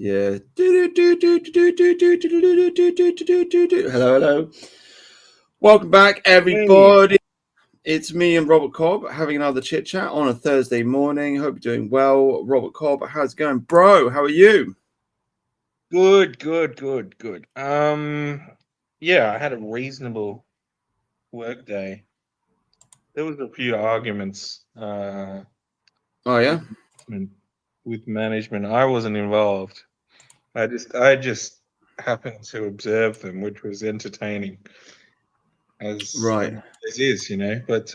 Yeah. Hello, hello. Welcome back, everybody. It's me and Robert Cobb having another chit chat on a Thursday morning. Hope you're doing well. Robert Cobb, how's it going, bro? How are you? Good. Yeah, I had a reasonable work day. There was a few arguments Oh, yeah? with management. I wasn't involved. I just happened to observe them, which was entertaining as Right. as is, But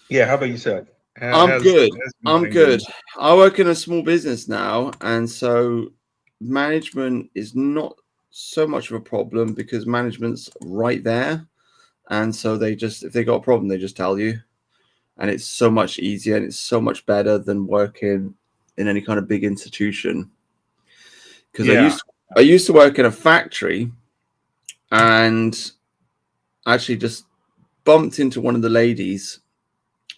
yeah, how about yourself? I'm good. How's the I'm morning good. been? I work in a small business now, and so management is not so much of a problem because management's right there. And so they just, if they got a problem, they just tell you. And it's so much easier and it's so much better than working in any kind of big institution. Because Yeah. I used to work in a factory and actually just bumped into one of the ladies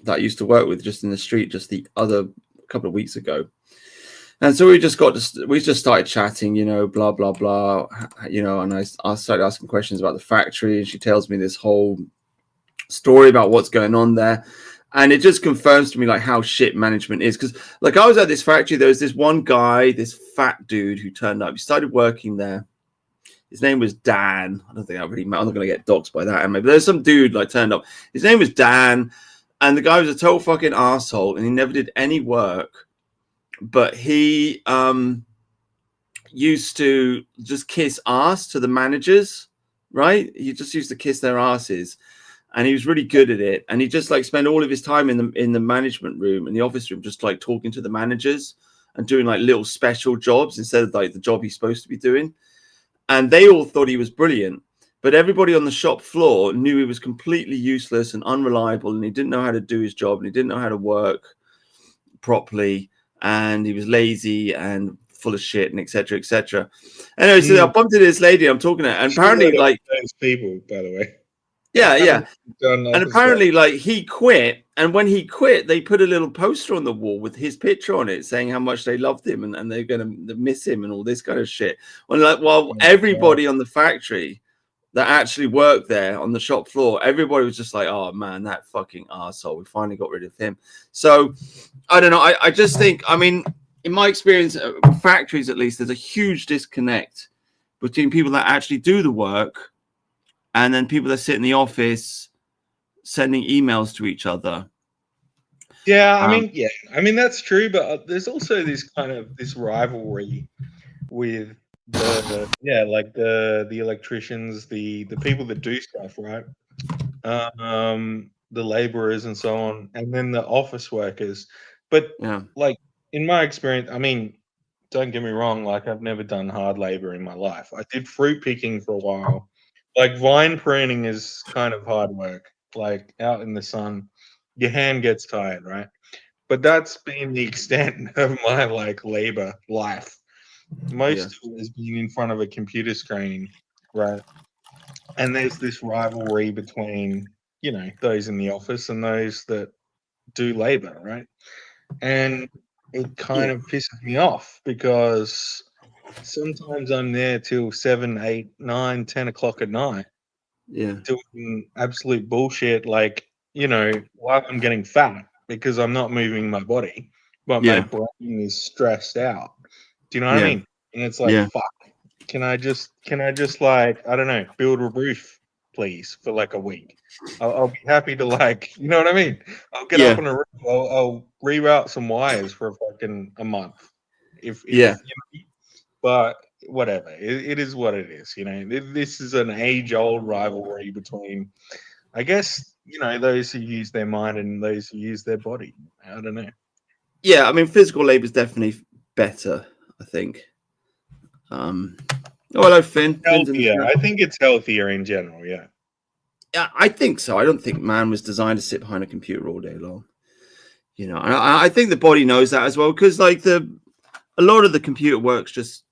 that I used to work with just in the street just the other couple of weeks ago. And so we just started chatting, blah blah blah, and I started asking questions about the factory, and she tells me this whole story about what's going on there. And it just confirms to me like how shit management is. Because like I was at this factory, there was this one guy, this fat dude who turned up. He started working there. His name was Dan. I don't think I'm not going to get doxxed by that. But there's some dude like turned up. His name was Dan, and the guy was a total fucking asshole, and he never did any work. But he used to just kiss ass to the managers, right? He just used to kiss their asses, and he was really good at it. And he just like spent all of his time in the management room, in the office room, just like talking to the managers and doing like little special jobs instead of like the job he's supposed to be doing. And they all thought he was brilliant, but everybody on the shop floor knew he was completely useless and unreliable, and he didn't know how to do his job, and he didn't know how to work properly, and he was lazy and full of shit, and etc. etc. Anyway, so I bumped into this lady I'm talking to, and apparently like those people, by the way. yeah. Done And apparently, like, he quit, and when he quit, they put a little poster on the wall with his picture on it, saying how much they loved him and they're going to miss him and all this kind of shit. And like, well, everybody on the factory that actually worked there on the shop floor, everybody was just like, "Oh man, that fucking arsehole. We finally got rid of him." So I don't know. I just think, I mean, in my experience, factories at least, there's a huge disconnect between people that actually do the work and then people that sit in the office sending emails to each other. Yeah, I mean that's true, but there's also this rivalry with the electricians, the people that do stuff, right? The laborers and so on, and then the office workers. But Yeah, like in my experience, I mean, don't get me wrong, like I've never done hard labor in my life. I did fruit picking for a while. Like vine pruning is kind of hard work, like out in the sun. Your hand gets tired, right? But that's been the extent of my like labor life. yeah, Most of it has been in front of a computer screen, right? And there's this rivalry between, those in the office and those that do labor, right? And it kind yeah, of pisses me off because sometimes I'm there till 7, 8, 9, 10 o'clock at night yeah, doing absolute bullshit, like, while I'm getting fat because I'm not moving my body, but my yeah, brain is stressed out. Do you know what I yeah, mean? And it's like, yeah, fuck. Can I just like, I don't know, build a roof, please, for like a week? I'll be happy to, like, you know what I mean? I'll get up yeah, on a roof. I'll reroute some wires for fucking a month, if yeah, but whatever. It is what it is. This is an age-old rivalry between, I guess, those who use their mind and those who use their body. I don't know. yeah. I mean, physical labor is definitely better, I think. Oh, hello, Finn. Finn's in the Healthier. chat. I think it's healthier in general. Yeah. Yeah, I think so. I don't think man was designed to sit behind a computer all day long. And I think the body knows that as well because, like, a lot of the computer work's just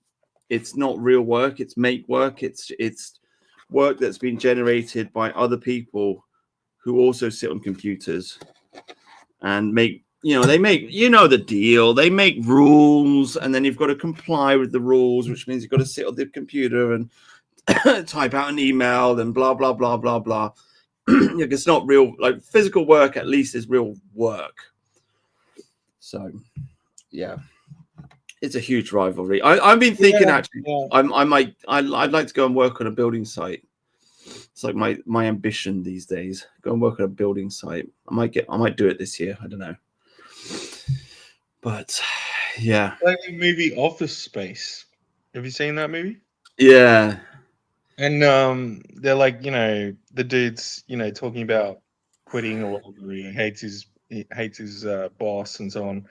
it's not real work. It's make work. It's work that's been generated by other people who also sit on computers and make you know, they make, you know, the deal. They make rules, and then you've got to comply with the rules, which means you've got to sit on the computer and type out an email and blah blah blah blah blah. It's not real, like physical work. At least is real work. So, yeah, it's a huge rivalry. I've been thinking actually, I'd like to go and work on a building site. It's like my ambition these days. Go and work on a building site. I might do it this year. I don't know. But yeah, like the movie Office Space. Have you seen that movie? Yeah. And they're like, you know, the dude's, you know, talking about quitting or whatever. He hates his boss and so on.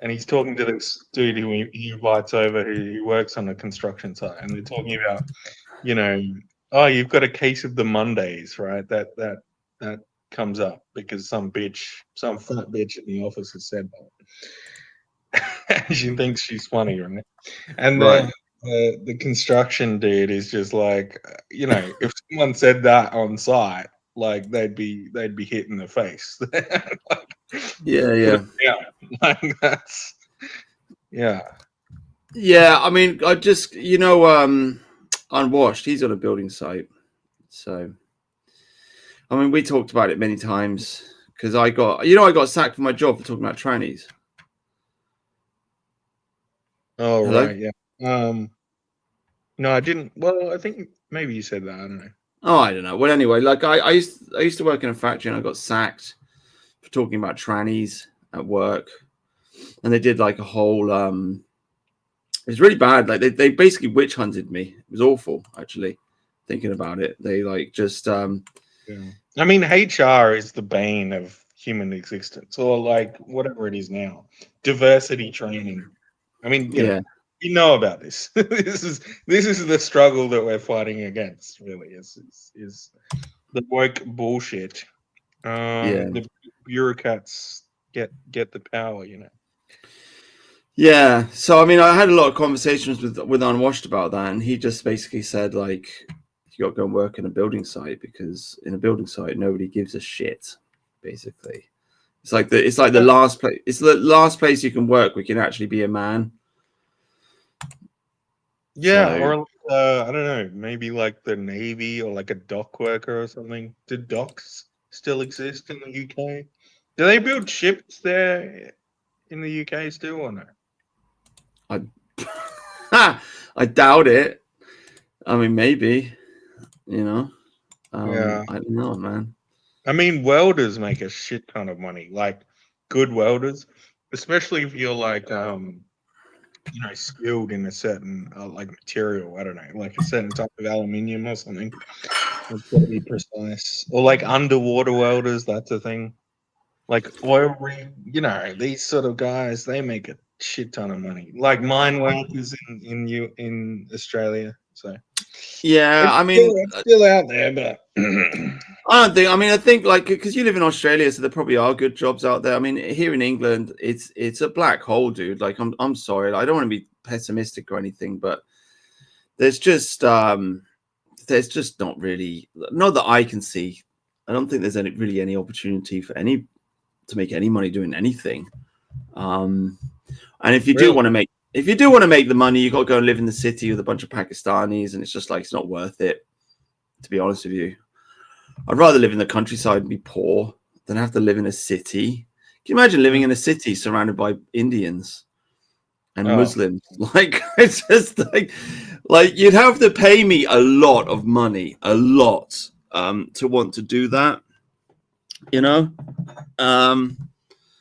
And he's talking to this dude who he invites over who works on a construction site, and they're talking about, you know, oh, you've got a case of the Mondays, right? That comes up because some fat bitch in the office has said that. She thinks she's funny, right? And then the construction dude is just like, you know, if someone said that on site, like they'd be hit in the face. Like, yeah. Like that's yeah. I mean, I just, you know, Unwashed, he's on a building site. So, I mean, we talked about it many times because I got sacked from my job for talking about trannies. Oh, Hello? right, yeah. No, I didn't. Well, I think maybe you said that. I don't know. Oh, I don't know. Well, anyway, like I used to work in a factory, and I got sacked for talking about trannies at work, and they did like a whole. It was really bad. Like they basically witch hunted me. It was awful, actually. Thinking about it, they like just. Yeah. I mean, HR is the bane of human existence, or like whatever it is now. Diversity training. I mean, you know about this. This is the struggle that we're fighting against. Really, is the woke bullshit. The bureaucrats get the power, you know. Yeah. So I mean, I had a lot of conversations with Unwashed about that, and he just basically said like, you got to go and work in a building site because in a building site nobody gives a shit. Basically, it's like the last place. It's the last place you can work where you can actually be a man. Yeah, or I don't know, maybe like the Navy or like a dock worker or something. Do docks still exist in the UK? Do they build ships there in the UK still or no? I doubt it. I mean, maybe, you know. Yeah. I don't know, man. I mean, welders make a shit ton of money, like good welders, especially if you're like, you know, skilled in a certain like material. I don't know, like a certain type of aluminium or something. It's got to be precise. Or like underwater welders, that's a thing. Like oil rig, you know, these sort of guys, they make a shit ton of money. Like mine workers in Australia. So yeah, I mean, it's still out there, but I don't think. I mean, I think like because you live in Australia, so there probably are good jobs out there. I mean, here in England, it's a black hole, dude. Like, I'm sorry, I don't want to be pessimistic or anything, but there's just not really, not that I can see. I don't think there's really any opportunity for to make any money doing anything. And if you do want to make the money, you got to go and live in the city with a bunch of Pakistanis, and it's just like it's not worth it. To be honest with you, I'd rather live in the countryside and be poor than have to live in a city. Can you imagine living in a city surrounded by Indians and Muslims? Like, it's just like you'd have to pay me a lot of money, to want to do that. You know?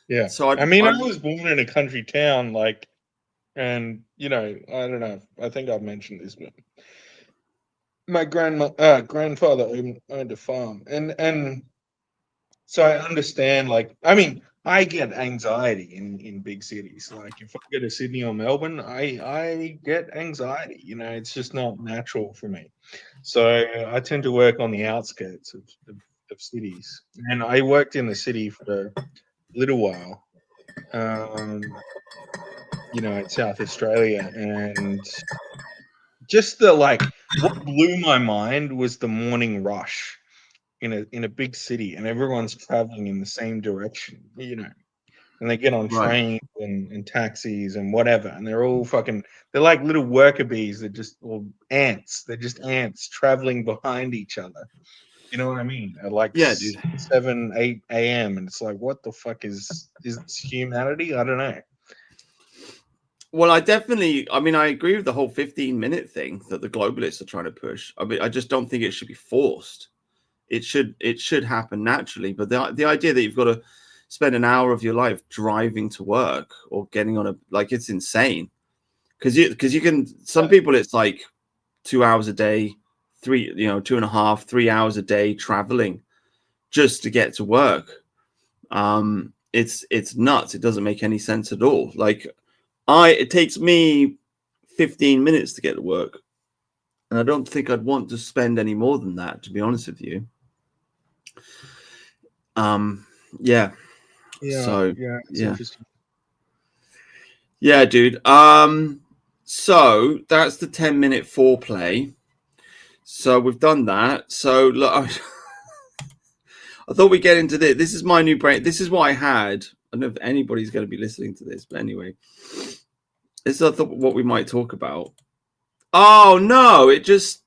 yeah. So I was born in a country town, like, and you know, I don't know. I think I've mentioned this, but my grandfather owned a farm, and so I understand. Like, I mean, I get anxiety in big cities. Like, if I go to Sydney or Melbourne, I get anxiety. You know, it's just not natural for me. So I tend to work on the outskirts of cities, and I worked in the city for a little while. You know, in South Australia, and just what blew my mind was the morning rush in a big city, and everyone's traveling in the same direction. You know, and they get on Right. trains and taxis and whatever, and they're all fucking. They're like little worker bees. They're just or ants. They're just ants traveling behind each other. You know what I mean? At like Yeah, dude. 7, 8 a.m. and it's like, what the fuck is this humanity? I don't know. Well, I mean, I agree with the whole 15-minute thing that the globalists are trying to push. I mean, I just don't think it should be forced. It should happen naturally. But the idea that you've got to spend an hour of your life driving to work or getting on it's insane. Because you can, some people it's like 2 hours a day, 2.5, 3 hours a day traveling just to get to work. It's nuts. It doesn't make any sense at all. It takes me 15 minutes to get to work, and I don't think I'd want to spend any more than that, to be honest with you. Yeah. So it's interesting. Yeah, dude. So that's the 10-minute foreplay. So we've done that. So look, I thought we'd get into this. This is my new brain. This is what I had. I don't know if anybody's going to be listening to this, but anyway, this is what we might talk about. Oh no! It just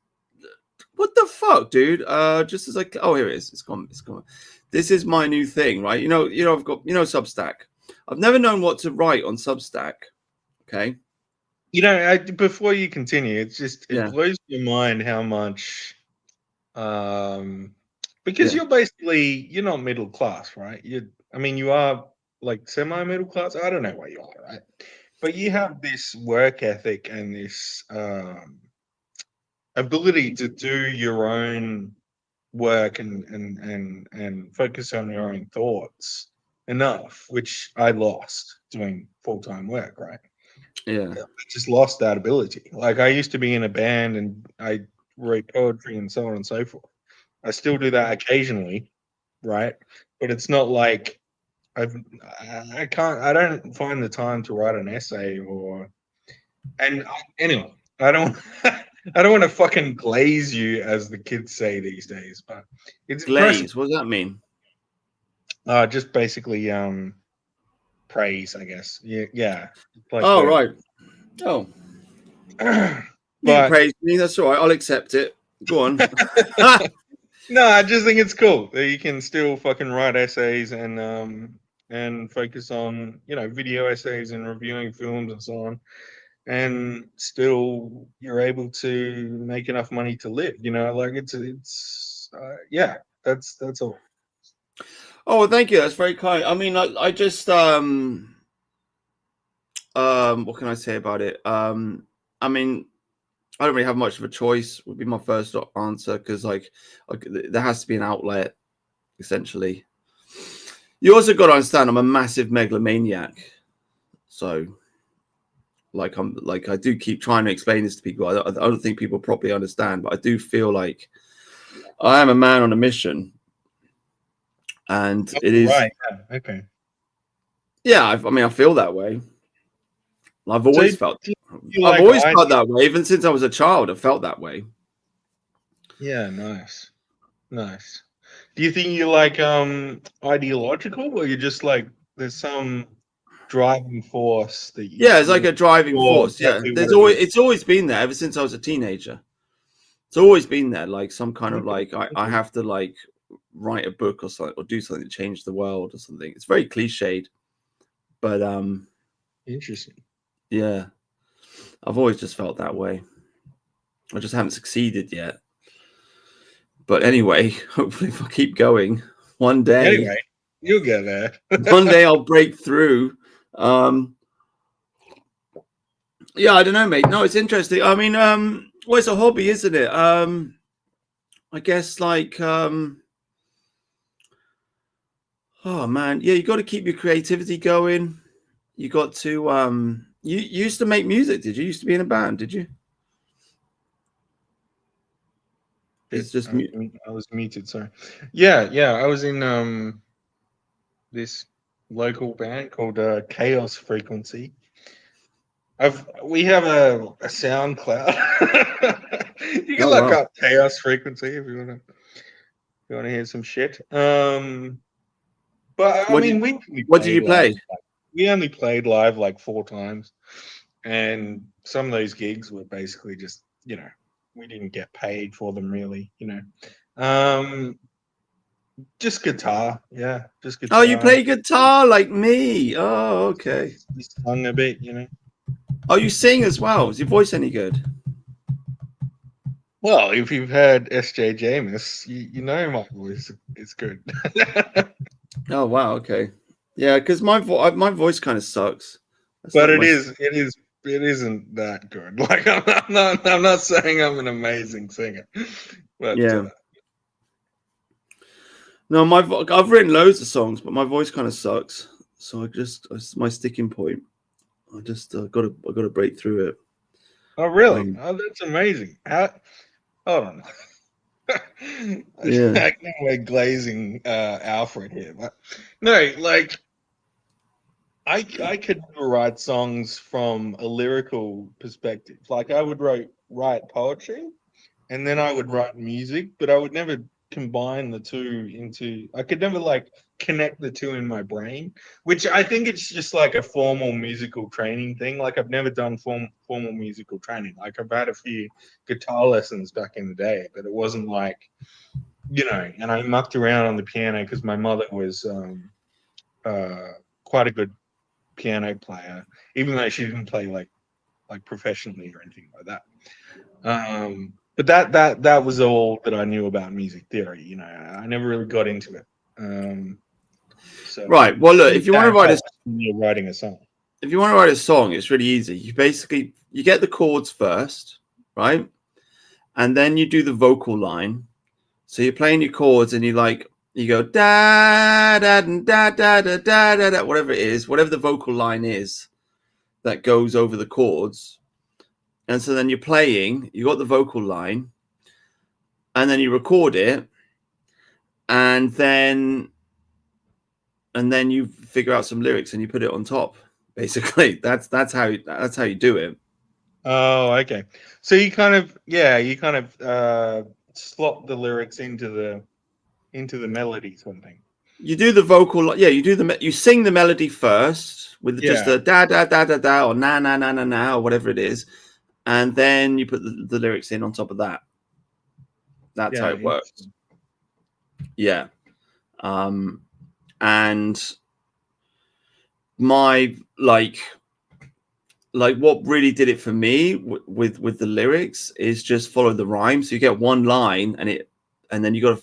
what the fuck, dude? Just as here it is. It's gone. It's gone. This is my new thing, right? I've got Substack. I've never known what to write on Substack. Okay. Before you continue, it blows your mind how much, because you're not middle class, right? You are like semi-middle class. I don't know what you are, right? But you have this work ethic and this ability to do your own work and focus on your own thoughts enough, which I lost doing full-time work, right? Yeah. I just lost that ability. Like I used to be in a band and I write poetry and so on and so forth. I still do that occasionally, right? But it's not like I don't find the time to write an essay anyway, I don't I don't want to fucking glaze you, as the kids say these days, but it's glaze. What does that mean? Just basically praise, I guess. Yeah. Right. Oh. But praise me. That's all right. I'll accept it. Go on. No, I just think it's cool that you can still fucking write essays and focus on video essays and reviewing films and so on, and still you're able to make enough money to live. That's all. Oh, well, thank you. That's very kind. I mean, I just what can I say about it? I mean, I don't really have much of a choice, would be my first answer, because there has to be an outlet, essentially. You also got to understand I'm a massive megalomaniac, so I do keep trying to explain this to people. I don't think people properly understand, but I do feel like I am a man on a mission, and it is right. Yeah. Okay. Yeah, I feel that way. I've always felt that way. Even since I was a child, I felt that way. Yeah, nice. Do you think you're like ideological, or you're just like there's some driving force that you? Yeah, it's like a driving force. Yeah, it's always been there ever since I was a teenager. It's always been there, like some kind of I have to write a book or something, or do something to change the world or something. It's very cliched, but interesting. Yeah, I've always just felt that way. I just haven't succeeded yet. But anyway, hopefully if I keep going, one day. Anyway, you'll get there. One day I'll break through. Yeah, I don't know, mate. No, it's interesting. I mean, well, it's a hobby, isn't it? I guess oh man, yeah, you got to keep your creativity going. You got to you used to make music, did you? Used to be in a band, did you? It's just I was muted, sorry. Yeah, I was in this local band called Chaos Frequency. We have a SoundCloud. You can look up Chaos Frequency if you want to hear some shit. But But I mean, we only what did you play? live, we only played live like 4 times, and some of those gigs were basically just, you know, we didn't get paid for them really, you know. Just guitar, yeah, just guitar. Oh, you play guitar like me. Oh, okay. Just sung a bit, you know. Oh, you sing as well. Is your voice any good? Well, if you've heard SJ James, you know my voice is good. Oh, wow. Okay. Yeah, because my voice kind of sucks. That's But like it isn't that good. Like I'm not saying I'm an amazing singer, but yeah. No, I've written loads of songs, but my voice kind of sucks. So it's my sticking point. I just got to break through it. oh really? Oh, that's amazing. Hold on. Yeah. I know we're glazing Alfred here, but no, like I could write songs from a lyrical perspective. Like I would write poetry, and then I would write music, but I would never combine the two into. I could never like connect the two in my brain, which I think it's just like a formal musical training thing. Like I've never done formal musical training. Like I've had a few guitar lessons back in the day, but it wasn't like, you know. And I mucked around on the piano because my mother was quite a good piano player, even though she didn't play like professionally or anything like that. But that was all that I knew about music theory. You know, I never really got into it. So Right. Well, look, if you want to write writing a song, it's really easy. You get the chords first, right? And then you do the vocal line. So you're playing your chords and you go da da da da da da da da, whatever it is, whatever the vocal line is that goes over the chords. And so then you're playing, you got the vocal line, and then you record it, and then you figure out some lyrics and you put it on top. Basically, that's how you do it. Oh, okay. So you kind of slot the lyrics into the melody sort of thing. You do the vocal, yeah. You sing the melody first with just the da da da da da or na na na na na or whatever it is, and then you put the lyrics in on top of that. That's how it works. Yeah. And my like what really did it for me with the lyrics is just follow the rhyme. So you get one line and then you got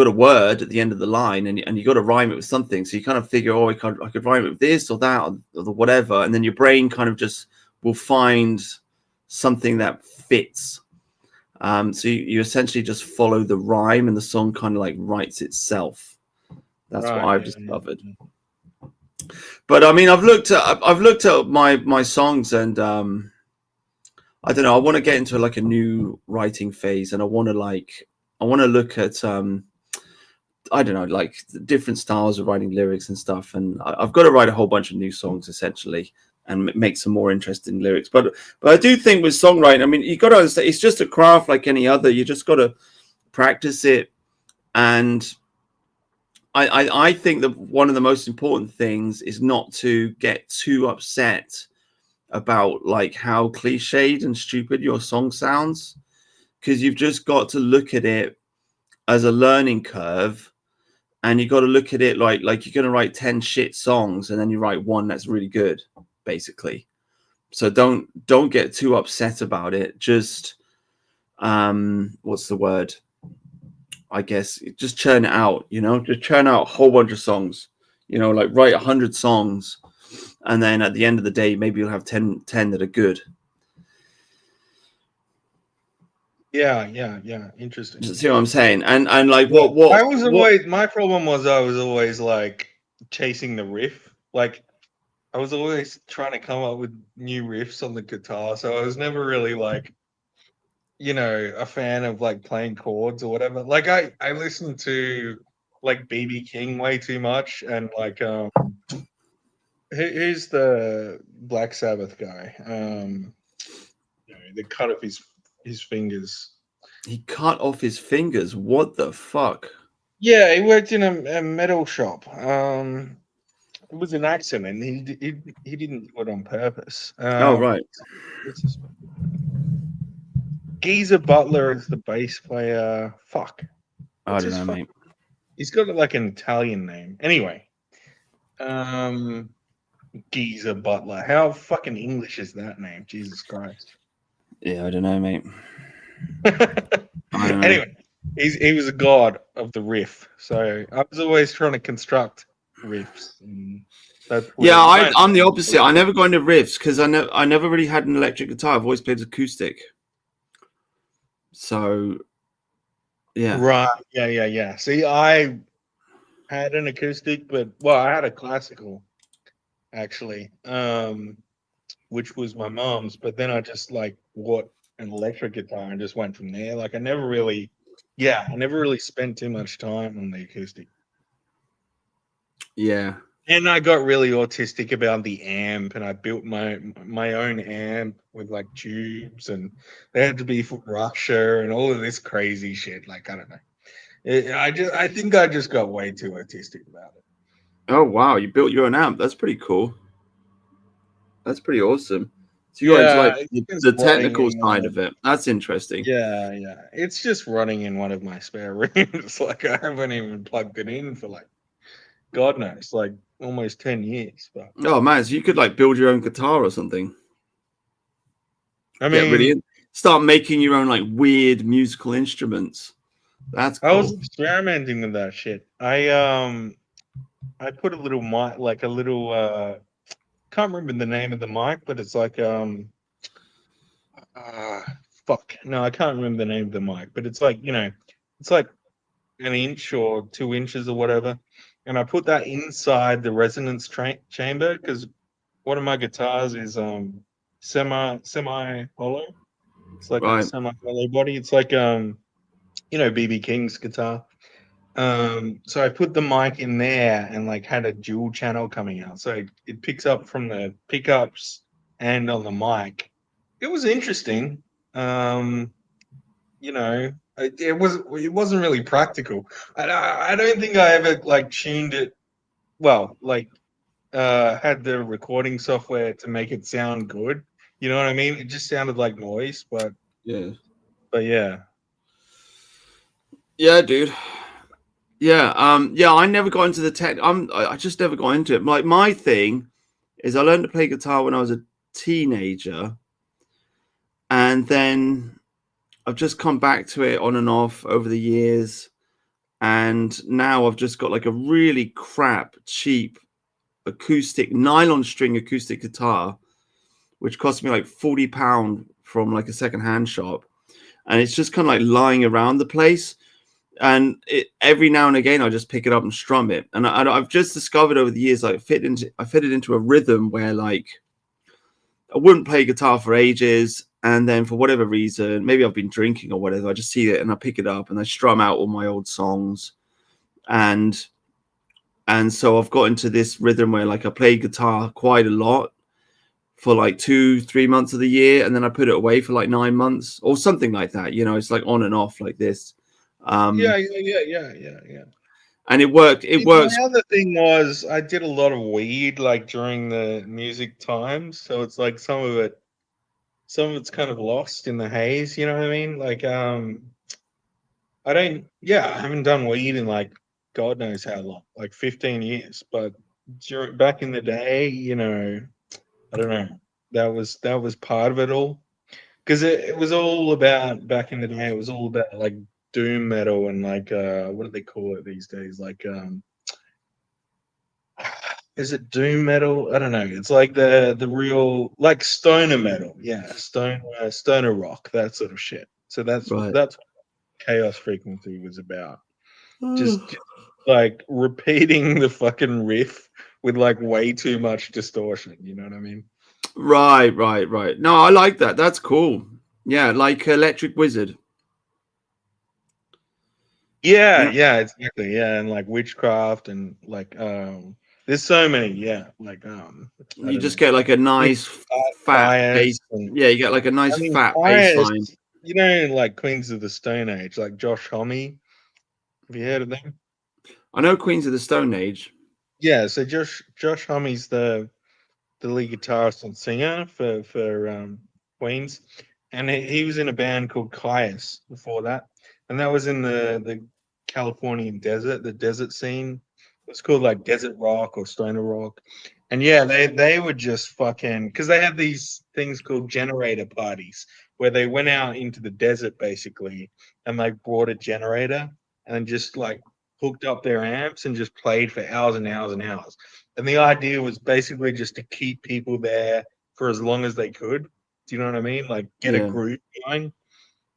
a word at the end of the line and you got to rhyme it with something. So you kind of figure, oh, I could rhyme it with this or that or the whatever, and then your brain kind of just will find something that fits. So you essentially just follow the rhyme and the song kind of like writes itself. That's what I've discovered. But I mean, I've looked at my songs and I don't know. I want to get into like a new writing phase, and I want to look at I don't know, like different styles of writing lyrics and stuff. And I've got to write a whole bunch of new songs essentially and make some more interesting lyrics. But I do think with songwriting, I mean, you got to understand, it's just a craft like any other. You just got to practice it. And I think that one of the most important things is not to get too upset about like how cliched and stupid your song sounds, because you've just got to look at it as a learning curve, and you got to look at it like you're going to write 10 shit songs and then you write one that's really good, basically. So don't get too upset about it. Just what's the word? I guess just churn it out, just churn out a whole bunch of songs, like write 100 songs. And then at the end of the day, maybe you'll have 10 that are good. Yeah. Interesting. See what I'm saying? And like my problem was I was always like chasing the riff. Like I was always trying to come up with new riffs on the guitar. So I was never really like, a fan of like playing chords or whatever. Like I listened to like BB King way too much, and like who's the Black Sabbath guy? They cut off his fingers. He cut off his fingers. What the fuck? Yeah, he worked in a metal shop. It was an accident. He didn't do it on purpose. Oh, right. What's his Geezer Butler is the bass player. Fuck. I What's don't his know, fuck? mate. He's got like an Italian name. Anyway, Geezer Butler. How fucking English is that name? Jesus Christ. Yeah, I don't know, mate. I don't know. Anyway, he was a god of the riff. So I was always trying to construct riffs. And that's Yeah, where I'm the opposite. I never got into riffs because I never really had an electric guitar. I've always played acoustic. So, yeah. Right. Yeah. See, I had an acoustic, but I had a classical actually, which was my mom's. But then I just like bought an electric guitar and just went from there. Like I never really spent too much time on the acoustic. Yeah. And I got really autistic about the amp, and I built my own amp with like tubes, and they had to be for Russia and all of this crazy shit. Like I don't know. I think I just got way too autistic about it. Oh, wow. You built your own amp. That's pretty cool. That's pretty awesome. So you got into like It's the running technical in side of it. That's interesting. yeah. It's just running in one of my spare rooms. Like I haven't even plugged it in for like God knows, like almost 10 years. But Oh, man. So you could like build your own guitar or something. I Get really mean, start making your own like weird musical instruments. That's I was cool. experimenting with that shit. I put a little mic, like a little can't remember the name of the mic, but it's like fuck. No, I can't remember the name of the mic, but it's like, it's like an inch or 2 inches or whatever. And I put that inside the resonance chamber because one of my guitars is semi hollow. It's like a Right. semi hollow body. It's like BB King's guitar. So I put the mic in there and like had a dual channel coming out. So it picks up from the pickups and on the mic. It was interesting. Um, it wasn't really practical. I don't think I ever like tuned it well, like had the recording software to make it sound good. You know what I mean? It just sounded like noise, Yeah. but yeah. Yeah, dude. Yeah. Yeah, I never got into the tech. I just never got into it. Like my thing is I learned to play guitar when I was a teenager, and then I've just come back to it on and off over the years. And now I've just got like a really crap, cheap acoustic nylon string acoustic guitar, which cost me like £40 from like a secondhand shop. And it's just kind of like lying around the place. And every now and again, I just pick it up and strum it. And I've just discovered over the years, like I fit it into a rhythm where like I wouldn't play guitar for ages. And then for whatever reason, maybe I've been drinking or whatever, I just see it and I pick it up and I strum out all my old songs. And so I've got into this rhythm where like I play guitar quite a lot for like 2-3 months of the year, and then I put it away for like 9 months or something like that. It's like on and off like this. Yeah. And it worked. It works. My other thing was I did a lot of weed like during the music times, so it's like some of it's kind of lost in the haze, you know what I mean? Like I haven't done weed in like God knows how long, like 15 years, but back in the day, I don't know. That was part of it all. Because it was all about back in the day, it was all about like doom metal and like what do they call it these days? Like is it doom metal? I don't know. It's like the real like stoner metal. Yeah, stoner rock, that sort of shit. So that's Right. what Chaos Frequency was about. Just like repeating the fucking riff with like way too much distortion, you know what I mean? Right. No, I like that. That's cool. Yeah, like Electric Wizard. Yeah, exactly. Yeah, and like witchcraft and like there's so many, yeah. Like I You don't just know. get like a nice fat bass. Fires and Yeah, you get like a nice I mean fat bass fires, line. like Queens of the Stone Age, like Josh Homme. Have you heard of them? I know Queens of the Stone Age. Yeah, so Josh Homme's the lead guitarist and singer for Queens, and he was in a band called Caius before that, and that was in the Californian desert, the desert scene. It's called like desert rock or stoner rock, and yeah, they were just fucking, because they had these things called generator parties where they went out into the desert basically and like brought a generator and just like hooked up their amps and just played for hours and hours and hours. And the idea was basically just to keep people there for as long as they could. Do you know what I mean? Like get a Yeah. group going.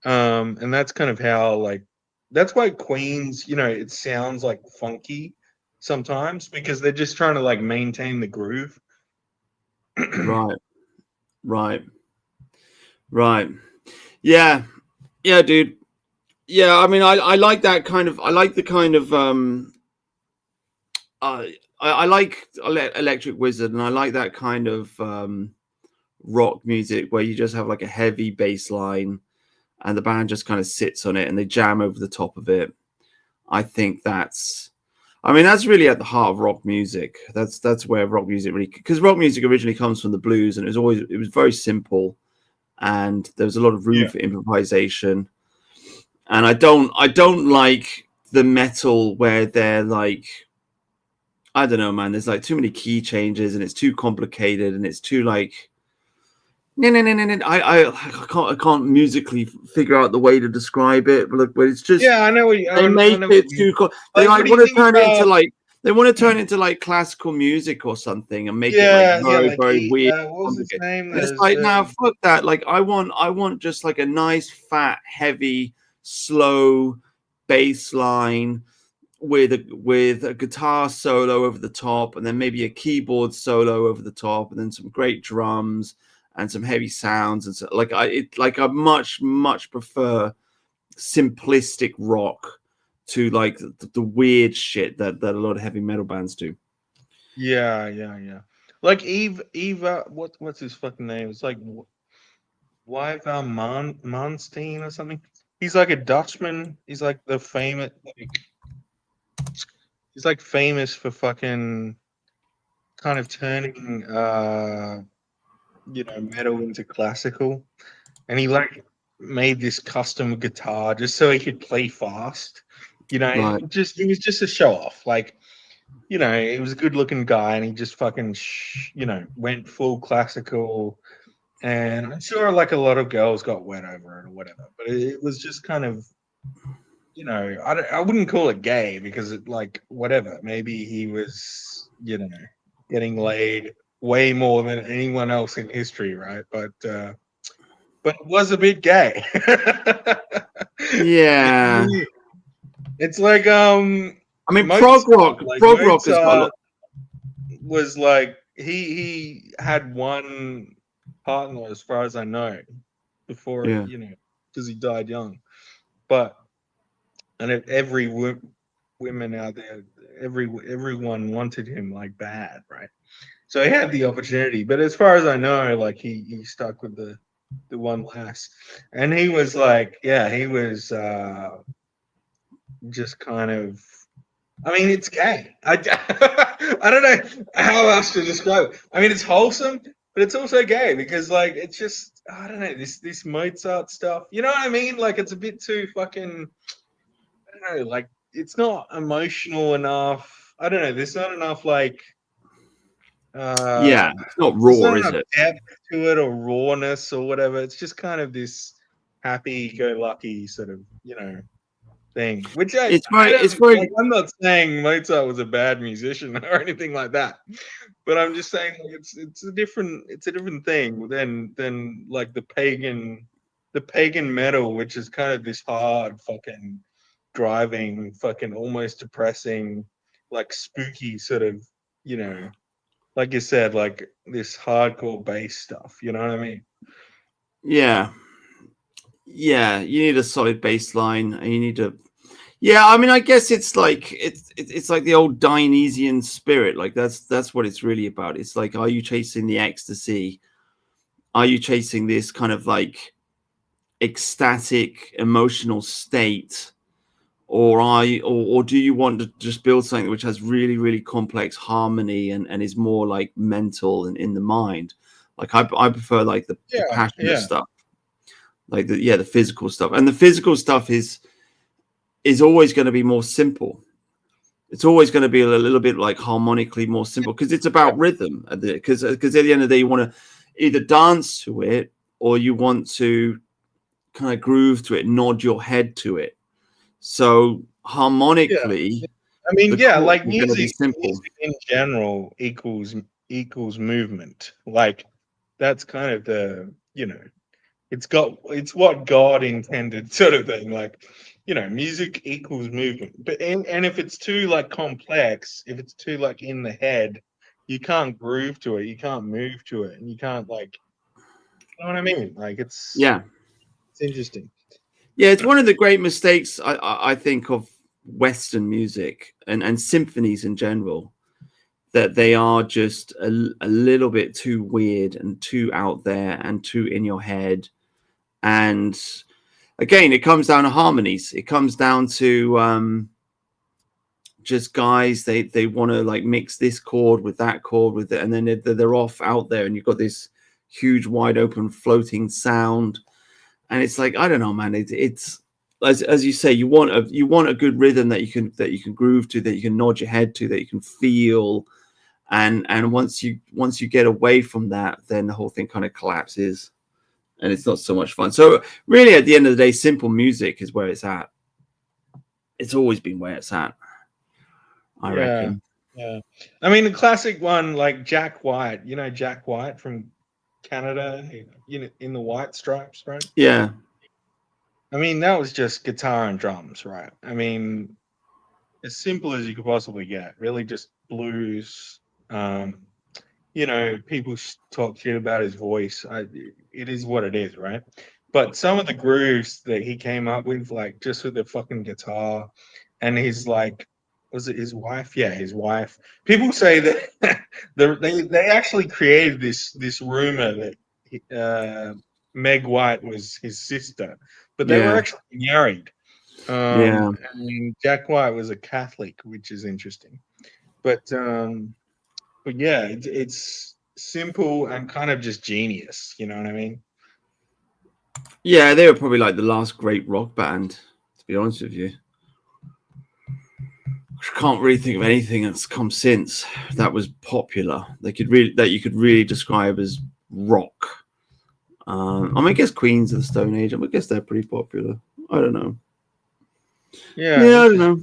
And that's kind of how, like, that's why Queens, you know, it sounds like funky sometimes because they're just trying to like maintain the groove. Right. Right. Right. Yeah. Yeah, dude. Yeah, I mean, I like that kind of. I like the kind of. I like Electric Wizard, and I like that kind of rock music where you just have like a heavy bass line, and the band just kind of sits on it and they jam over the top of it. I think that's. I mean, that's really at the heart of rock music. That's where rock music really, because rock music originally comes from the blues, and it was very simple, and there was a lot of room for improvisation. And I don't like the metal where they're like, I don't know, man. There's like too many key changes, and it's too complicated, and it's too like, no. I can't musically figure out the way to describe it, but it's just, Yeah, I know what they make it too. They like want to turn it into like, they want to turn it into like classical music or something and make it like very, like very weird. what was his name? And it's like, now fuck that. Like I want just like a nice, fat, heavy, slow bass line with a guitar solo over the top, and then maybe a keyboard solo over the top, and then some great drums and some heavy sounds. And so I much prefer simplistic rock to like the weird shit that a lot of heavy metal bands do. Yeah. Like Eva, what's his fucking name? It's like Wyver Manstein or something. He's like a Dutchman. He's like the famous. He's like famous for fucking kind of turning metal into classical, and he like made this custom guitar just so he could play fast. Right. He was just a show off. Like, he was a good looking guy, and he just fucking went full classical. And I'm sure like a lot of girls got wet over it or whatever, but it was just kind of, I wouldn't call it gay because it, like, whatever, maybe he was, getting laid way more than anyone else in history, right? But it was a bit gay. Yeah. It's like I mean, Mozart, prog rock has got a lot. Was like he had one partner, as far as I know, before because he died young. But every women out there, everyone wanted him like bad, right? So he had the opportunity, but as far as I know, like he stuck with the one lass, and he was like, he was just kind of. I mean, it's gay. I don't know how else to describe it. I mean, it's wholesome, but it's also gay because, like, it's just, I don't know, this Mozart stuff. You know what I mean? Like, it's a bit too fucking, I don't know, like, it's not emotional enough. I don't know. There's not enough, like, It's not there's raw, not is enough it? depth to it or rawness or whatever. It's just kind of this happy-go-lucky sort of, thing, which It's very like, I'm not saying Mozart was a bad musician or anything like that, but I'm just saying, like, it's a different thing than like the pagan metal, which is kind of this hard fucking driving, fucking almost depressing, like spooky sort of, like you said, like this hardcore bass stuff. You know what I mean? Yeah. You need a solid bass line, and you need to. Yeah, I mean, I guess it's like it's like the old Dionysian spirit. Like that's what it's really about. It's like, are you chasing the ecstasy? Are you chasing this kind of like ecstatic emotional state, or do you want to just build something which has really, really complex harmony and is more like mental and in the mind? Like I prefer like the passionate stuff, like the physical stuff. And the physical stuff is always going to be more simple. It's always going to be a little bit like harmonically more simple, because it's about rhythm. Because at the end of the day, you want to either dance to it or you want to kind of groove to it, nod your head to it. So harmonically, I mean, like music in general equals movement. Like that's kind of the, you know, it's what God intended, sort of thing. Like, you know, music equals movement. But and if it's too like complex, if it's too like in the head, you can't groove to it, you can't move to it, and you can't like, you know what I mean? Like it's interesting. Yeah, it's one of the great mistakes I think of Western music and symphonies in general, that they are just a little bit too weird and too out there and too in your head. And again, it comes down to harmonies. It comes down to just guys, they want to like mix this chord with that chord with it, and then they're off out there, and you've got this huge wide open floating sound. And it's like, I don't know, man. It's as you say, you want a good rhythm that you can groove to, that you can nod your head to, that you can feel. And once you get away from that, then the whole thing kind of collapses, and it's not so much fun. So really, at the end of the day, simple music is where it's at. It's always been where it's at, I reckon. Yeah. I mean, the classic one, like Jack White. You know Jack White from Canada, you know, in the White Stripes, right? Yeah. I mean, that was just guitar and drums, right? I mean, as simple as you could possibly get. Really, just blues. You know, people talk shit about his voice. It is what it is, right? But some of the grooves that he came up with, like just with the fucking guitar, and his like, was it his wife? Yeah, his wife. People say that they actually created this rumor that Meg White was his sister, but they were actually married. And Jack White was a Catholic, which is interesting. But yeah, it's simple and kind of just genius. You know what I mean? Yeah, they were probably like the last great rock band, to be honest with you. I can't really think of anything that's come since that was popular. That you could really describe as rock. I mean, I guess Queens of the Stone Age. I guess they're pretty popular. I don't know. Yeah, I don't know.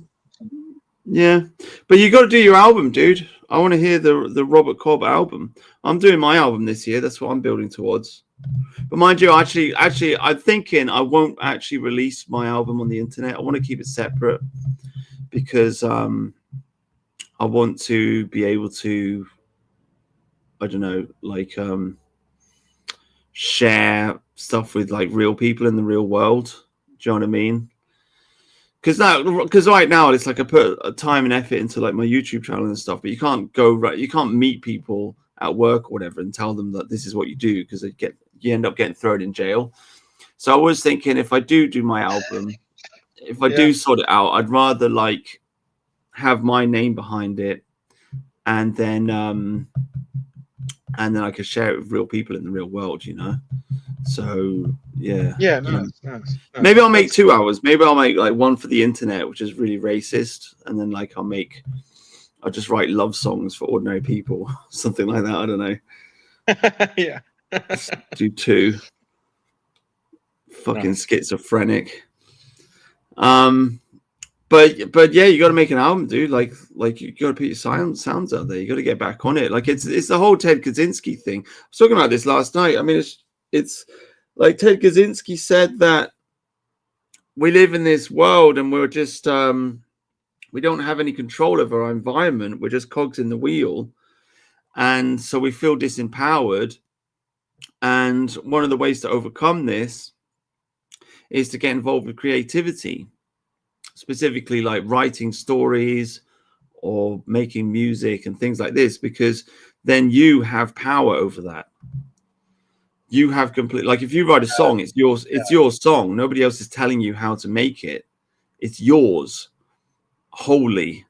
Yeah, but you got to do your album, dude. I want to hear the Robert Cobb album. I'm doing my album this year. That's what I'm building towards. But mind you, actually, I'm thinking I won't actually release my album on the internet. I want to keep it separate, because I want to be able to, I don't know, like share stuff with like real people in the real world. Do you know what I mean? Because right now it's like I put a time and effort into like my YouTube channel and stuff, but you can't meet people at work or whatever and tell them that this is what you do, because you end up getting thrown in jail. So I was thinking, if I do my album, if I do sort it out, I'd rather like have my name behind it, and then I could share it with real people in the real world, you know. So nice. Maybe I'll make 2 hours. Maybe I'll make like one for the internet, which is really racist, and then like I'll just write love songs for ordinary people, something like that. I don't know. Yeah. Let's do 2. Fucking schizophrenic. But yeah, you got to make an album, dude. Like you got to put your sounds out there. You got to get back on it. Like it's the whole Ted Kaczynski thing. I was talking about this last night. I mean, it's like Ted Kaczynski said that we live in this world and we're just we don't have any control over our environment. We're just cogs in the wheel, and so we feel disempowered. And one of the ways to overcome this is to get involved with creativity, specifically like writing stories or making music and things like this, because then you have power over that. You have complete, like if you write a song, it's your song. Nobody else is telling you how to make it. it's yours wholly.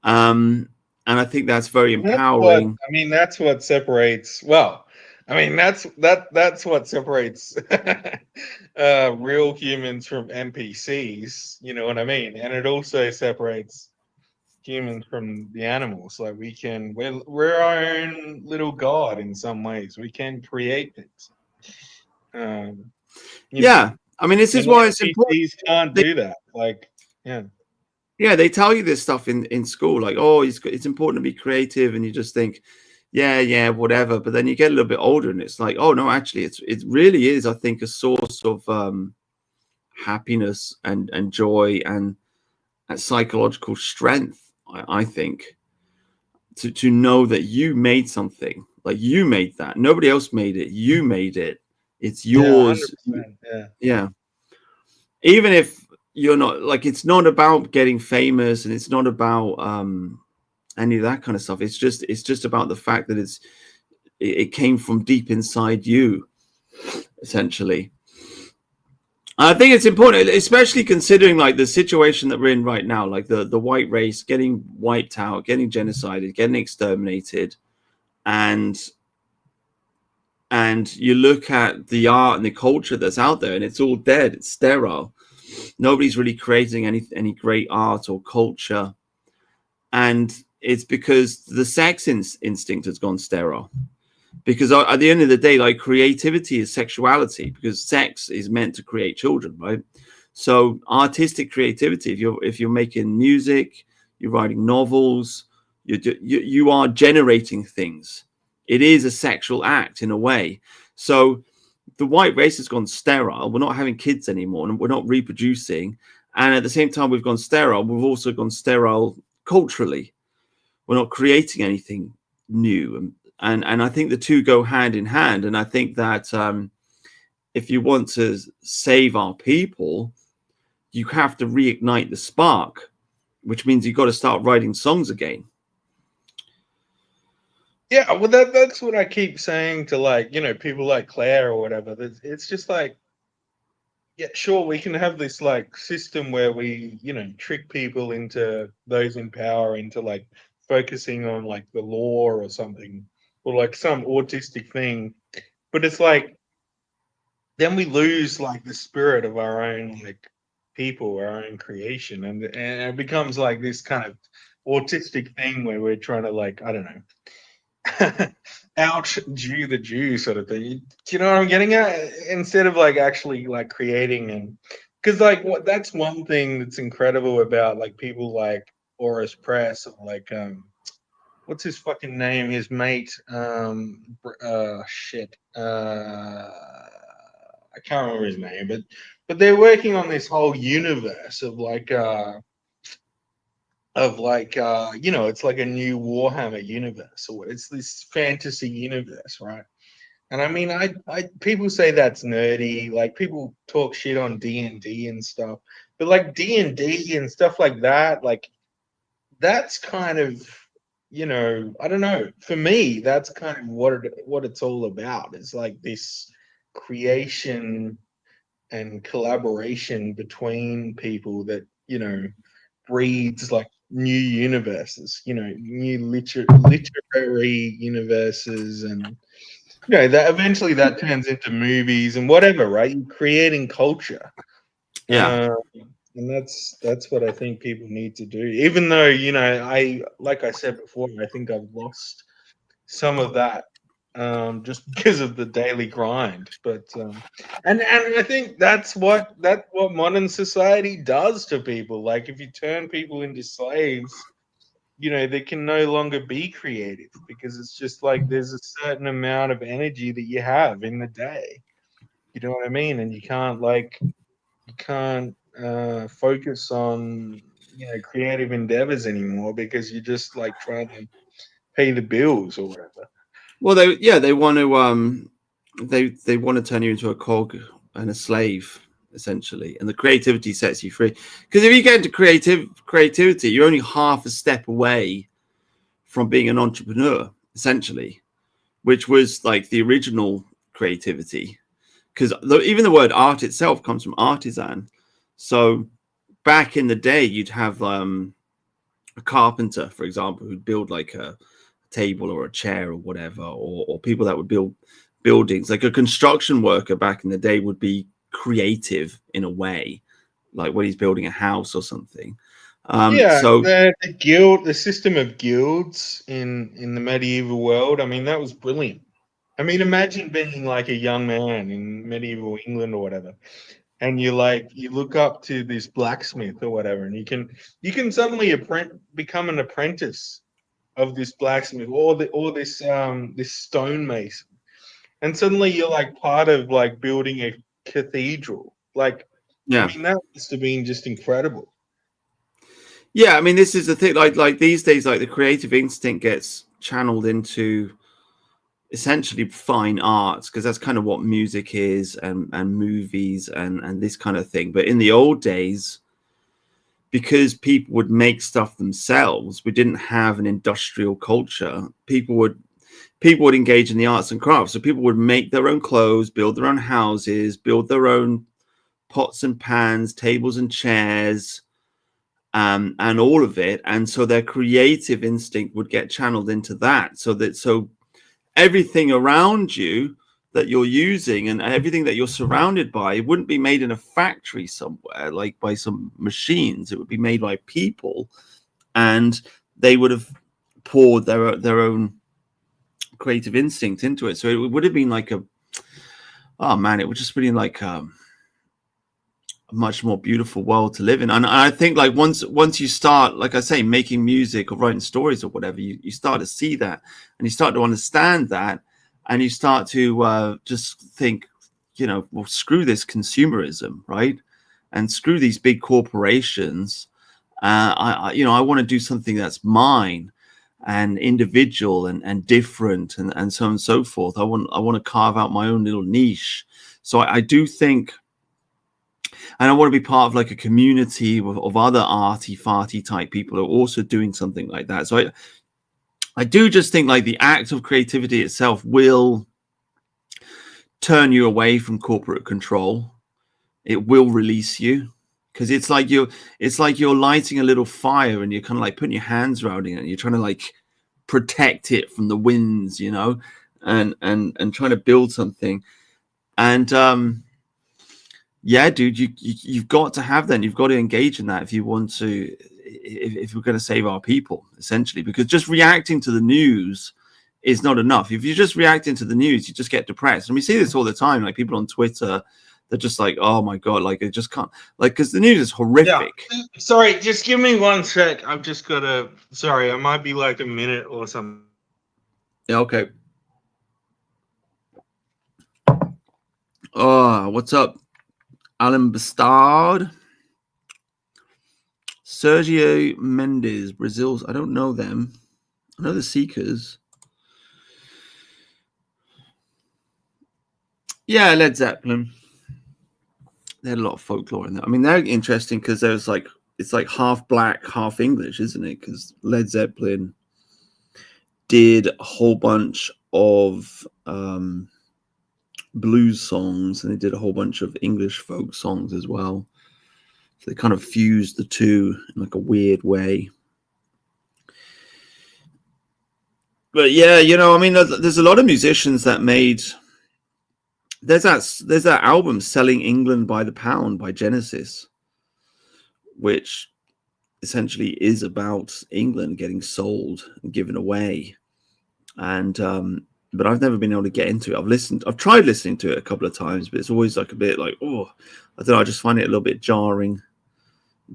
And I think that's very empowering. That's what separates. Well, that's what separates real humans from NPCs. You know what I mean? And it also separates humans from the animals. Like we're our own little god in some ways. We can create things. Yeah, I mean, this is why it's important. NPCs can't do that. Like, yeah. Yeah, they tell you this stuff in school, like, oh, it's important to be creative, and you just think, yeah, whatever. But then you get a little bit older, and it's like, oh no, actually, it really is, I think, a source of happiness and joy and psychological strength. I think to know that you made something, like you made that, nobody else made it, you made it, it's yours. Yeah. Even if you're not, like, it's not about getting famous, and it's not about any of that kind of stuff. It's just about the fact that it came from deep inside you, essentially. I think it's important, especially considering like the situation that we're in right now, like the white race getting wiped out, getting genocided, getting exterminated, and you look at the art and the culture that's out there, and it's all dead, it's sterile. Nobody's really creating any great art or culture, and it's because the sex instinct has gone sterile. Because at the end of the day, like, creativity is sexuality, because sex is meant to create children, right? So artistic creativity, if you're making music, you're writing novels, you are generating things. It is a sexual act in a way. So the white race has gone sterile. We're not having kids anymore, and we're not reproducing. And at the same time we've gone sterile, we've also gone sterile culturally. We're not creating anything new. And I think the two go hand in hand. And I think that if you want to save our people, you have to reignite the spark, which means you've got to start writing songs again. Yeah, well, that's what I keep saying to, like, people like Claire or whatever. It's just like, yeah, sure, we can have this like system where we, trick people into, those in power, into like focusing on like the law or something, or like some autistic thing. But it's like, then we lose like the spirit of our own like people, our own creation, and it becomes like this kind of autistic thing where we're trying to, like, I don't know, out Jew the Jew sort of thing. Do you know what I'm getting at? Instead of like actually like creating, and because like that's one thing that's incredible about like people like Oris Press, or like what's his fucking name? His mate, shit. I can't remember his name, but they're working on this whole universe of like it's like a new Warhammer universe, or it's this fantasy universe, right? And I mean, I people say that's nerdy, like people talk shit on D&D and stuff, but like D&D and stuff like that, like that's kind of, I don't know, for me that's kind of what it's all about. It's like this creation and collaboration between people that, breeds like new universes, new literary universes, and that eventually that turns into movies and whatever, right? You're creating culture. Yeah. And that's what I think people need to do. Even though, like I said before, I think I've lost some of that just because of the daily grind. But and I think that's what modern society does to people. Like, if you turn people into slaves, they can no longer be creative, because it's just like there's a certain amount of energy that you have in the day. You know what I mean? And you can't focus on creative endeavors anymore, because you're just like trying to pay the bills or whatever. Well, they want to they want to turn you into a cog and a slave, essentially, and the creativity sets you free. Because if you get into creativity, you're only half a step away from being an entrepreneur, essentially, which was like the original creativity. Because even the word art itself comes from artisan. So back in the day, you'd have a carpenter, for example, who'd build like a table or a chair or whatever, or people that would build buildings. Like a construction worker back in the day would be creative in a way, like when he's building a house or something. So the system of guilds in the medieval world. I mean, that was brilliant. I mean, imagine being like a young man in medieval England or whatever, and you look up to this blacksmith or whatever, and you can suddenly become an apprentice of this blacksmith or this stonemason, and suddenly you're like part of like building a cathedral. Like, I yeah. mean, that must have been just incredible. Yeah, I mean, this is the thing. Like these days, like the creative instinct gets channeled into essentially fine arts, because that's kind of what music is, and movies and this kind of thing. But in the old days, because people would make stuff themselves, we didn't have an industrial culture. People would engage in the arts and crafts. So people would make their own clothes, build their own houses, build their own pots and pans, tables and chairs, and all of it. And so their creative instinct would get channeled into that. So everything around you that you're using and everything that you're surrounded by, it wouldn't be made in a factory somewhere, like by some machines. It would be made by people, and they would have poured their own creative instinct into it. So it would have been like it would just be like a much more beautiful world to live in. And I think like once you start, like I say, making music or writing stories or whatever, you start to see that, and you start to understand that, and you start to just think, well, screw this consumerism, right? And screw these big corporations. I want to do something that's mine and individual and different and so on and so forth. I want to carve out my own little niche. So I do think, and I want to be part of like a community of other arty-farty type people who are also doing something like that. So I do just think like the act of creativity itself will turn you away from corporate control. It will release you, because it's like you're lighting a little fire and you're kind of like putting your hands around it and you're trying to like protect it from the winds, and trying to build something. And yeah, dude, you've got to have that. You've got to engage in that if you want to, if we're going to save our people, essentially. Because just reacting to the news is not enough. If you're just reacting to the news, you just get depressed. And we see this all the time. Like people on Twitter, they're just like, oh my god, like they just can't, like, because the news is horrific. Yeah. Sorry, just give me 1 sec. I've just got to. Sorry, I might be like a minute or something. Yeah. Okay. Oh, what's up? Alan Bastard, Sergio Mendes, Brazil's. I don't know them. I know the Seekers. Yeah, Led Zeppelin. They had a lot of folklore in there. I mean, they're interesting because there's like, it's like half black, half English, isn't it? Because Led Zeppelin did a whole bunch of blues songs, and they did a whole bunch of English folk songs as well. So they kind of fused the two in like a weird way. But yeah, I mean, there's a lot of musicians that made. There's that album "Selling England by the Pound" by Genesis, which essentially is about England getting sold and given away. And but I've never been able to get into it. I've tried listening to it a couple of times, but it's always like a bit like, oh, I don't know. I just find it a little bit jarring,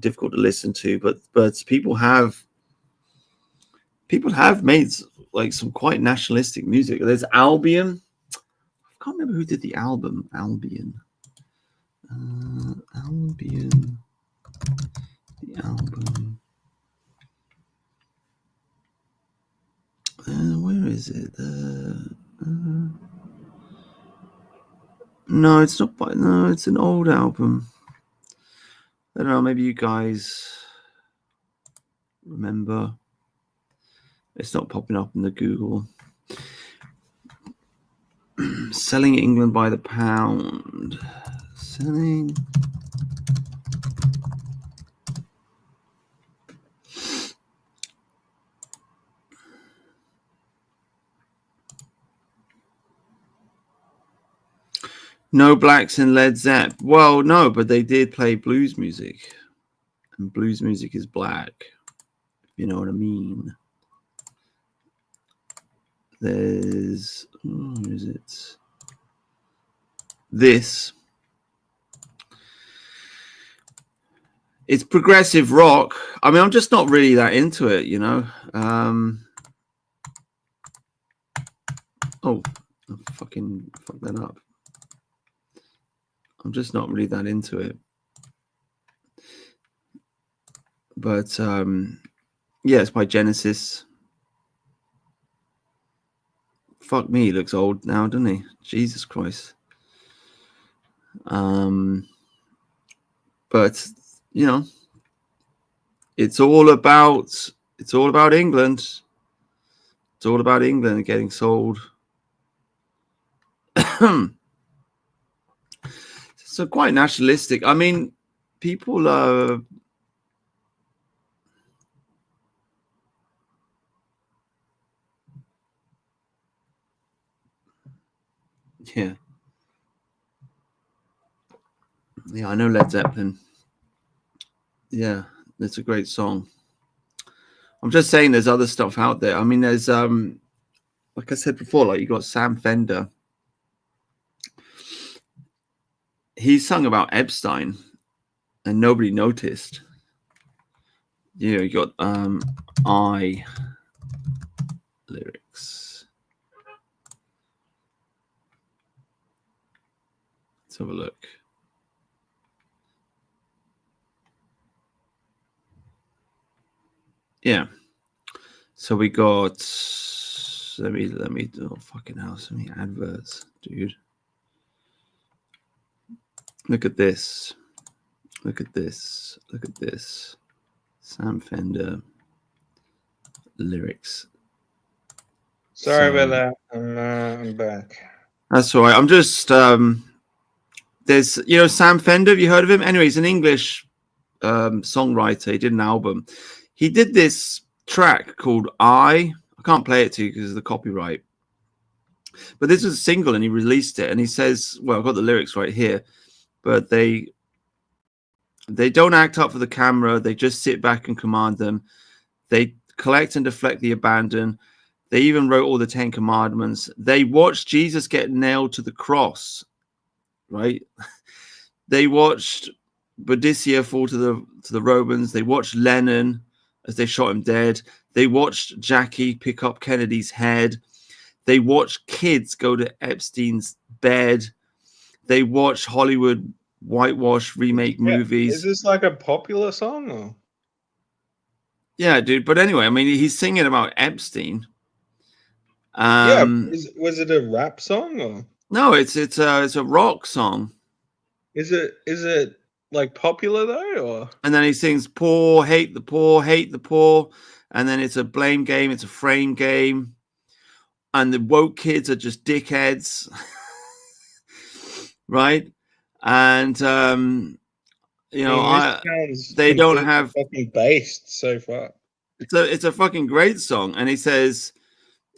difficult to listen to. But people have made like some quite nationalistic music. There's Albion. I can't remember who did the album. Albion. Albion. The album. Where is it? No, it's not. No, it's an old album. I don't know. Maybe you guys remember. It's not popping up in the Google. Selling England by the Pound. Selling No blacks in Led Zepp. Well, no, but they did play blues music, and blues music is black. If you know what I mean. There's, who is it? This. It's progressive rock. I mean, I'm just not really that into it, you know. Oh, I fucking fucked that up. I'm just not really that into it. But yeah, it's by Genesis. Fuck me, he looks old now, doesn't he? Jesus Christ. But you know, it's all about England. It's all about England getting sold. So quite nationalistic. I mean, people are. Yeah. Yeah, I know Led Zeppelin. Yeah, it's a great song. I'm just saying there's other stuff out there. I mean, there's like I said before, like you got Sam Fender. He sung about Epstein and nobody noticed. You know, you got I lyrics. Let's have a look. Yeah. So we got let me do fucking hell, so many adverts, dude. Look at this. Look at this. Look at this. Sam Fender lyrics. Sorry about that. I'm back. That's all right. I'm just there's, you know, Sam Fender. Have you heard of him? Anyway, he's an English songwriter. He did an album. He did this track called I can't play it to you because of the copyright. But this was a single and he released it. And he says, well, I've got the lyrics right here, but they don't act up for the camera. They just sit back and command them. They collect and deflect the abandon. They even wrote all the 10 commandments. They watched Jesus get nailed to the cross, right? They watched Boudicca fall to the Romans. They watched Lennon as they shot him dead. They watched Jackie pick up Kennedy's head. They watched kids go to Epstein's bed. They watched Hollywood whitewash remake movies. Is this like a popular song? Or? Yeah, dude. But anyway, I mean, he's singing about Epstein. Yeah, was it a rap song or? No, it's a rock song. Is it like popular though, or? And then he sings poor, hate the poor, hate the poor, and then it's a blame game, it's a frame game, and the woke kids are just dickheads, right? And you know, they don't have fucking based so far. It's a fucking great song, and he says,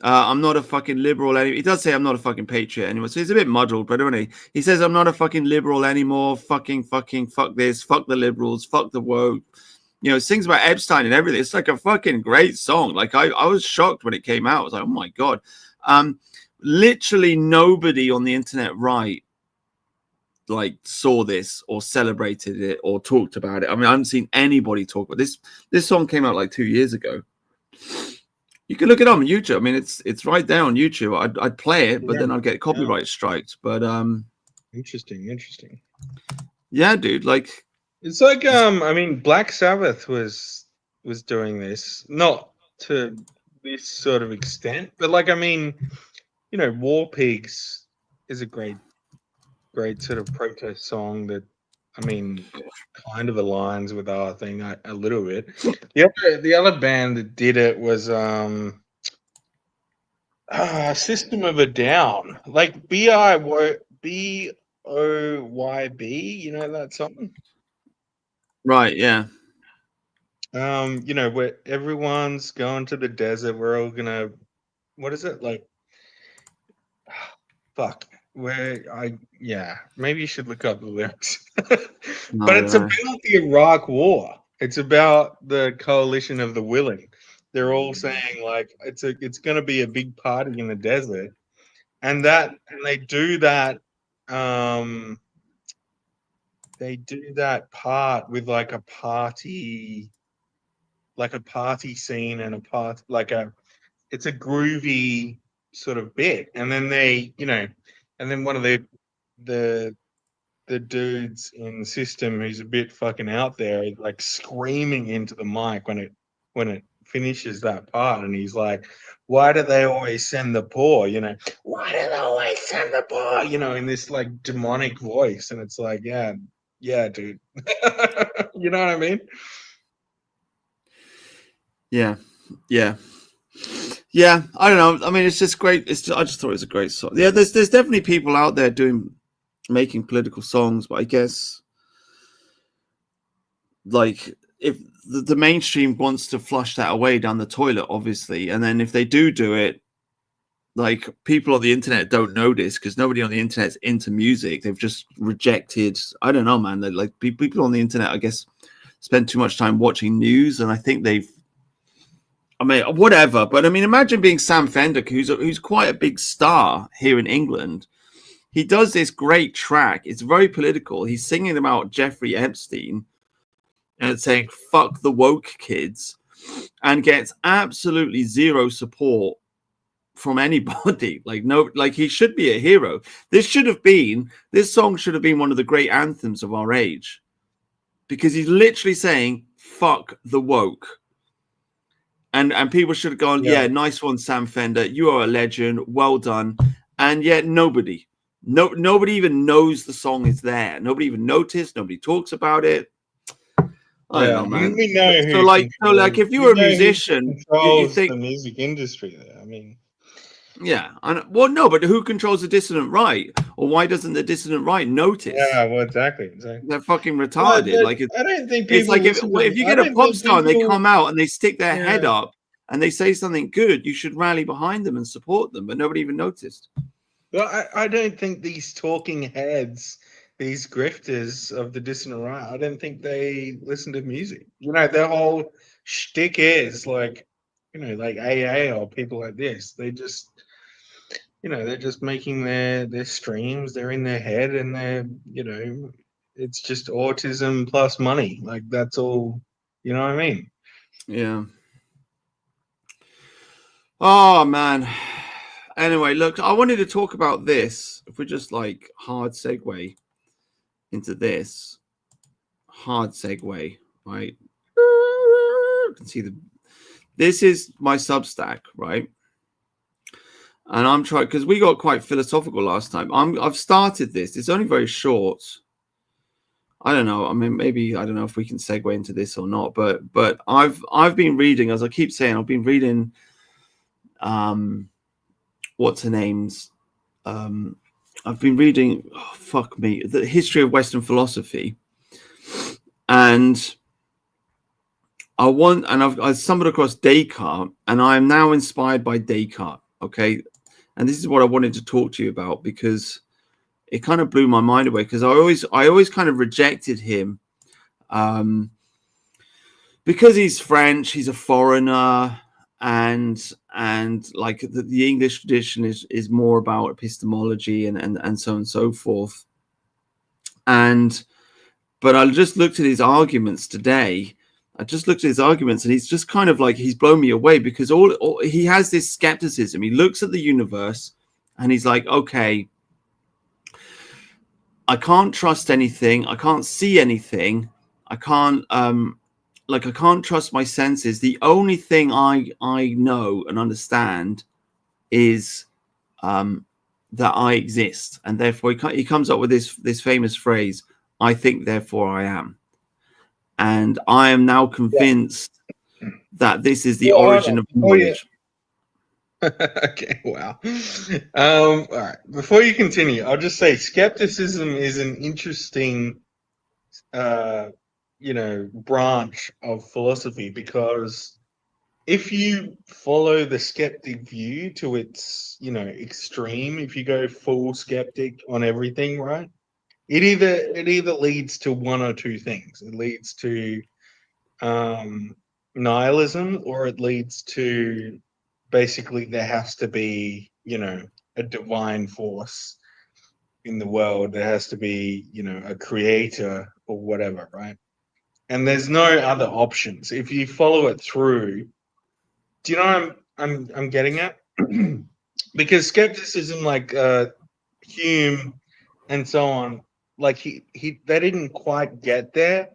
I'm not a fucking liberal anymore. He does say I'm not a fucking patriot anymore. So he's a bit muddled, but anyway, he says I'm not a fucking liberal anymore. Fucking, fuck this. Fuck the liberals. Fuck the woke. You know, sings about Epstein and everything. It's like a fucking great song. Like I was shocked when it came out. I was like, oh my God. Literally nobody on the internet like saw this or celebrated it or talked about it. I mean, I haven't seen anybody talk about this. This song came out like 2 years ago. You can look it up on YouTube. I mean, it's right there on YouTube. I'd play it, but then I'd get copyright strikes. But interesting. Yeah, dude. Like it's like I mean, Black Sabbath was doing this, not to this sort of extent, but like I mean, you know, War Pigs is a great sort of protest song that I mean kind of aligns with our thing a little bit. The other band that did it was System of a Down, like BOYB. You know that song? right, yeah. You know, where everyone's going to the desert. We're all gonna. What is it like? Fuck. maybe you should look up the lyrics. No, But I it's don't know. about the Iraq War. It's about the coalition of the willing. They're all saying like it's going to be a big party in the desert, and they do that. They do that part with like a party scene and a part like a it's a groovy sort of bit, and then and then one of the the dudes in the system who's a bit fucking out there is like screaming into the mic when it finishes that part, and he's like, why do they always send the poor, why do they always send the poor, in this like demonic voice, and it's like, yeah dude. You know what I mean? Yeah, yeah, yeah. I don't know. I mean, it's just great. I just thought it was a great song. Yeah, there's definitely people out there making political songs, but I guess like if the mainstream wants to flush that away down the toilet, obviously, and then if they do it, like people on the internet don't notice because nobody on the internet's into music. They've just rejected. I don't know, man. They're like people on the internet, I guess, spend too much time watching news, and I think I mean, whatever. But I mean, imagine being Sam Fender, who's quite a big star here in England. He does this great track. It's very political. He's singing about Jeffrey Epstein and saying "fuck the woke kids," and gets absolutely zero support from anybody. Like he should be a hero. This song should have been one of the great anthems of our age, because he's literally saying "fuck the woke." And people should have gone, yeah, nice one, Sam Fender. You are a legend. Well done. And yet nobody even knows the song is there. Nobody even noticed. Nobody talks about it. I don't know, man. We know so if you were a musician, you think the music industry there. I mean, yeah. Well, no, but who controls the dissident right? Or why doesn't the dissident right notice? Yeah, well, exactly. They're fucking retarded. I don't think it's like if you get a pop star and they come out and they stick their head up and they say something good, you should rally behind them and support them, but nobody even noticed. Well, I don't think these talking heads, these grifters of the dissident right, I don't think they listen to music. Their whole shtick is like, like AA or people like this. They just, they're just making their streams. They're in their head, and it's just autism plus money. Like that's all. You know what I mean? Yeah. Oh man. Anyway, look, I wanted to talk about this. If we just like hard segue into this, hard segue, right? You can see this is my Substack, right? And I'm trying, because we got quite philosophical last time. I've started this. It's only very short. I don't know. I mean, maybe I don't know if we can segue into this or not. But I've been reading, as I keep saying, I've been reading what's her name's I've been reading the history of Western philosophy, and I've stumbled across Descartes, and I am now inspired by Descartes. Okay, and this is what I wanted to talk to you about, because it kind of blew my mind away, because I always kind of rejected him because he's French, he's a foreigner, and like the English tradition is more about epistemology and so on and so forth. But I just looked at his arguments today. And he's just kind of like, he's blown me away, because all he has this skepticism. He looks at the universe and he's like, okay, I can't trust anything. I can't see anything. I can't I can't trust my senses. The only thing I know and understand is that I exist, and therefore he comes up with this famous phrase: "I think, therefore I am." And I am now convinced that this is the origin of knowledge. Okay, wow. All right. Before you continue, I'll just say skepticism is an interesting, branch of philosophy, because if you follow the skeptic view to its, extreme, if you go full skeptic on everything, right? It either leads to one or two things. It leads to nihilism, or it leads to basically there has to be, a divine force in the world. There has to be, a creator or whatever, right? And there's no other options. If you follow it through, do you know what I'm getting at? Because skepticism, like Hume and so on, like they didn't quite get there.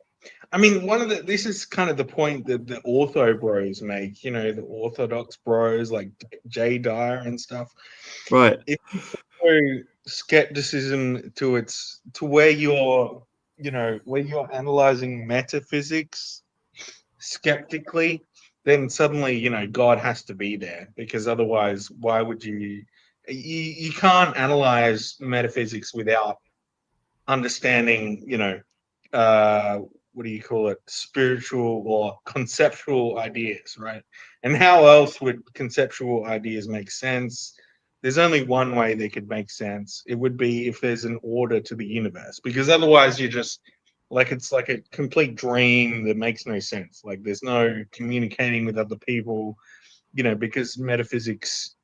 I mean, this is kind of the point that the ortho bros make, the orthodox bros like Jay Dyer and stuff. Right. If you follow skepticism to where where you're analyzing metaphysics skeptically, then suddenly, God has to be there, because otherwise, why would you can't analyze metaphysics without understanding, what do you call it, spiritual or conceptual ideas, right? And how else would conceptual ideas make sense? There's only one way they could make sense. It would be if there's an order to the universe, because otherwise you're just like, it's like a complete dream that makes no sense. Like there's no communicating with other people, because metaphysics,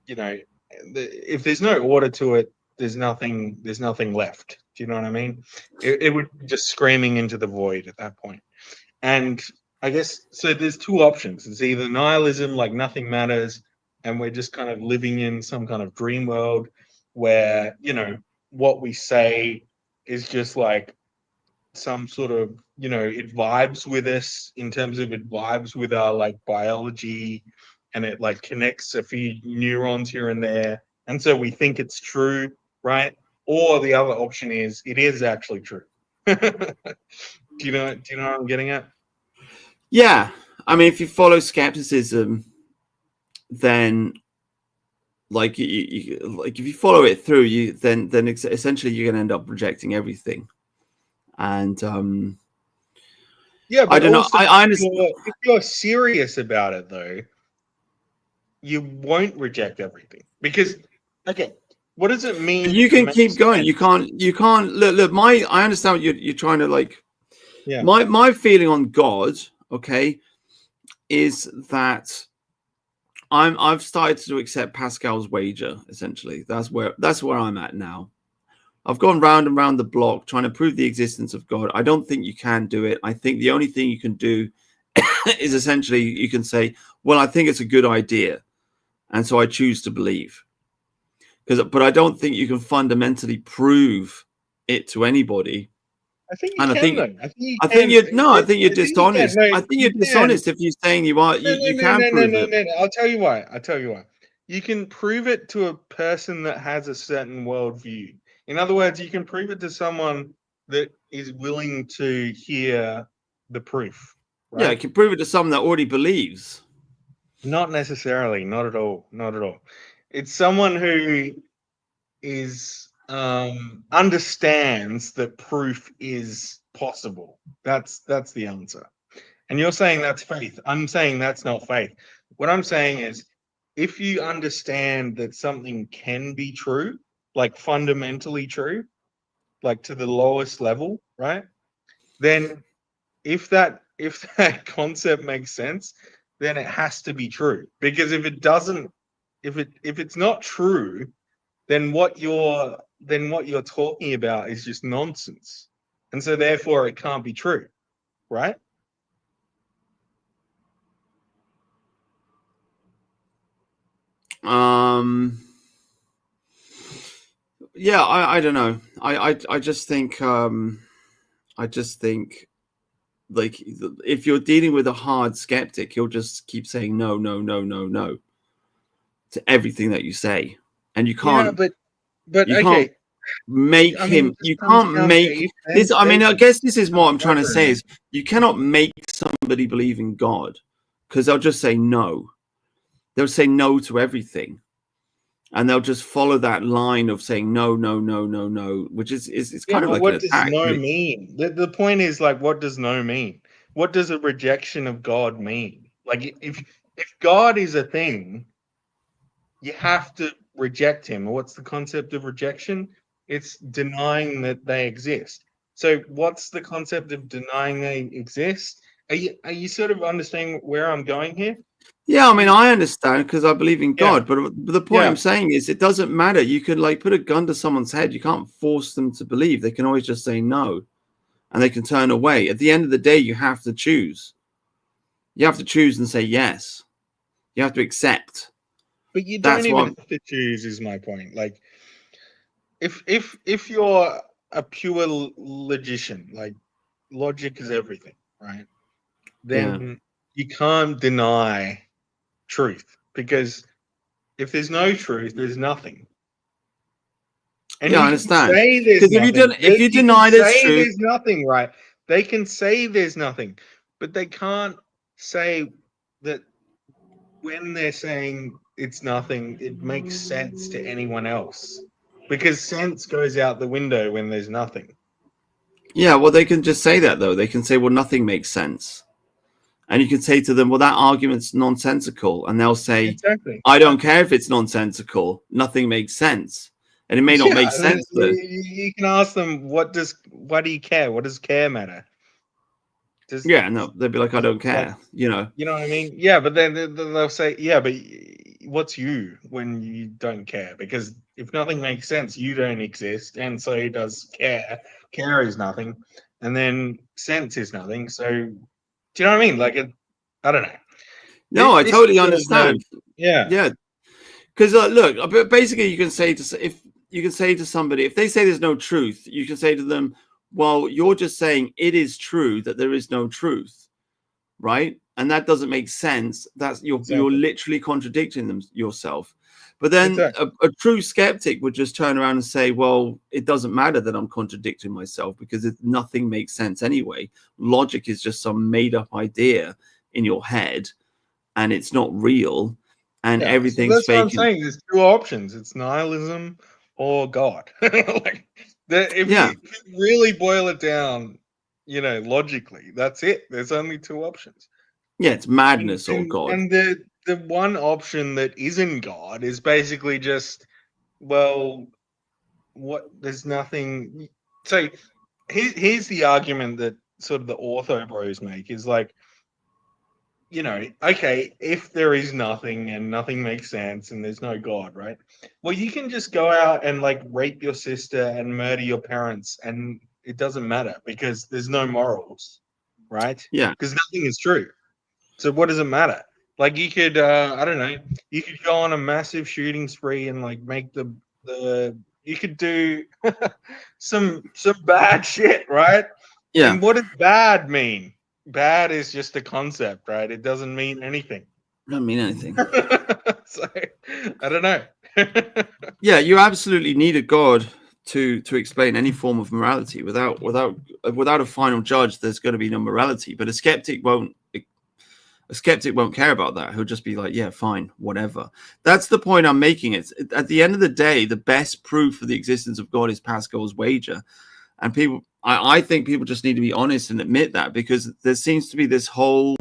if there's no order to it, there's nothing left. Do you know what I mean? It would be just screaming into the void at that point. And I guess so. There's two options. It's either nihilism, like nothing matters, and we're just kind of living in some kind of dream world where, what we say is just like some sort of, it vibes with us, in terms of it vibes with our like biology, and it like connects a few neurons here and there, and so we think it's true, right? Or the other option is it is actually true. Do you know what I'm getting at? Yeah. I mean, if you follow skepticism, then like like if you follow it through, then essentially you're going to end up rejecting everything. And Yeah, but I don't know. also, I understand. if you're serious about it, though, you won't reject everything, because, okay, what does it mean You to can make keep going. You sense? can't. You can't. Look. I understand what you're trying to like. Yeah. My feeling on God, okay, is that I've started to accept Pascal's wager. Essentially, that's where I'm at now. I've gone round and round the block trying to prove the existence of God. I don't think you can do it. I think the only thing you can do is essentially you can say, well, I think it's a good idea, and so I choose to believe. But I don't think you can fundamentally prove it to anybody. I think you And can, though. I think you I think can. you're no, I think you're I think you can. dishonest. No, I think you you're can. dishonest if you're saying you can prove it. No. I'll tell you why. You can prove it to a person that has a certain worldview. In other words, you can prove it to someone that is willing to hear the proof, Yeah, I right? can prove it to someone that already believes. Not necessarily. Not at all. Not at all. It's someone who is understands that proof is possible. That's the answer. And you're saying that's faith. I'm saying that's not faith. What I'm saying is, if you understand that something can be true, like fundamentally true, like to the lowest level, right? Then if that concept makes sense, then it has to be true. Because if it doesn't, if it's not true, then what you're talking about is just nonsense. And so therefore it can't be true, right? Yeah, I don't know. I just think like if you're dealing with a hard skeptic, he'll just keep saying no, no, no, no, no to everything that you say, and Yeah, but you can't okay. make I mean, it him. just You comes can't down to make if then this. I mean, I statement. guess this is what I'm trying to Whatever it say is. is you cannot make somebody believe in God because they'll just say no. They'll say no to everything. And they'll just follow that line of saying no, no, no, no, no, which is it's Yeah, kind of but like an what does attack. no mean? The point is, like, what does no mean? What does a rejection of God mean? Like if God is a thing, you have to reject him. What's the concept of rejection? It's denying that they exist. So what's the concept of denying they exist? Are you sort of understanding where I'm going here? Yeah, I mean, I understand because I believe in Yeah. God, but the point Yeah. I'm saying is it doesn't matter. You can like put a gun to someone's head. You can't force them to believe. They can always just say no, and they can turn away. At the end of the day, you have to choose. You have to choose and say yes. You have to accept. But you don't That's even what. have to choose, is my point. Like if you're a pure logician, like logic is everything, right? Yeah. Then you can't deny truth, because if there's no truth, there's nothing. And Yeah, I you can understand. say there's Because nothing. if you You can deny there's say truth, there's nothing, right? They can say there's nothing, but they can't say that when they're saying it's nothing, it makes sense to anyone else. Because sense goes out the window when there's nothing. yeah, well, they can just say that though. They can say, well, nothing makes sense. And you can say to them, well, that argument's nonsensical. And they'll say, Exactly. I don't care if it's nonsensical. Nothing makes sense. And it may not Yeah, make sense. you can ask them, what do you care? What does care matter? Does Yeah, no, they'd be like, I don't like, care, you know. you know what I mean? Yeah, but then they'll say, yeah, but what's you when you don't care? Because if nothing makes sense, you don't exist, and so does care. Care is nothing, and then sense is nothing. So, do you know what I mean? Like, I don't know. No, I This totally sort of no, understand. yeah, Yeah, because look, basically, you can say to if you can say to somebody if they say there's no truth, you can say to them, well, you're just saying it is true that there is no truth, right? And that doesn't make sense. That's you're exactly, literally contradicting them yourself. But then exactly. a true skeptic would just turn around and say, well, it doesn't matter that I'm contradicting myself because nothing makes sense anyway. Logic is just some made up idea in your head and it's not real and Yeah, so everything's that's what I'm fake. saying. There's two options. It's nihilism or God. Like, if Yeah. you really boil it down, logically, that's it. There's only two options. Yeah, it's And madness or and, God. and the one option that isn't God is basically just, well, there's nothing. So here's the argument that sort of the ortho bros make is like, okay, if there is nothing and nothing makes sense and there's no God, right? Well, you can just go out and like rape your sister and murder your parents, and it doesn't matter because there's no morals, right? Yeah. Because nothing is true. So what does it matter? Like you could, I don't know, you could go on a massive shooting spree and like make you could do some bad shit, right? Yeah. And what does bad mean? Bad is just a concept, right? It doesn't mean anything. Doesn't mean anything. So I don't know. Yeah, you absolutely need a God to explain any form of morality. Without a final judge, there's going to be no morality. But a skeptic won't care about that. He'll just be like, yeah, fine, whatever. That's the point I'm making. It's at the end of the day, the best proof for the existence of God is Pascal's wager. And I think people just need to be honest and admit that, because there seems to be this whole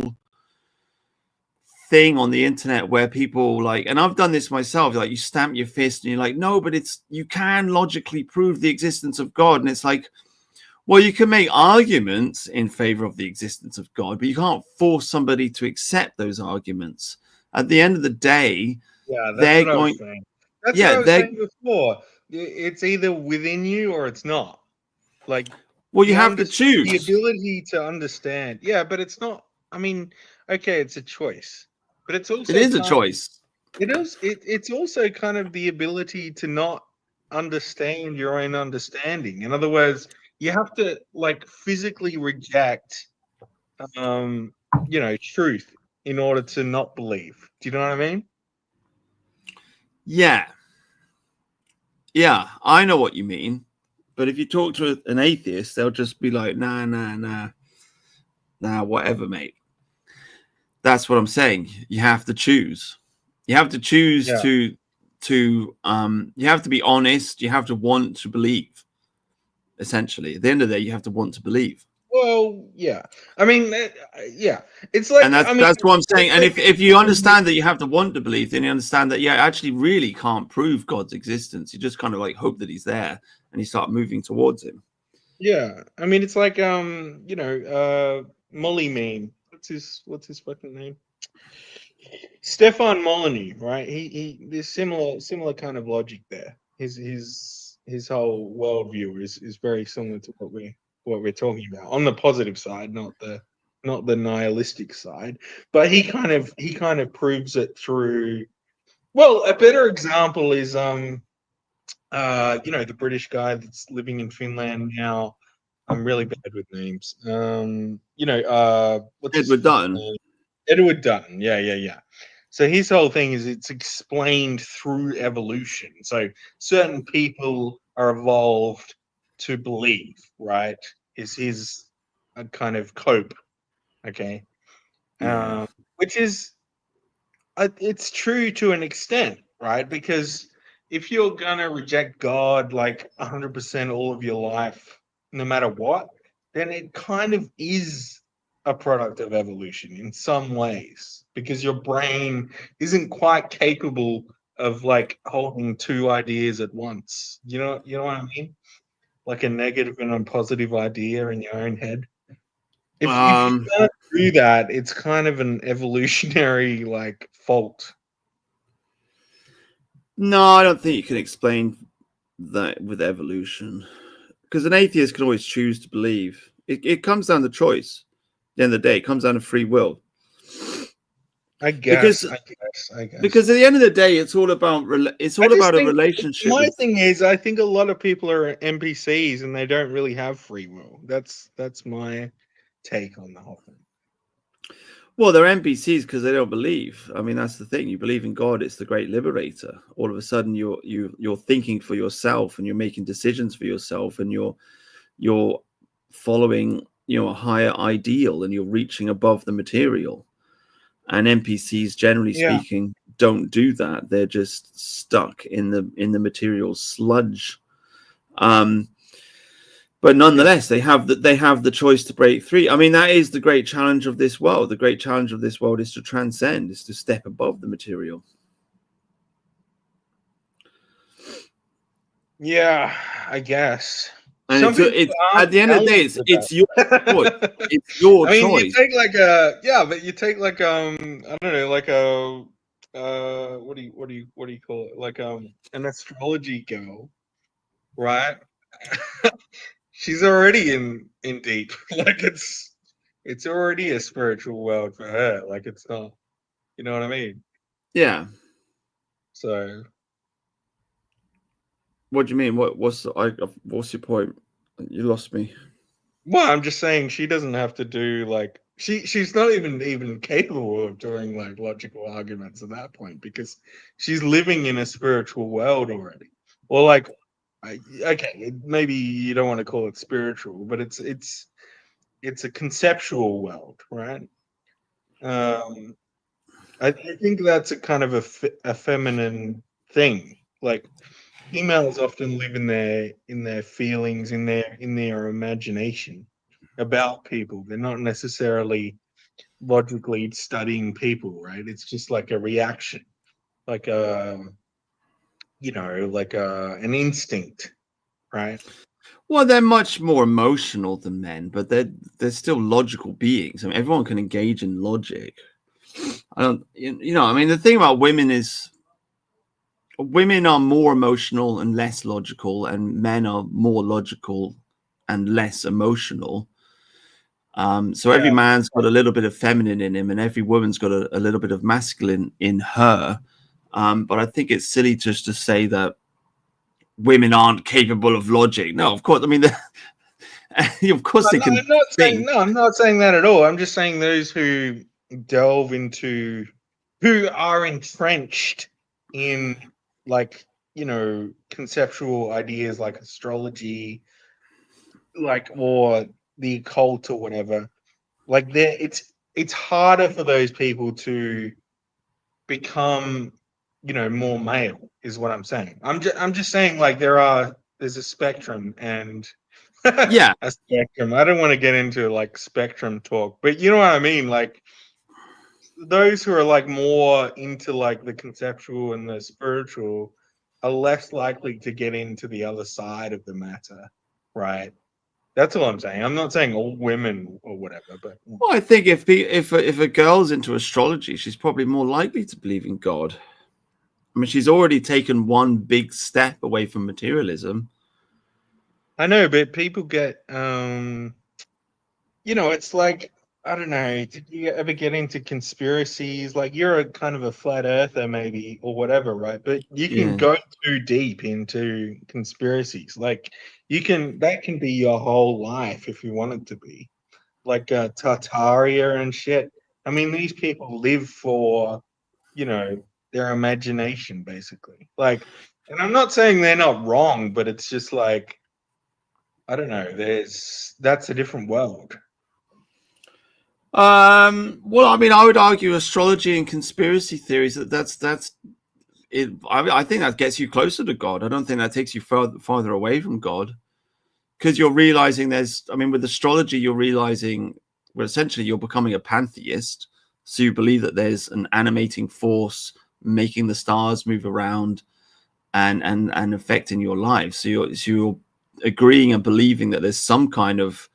thing on the internet where people like, and I've done this myself, like you stamp your fist and you're like, no, but you can logically prove the existence of God. And it's like, well, you can make arguments in favor of the existence of God, but you can't force somebody to accept those arguments. At the end of the day, Yeah, that's they're what I was going, saying. That's what yeah, I was saying before. It's either within you or it's not. Like well, you have to the choose. ability to understand. Yeah, but it's not. I mean, okay, it's a choice, but it's It also is a choice. it's also kind of the ability to not understand your own understanding. In other words, you have to like physically reject, truth in order to not believe. Do you know what I mean? Yeah. Yeah, I know what you mean. But if you talk to an atheist, they'll just be like, nah, whatever, mate. That's what I'm saying. You have to choose. You have to choose Yeah. you have to be honest. You have to want to believe. Essentially, at the end of the day, you have to want to believe. Well, yeah. I mean, yeah. It's like, And I mean, that's what I'm saying. And like, if you understand that you have to want to believe, then you understand that you actually really can't prove God's existence. You just kind of like hope that he's there, and you start moving towards him. yeah. I mean, it's like, Molly meme. What's his fucking name? Stefan Molyneux, right? There's similar kind of logic there. His whole worldview is very similar to what we're talking about on the positive side, not the nihilistic side. But he kind of proves it through. Well, a better example is the British guy that's living in Finland now. I'm really bad with names. What's his Edward fucking Dutton. name? Edward Dutton. Yeah. So his whole thing is it's explained through evolution. So certain people are evolved to believe, right? Is his kind of cope, okay? Yeah. Which is it's true to an extent, right? Because if you're gonna reject God like 100% all of your life, no matter what, then it kind of is a product of evolution in some ways, because your brain isn't quite capable of like holding two ideas at once. You know what I mean? Like a negative and a positive idea in your own head. If you Um, can't do that, it's kind of an evolutionary like fault. no, I don't think you can explain that with evolution, because an atheist can always choose to believe. It comes down to choice. At the end of the day, it comes down to free will. I Because guess, I guess, I guess. because at the end of the day, it's all about I just a think relationship my with. thing is, I think a lot of people are NPCs and they don't really have free will. That's my take on the whole thing. Well, they're NPCs because they don't believe. I mean, that's the thing. You believe in God; it's the great liberator. All of a sudden, you're thinking for yourself, and you're making decisions for yourself, and you're following a higher ideal, and you're reaching above the material. And NPCs, generally Yeah, speaking, don't do that. They're just stuck in the material sludge. Um, but yeah, nonetheless, they have the choice to break free. I mean, that is the great challenge of this world. The great challenge of this world is to transcend, is to step above the material. yeah. I guess And some people it's at aren't the end of the day, talented at it's your choice. that. It's your I mean, you choice. take like a yeah, but you take like I don't know, like a what do you call it? Like an astrology girl, right? She's already in deep. Like it's already a spiritual world for her. Like it's not, you know what I mean? Yeah. So, What do you mean? What's your point? You lost me. well, I'm just saying she doesn't have to do like she's not even capable of doing like logical arguments at that point because she's living in a spiritual world already. Or like, okay, maybe you don't want to call it spiritual, but it's a conceptual world, right? Um, I think that's a kind of a feminine thing. Like females often live in their feelings, in their imagination about people. They're not necessarily logically studying people, right? It's just like a reaction, like a like an instinct, right? Well, they're much more emotional than men, but they're still logical beings. I mean, everyone can engage in logic. I don't, I mean, the thing about women is women are more emotional and less logical, and men are more logical and less emotional. So every Yeah. man's got a little bit of feminine in him, and every woman's got a little bit of masculine in her. But I think it's silly just to say that women aren't capable of logic. No, of course. I mean, of course they No, can I'm not saying think. no, I'm not saying that at all. I'm just saying those who delve into who are entrenched in like, conceptual ideas like astrology, like or the occult or whatever. Like there it's harder for those people to become, more male is what I'm saying. I'm just saying like there's a spectrum and Yeah. A spectrum. I don't want to get into like spectrum talk, but you know what I mean. Like those who are like more into like the conceptual and the spiritual are less likely to get into the other side of the matter, right? That's all I'm saying. I'm not saying all women or whatever, but Well, I think if a girl's into astrology, she's probably more likely to believe in God. I mean, she's already taken one big step away from materialism. I know, but people get it's like I don't know. Did you ever get into conspiracies? Like you're a kind of a flat earther, maybe, or whatever, right? But you can Yeah. go too deep into conspiracies. Like that can be your whole life if you want it to be. Like Tartaria and shit. I mean, these people live for, you know, their imagination, basically. Like, and I'm not saying they're not wrong, but it's just like I don't know. That's a different world. Well, I mean, I would argue astrology and conspiracy theories that's it. I think that gets you closer to God. I don't think that takes you farther away from God, because you're realizing I mean, with astrology, you're realizing, well, essentially, you're becoming a pantheist. So you believe that there's an animating force making the stars move around and affecting your life. So you're agreeing and believing that there's some kind of,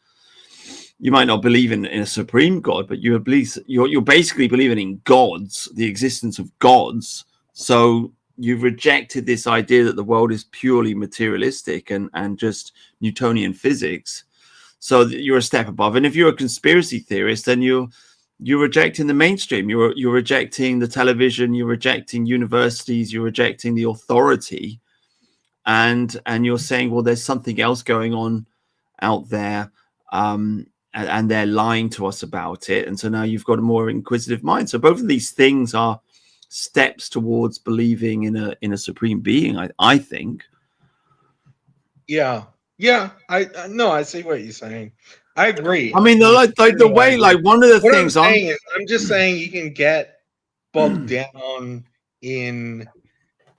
you might not believe in a supreme God, but you're basically believing in gods, the existence of gods. So you've rejected this idea that the world is purely materialistic and just Newtonian physics. So you're a step above. And if you're a conspiracy theorist, then you're rejecting the mainstream. You're rejecting the television. You're rejecting universities. You're rejecting the authority, and you're saying, well, there's something else going on out there. And they're lying to us about it. And so now you've got a more inquisitive mind. So both of these things are steps towards believing in a supreme being, I think. Yeah. Yeah. I no, I see what you're saying. I agree. I mean, like the I way, agree. like one of the What I'm things saying is I'm just saying you can get bogged down in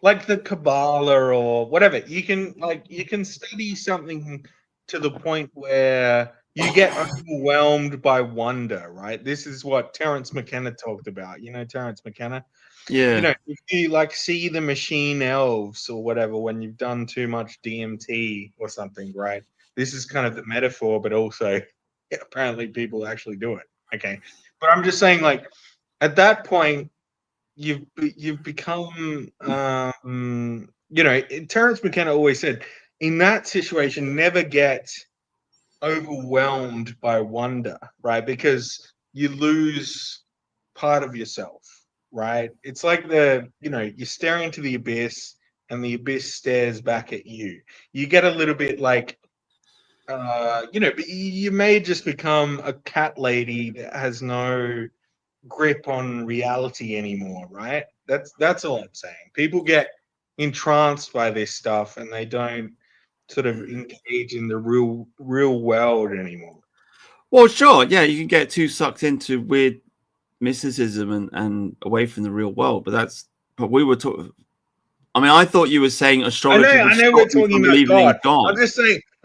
like the Kabbalah or whatever. You can study something to the point where you get overwhelmed by wonder, right? This is what Terence McKenna talked about. You know Terence McKenna? yeah. If you like see the machine elves or whatever when you've done too much DMT or something, right? This is kind of the metaphor, but also apparently people actually do it. Okay. But I'm just saying, like, at that point, you've become Terence McKenna always said in that situation never get overwhelmed by wonder, right? Because you lose part of yourself, right? It's like you're staring into the abyss and the abyss stares back at you. You get a little bit like but you may just become a cat lady that has no grip on reality anymore, right? That's all I'm saying. People get entranced by this stuff and they don't sort of engage in the real world anymore. Well, sure. Yeah, you can get too sucked into weird mysticism and away from the real world. But we were talking. I mean, I thought you were saying astrology would I know stop we're you talking from about believing God. in God.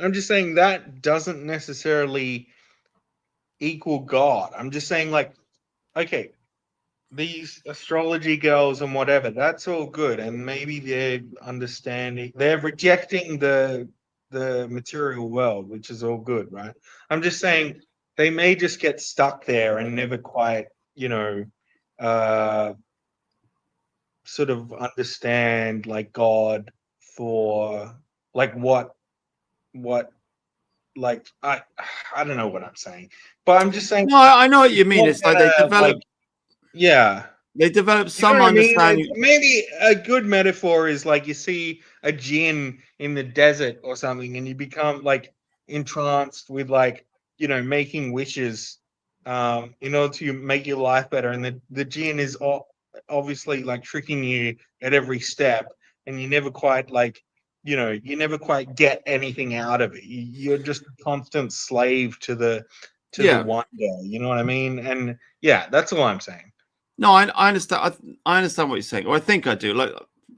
I'm just saying that doesn't necessarily equal God. I'm just saying like, okay, these astrology girls and whatever, that's all good. And maybe they're rejecting the material world, which is all good, right? I'm just saying they may just get stuck there and never quite, uh, sort of understand like God for like what like I don't know what I'm saying, but I'm just saying No, I know what it's you mean. not It's like gonna like yeah. they develop You know some what I mean? understanding. Maybe a good metaphor is like you see a jinn in the desert or something, and you become like entranced with like making wishes, in order to make your life better. And the jinn is obviously like tricking you at every step, and you never quite you never quite get anything out of it. You're just a constant slave to the Yeah. wonder. You know what I mean? And yeah, that's all I'm saying. No, I understand. I understand what you're saying, or I think I do. Like,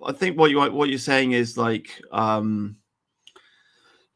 I think what you're saying is like,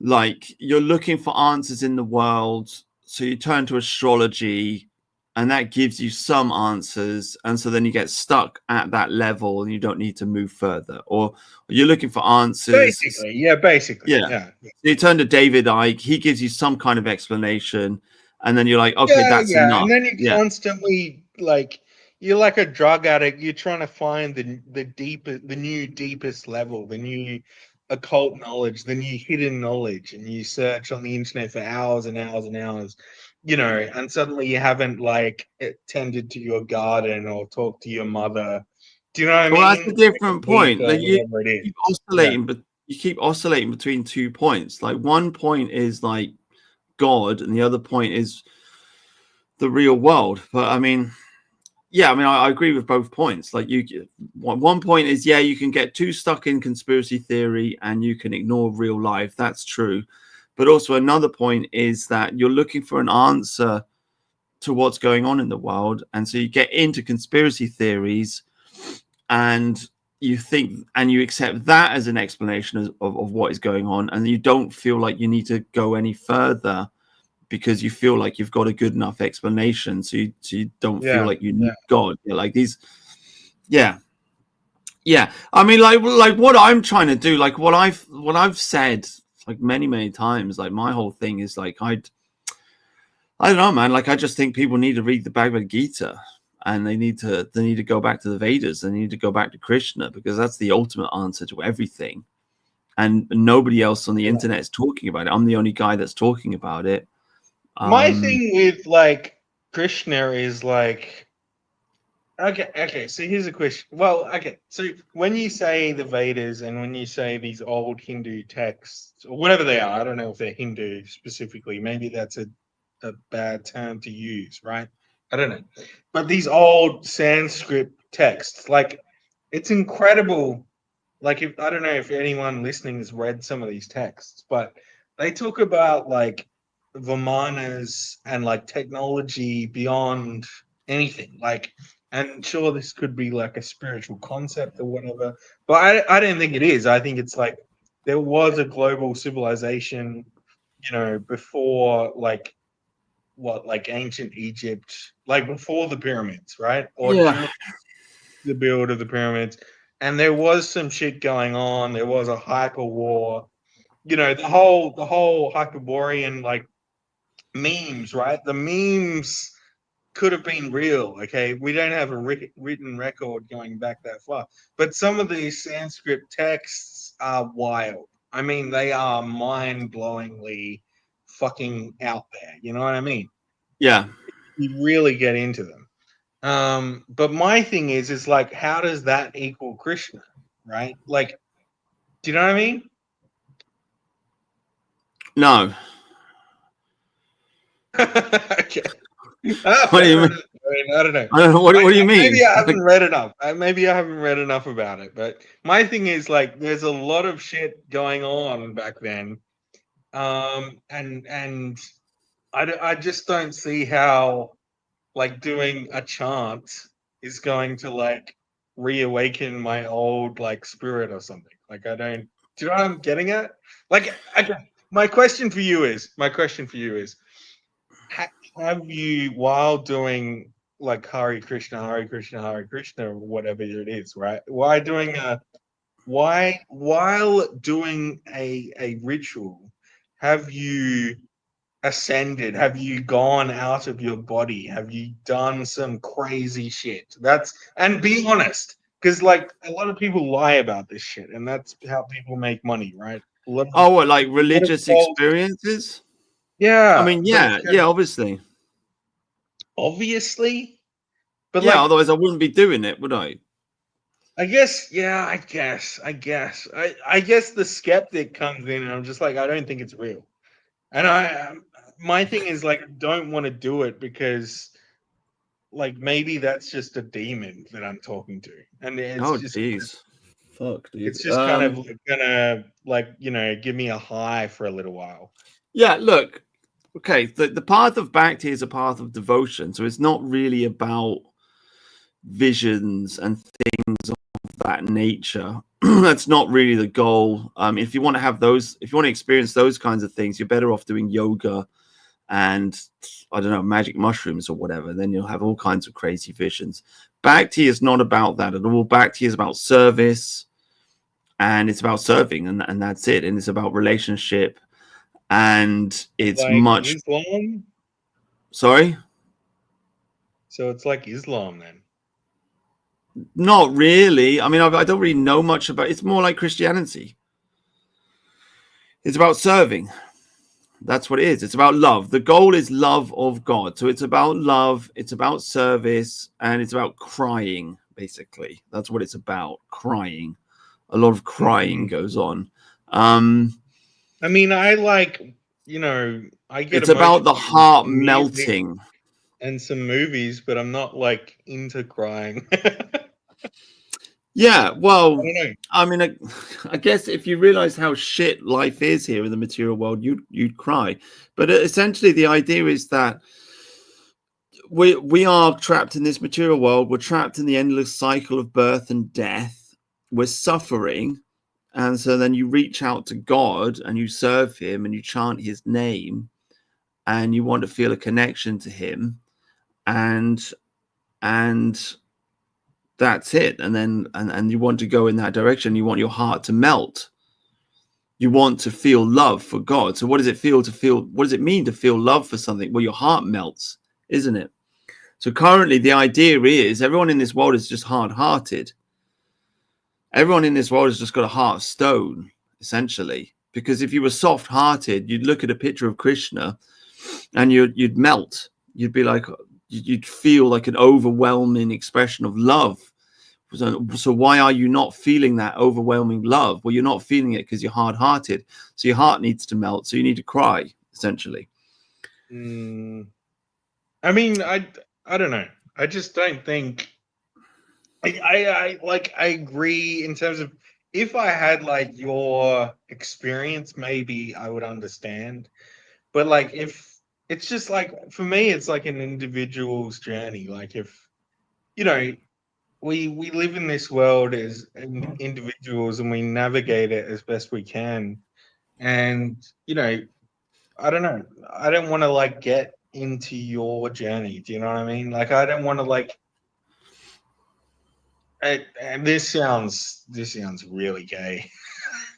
like you're looking for answers in the world, so you turn to astrology, and that gives you some answers, and so then you get stuck at that level and you don't need to move further. Or you're looking for answers, Basically, yeah, so you turn to David Icke, he gives you some kind of explanation, and then you're like, okay, that's enough. And then you constantly, like, you're like a drug addict, you're trying to find the new deepest level, the new occult knowledge, the new hidden knowledge, and you search on the internet for hours and hours and hours, you know, and suddenly you haven't like tended to your garden or talked to your mother. Do you know what I mean? Well, that's a different point. Like you keep oscillating, but you keep oscillating between 2 points. Like one point is like God, and the other point is the real world. But I mean, yeah, I mean, I agree with both points. Like one point is, yeah, you can get too stuck in conspiracy theory and you can ignore real life. That's true. But also another point is that you're looking for an answer to what's going on in the world. And so you get into conspiracy theories and you think and you accept that as an explanation of what is going on. And you don't feel like you need to go any further because you feel like you've got a good enough explanation, so you don't feel like you need God. You're like these, yeah. I mean, like what I'm trying to do, like what I've said, like many times, like my whole thing is like I don't know, man. Like I just think people need to read the Bhagavad Gita, and they need to go back to the Vedas. They need to go back to Krishna, because that's the ultimate answer to everything. And nobody else on the internet is talking about it. I'm the only guy that's talking about it. My thing with like Krishna is like, okay. So here's a question. Well, okay. So when you say the Vedas and when you say these old Hindu texts or whatever they are, I don't know if they're Hindu specifically. Maybe that's a bad term to use, right? I don't know. But these old Sanskrit texts, like, it's incredible. Like, if I don't know if anyone listening has read some of these texts, but they talk about like Vimanas and like technology beyond anything. Like, and sure, this could be like a spiritual concept or whatever, but I don't think it is. I think it's like there was a global civilization, you know, before like like ancient Egypt, like before the pyramids, right? Or during the build of the pyramids. And there was some shit going on. There was a hyper war. You know, the whole Hyperborean like memes, right? The memes could have been real. Okay, we don't have a written record going back that far, but some of these Sanskrit texts are wild. I mean, they are mind-blowingly fucking out there. You know what I mean? Yeah. You really get into them. But my thing is like, how does that equal Krishna, right? Like, do you know what I mean? No. Okay. What do you mean? I don't know. What do you mean? Maybe I haven't read enough. Maybe I haven't read enough about it. But my thing is like, there's a lot of shit going on back then, and I just don't see how like doing a chant is going to like reawaken my old like spirit or something. Like, I don't. Do you know what I'm getting at? Like, my question for you is, have you, while doing like Hare Krishna, Hare Krishna, Hare Krishna, or whatever it is, right? While doing a ritual, have you ascended? Have you gone out of your body? Have you done some crazy shit? And be honest, because like a lot of people lie about this shit, and that's how people make money, right? What, like religious experiences? Yeah. I mean, yeah, obviously. Obviously. But yeah, like, otherwise I wouldn't be doing it, would I? I guess the skeptic comes in and I'm just like, I don't think it's real. And my thing is like, I don't want to do it because like maybe that's just a demon that I'm talking to. And it's Fuck, dude. It's just kind of gonna like, you know, give me a high for a little while. Yeah, look. Okay, the path of Bhakti is a path of devotion, so it's not really about visions and things of that nature. That's not really the goal. If you want to have those, if you want to experience those kinds of things, you're better off doing yoga and, I don't know, magic mushrooms or whatever. Then you'll have all kinds of crazy visions. Bhakti is not about that at all. Bhakti is about service, and it's about serving, and that's it. And it's about relationship, and it's like much. Islam. Sorry? So it's like Islam then. Not really. I mean, I don't really know much about. It's more like Christianity. It's about serving. That's what it is. It's about love. The goal is love of God. So it's about love, it's about service, and it's about crying, basically. That's what it's about. Crying. A lot of crying goes on. I mean, I like, I get it's about the emotional heart from music melting. and some movies, but I'm not like into crying. Yeah, well, I don't know. I mean, I guess if you realize how shit life is here in the material world, you'd cry. But essentially, the idea is that we are trapped in this material world. We're trapped in the endless cycle of birth and death. We're suffering, and so then you reach out to God and you serve Him and you chant His name, and you want to feel a connection to Him, and that's it. And then and you want to go in that direction. You want your heart to melt. You want to feel love for God. So what does it feel to feel? What does it mean to feel love for something? Well, your heart melts, isn't it? So currently the idea is everyone in this world is just hard-hearted. Everyone in this world has just got a heart of stone, essentially. Because if you were soft-hearted, you'd look at a picture of Krishna and you'd melt. You'd be like, you'd feel like an overwhelming expression of love. So why are you not feeling that overwhelming love? Well, you're not feeling it because you're hard-hearted. So your heart needs to melt. So you need to cry, essentially. I mean, I don't know. I just don't think. I agree in terms of if I had like your experience, maybe I would understand. But like if it's just like for me, it's like an individual's journey. Like if we live in this world as individuals and we navigate it as best we can. And I don't know. I don't want to like get into your journey. Do you know what I mean? Like I don't want to like. And this sounds really gay.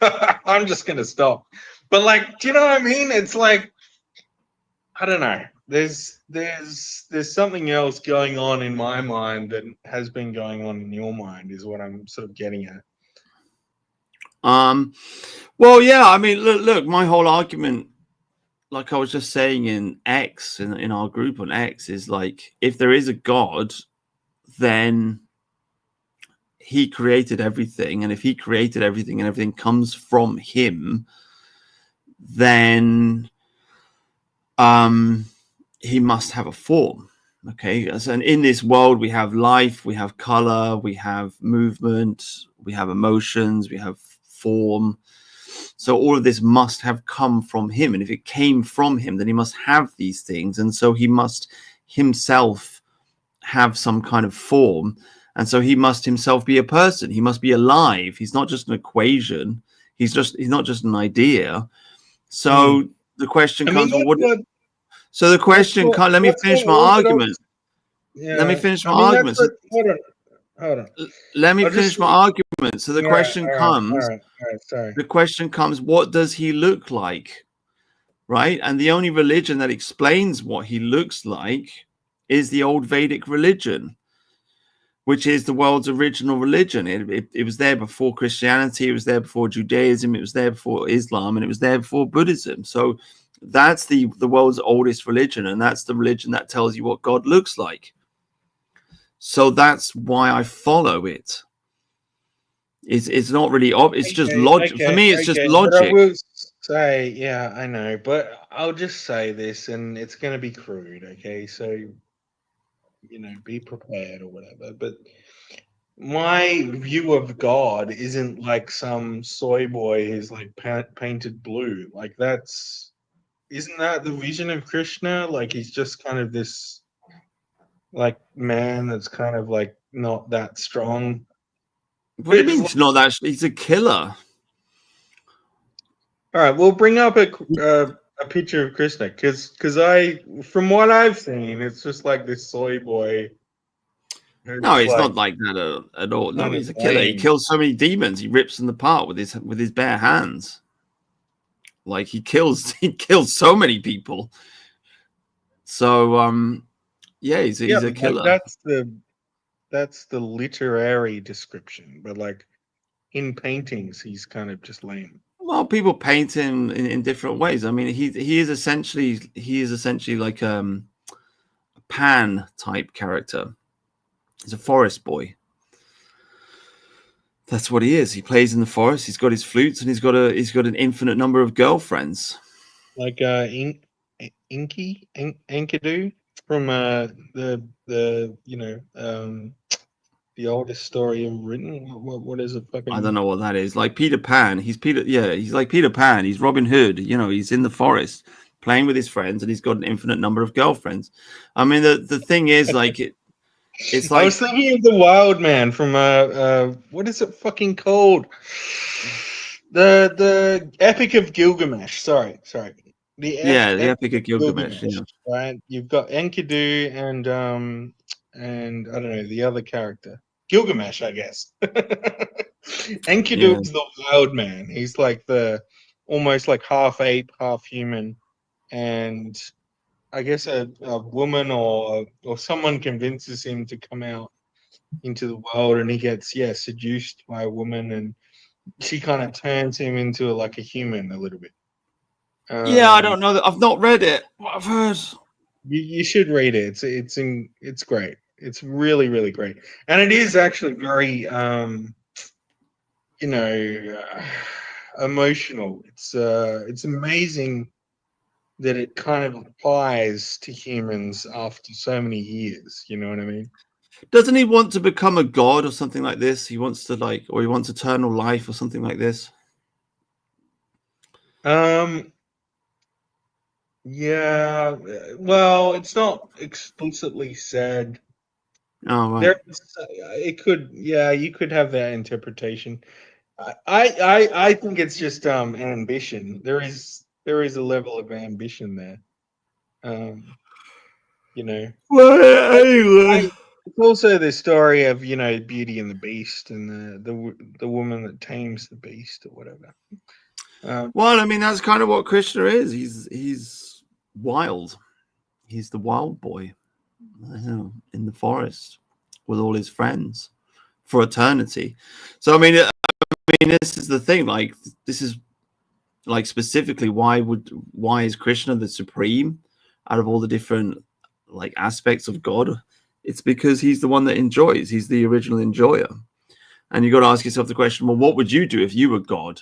I'm just gonna stop. But like, do you know what I mean? It's like I don't know. There's something else going on in my mind that has been going on in your mind, is what I'm sort of getting at. Well, yeah. I mean, look. My whole argument, like I was just saying in X, in our group on X, is like if there is a God, then He created everything, and if He created everything and everything comes from Him, then He must have a form. Okay, and in this world we have life, we have color, we have movement, we have emotions, we have form. So all of this must have come from Him, and if it came from Him, then He must have these things, and so He must Himself have some kind of form, and so He must Himself be a person. He must be alive. He's not just an equation. He's not just an idea. So the question comes, well, what? So the question comes. Let me finish my argument. Let me finish my argument. Hold on. Let me finish my argument. So the question comes. All right, sorry. The question comes, what does He look like? Right? And the only religion that explains what He looks like is the old Vedic religion, which is the world's original religion. It was there before Christianity, it was there before Judaism, it was there before Islam, and it was there before Buddhism. So that's the world's oldest religion, and that's the religion that tells you what God looks like. So that's why I follow it. It's not really it's just logic. For me, it's just logic. But I will say, yeah, I know, but I'll just say this, and it's going to be crude, okay? So, be prepared or whatever. But my view of God isn't like some soy boy who's like painted blue. Like isn't that the vision of Krishna? Like he's just kind of this like man that's kind of like not that strong. What do you mean he's not actually? He's a killer. All right, we'll bring up a picture of Krishna because from what I've seen, it's just like this soy boy. No, he's not like that at all. No, he's a killer. He kills so many demons. He rips them apart with his bare hands. Like he kills so many people. So yeah, he's a killer. Like that's the literary description, but like in paintings, he's kind of just lame. Well, people paint him in different ways. I mean, he is essentially like a Pan type character. He's a forest boy. That's what he is. He plays in the forest. He's got his flutes, and he's got an infinite number of girlfriends. Like Enkidu from the oldest story ever written. What is it? Fucking... I don't know what that is. Like Peter Pan. He's like Peter Pan. He's Robin Hood. You know, he's in the forest playing with his friends, and he's got an infinite number of girlfriends. I mean, the thing is, like it's like I was thinking of the Wild Man from what is it fucking called? The Epic of Gilgamesh. Sorry. The Epic of Gilgamesh. Yeah. Right. You've got Enkidu and I don't know the other character. Gilgamesh, I guess. Enkidu is the wild man. He's like the almost like half ape, half human, and I guess a woman or someone convinces him to come out into the world, and he gets seduced by a woman, and she kind of turns him into like a human a little bit. I don't know that. I've not read it. What I've heard. You should read it. It's great. It's really, really great, and it is actually very emotional. It's amazing that it kind of applies to humans after so many years. You know what I mean? Doesn't he want to become a god or something like this? He wants to or he wants eternal life or something like this. Yeah. Well, it's not explicitly said. Oh, right. It could. Yeah, you could have that interpretation. I think it's just ambition. There is a level of ambition there. Well, anyway. It's also the story of Beauty and the Beast and the woman that tames the beast or whatever. Well, I mean that's kind of what Krishna is. He's wild. He's the wild boy, in the forest with all his friends for eternity. So I mean, this is the thing. Like, this is like specifically why is Krishna the supreme out of all the different like aspects of God? It's because he's the one that enjoys. He's the original enjoyer. And you got to ask yourself the question, well, what would you do if you were God?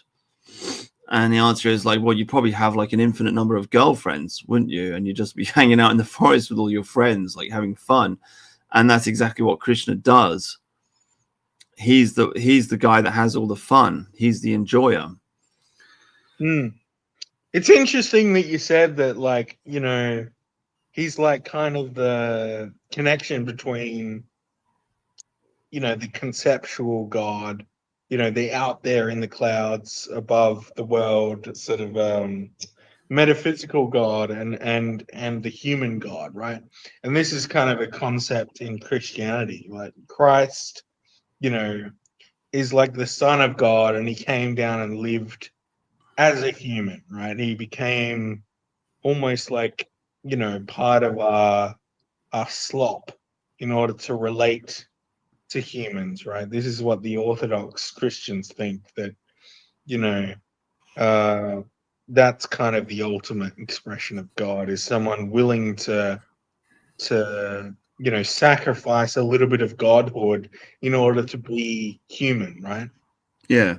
And the answer is like, well, you'd probably have like an infinite number of girlfriends, wouldn't you? And you'd just be hanging out in the forest with all your friends, like having fun. And that's exactly what Krishna does. He's the guy that has all the fun. He's the enjoyer. It's interesting that you said that, like, he's like kind of the connection between, the conceptual God, the out there in the clouds above the world sort of metaphysical God and the human God, right? And this is kind of a concept in Christianity. Like Christ, is like the Son of God, and he came down and lived as a human, right? He became almost like, part of our slop in order to relate to humans, right? This is what the Orthodox Christians think, that, that's kind of the ultimate expression of God, is someone willing to sacrifice a little bit of godhood in order to be human, right? Yeah.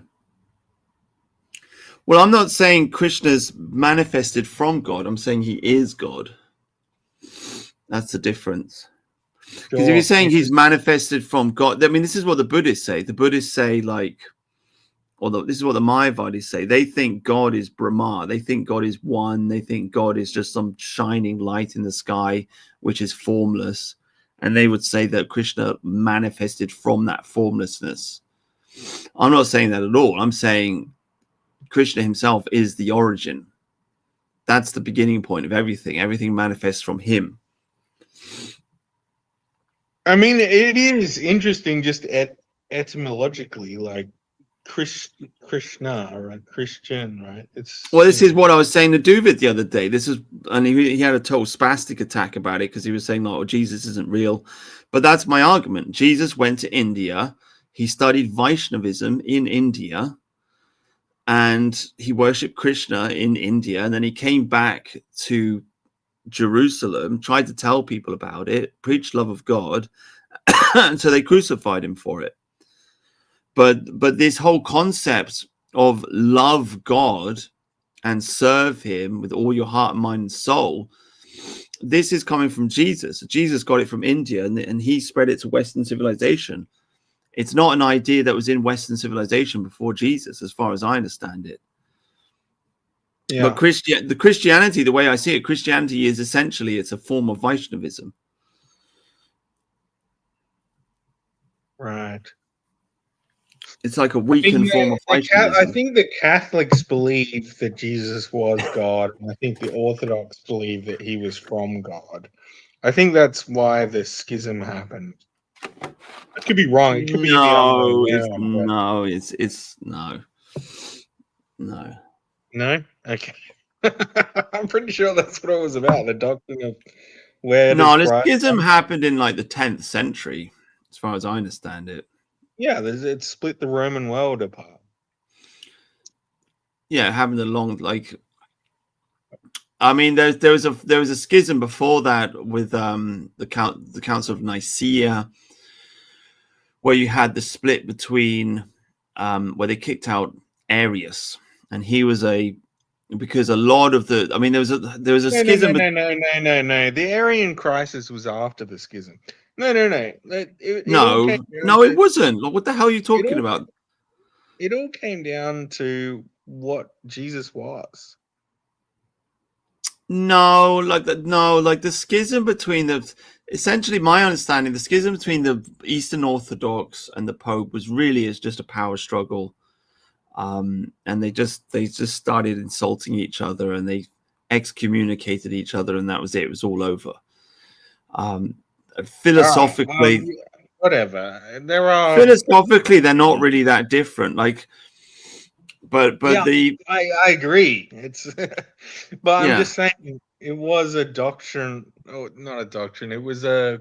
Well, I'm not saying Krishna's manifested from God. I'm saying he is God. That's the difference. Because if you're saying he's manifested from God, I mean, this is what the Buddhists say. The Buddhists say, like, this is what the Mayavadis say. They think God is Brahma. They think God is one. They think God is just some shining light in the sky, which is formless. And they would say that Krishna manifested from that formlessness. I'm not saying that at all. I'm saying Krishna himself is the origin. That's the beginning point of everything. Everything manifests from him. I mean, it is interesting just etymologically, like Krishna, right? Christian, right? It's, Well, this is what I was saying to Duvid the other day. This is, and he had a total spastic attack about it because he was saying, "Oh, Jesus isn't real." But that's my argument. Jesus went to India. He studied Vaishnavism in India, and he worshipped Krishna in India. And then he came back to Jerusalem, tried to tell people about it, preached love of God, and so they crucified him for it. But this whole concept of love God and serve him with all your heart, mind, and soul, this is coming from Jesus. Jesus got it from India, and he spread it to Western civilization. It's not an idea that was in Western civilization before Jesus, as far as I understand it. Yeah. But the Christianity, the way I see it, Christianity is essentially, it's a form of Vaishnavism. Right. It's like a weakened form of Vaishnavism. I think the Catholics believe that Jesus was God, and I think the Orthodox believe that he was from God. I think that's why the schism happened. I could be wrong. It could be the other way around, No. No? Okay. I'm pretty sure that's what it was about, the doctrine of where the schism happened in like the 10th century, as far as I understand it. Yeah, it split the Roman world apart. Yeah, it happened along, like, I mean, there was a schism before that with the Council of Nicaea, where you had the split between where they kicked out Arius, and he was because a lot of the, I mean, there was a schism. No. The Arian crisis was after the schism. No. It wasn't. Like, what the hell are you talking about? It all came down to what Jesus was. Like the schism between essentially, my understanding, the schism between the Eastern Orthodox and the Pope was just a power struggle. And they just started insulting each other, and they excommunicated each other, and that was it. It was all over. Philosophically, whatever. Philosophically, they're not really that different. Like, but yeah, I agree. It's, but I'm just saying it was a doctrine. Oh, not a doctrine. It was a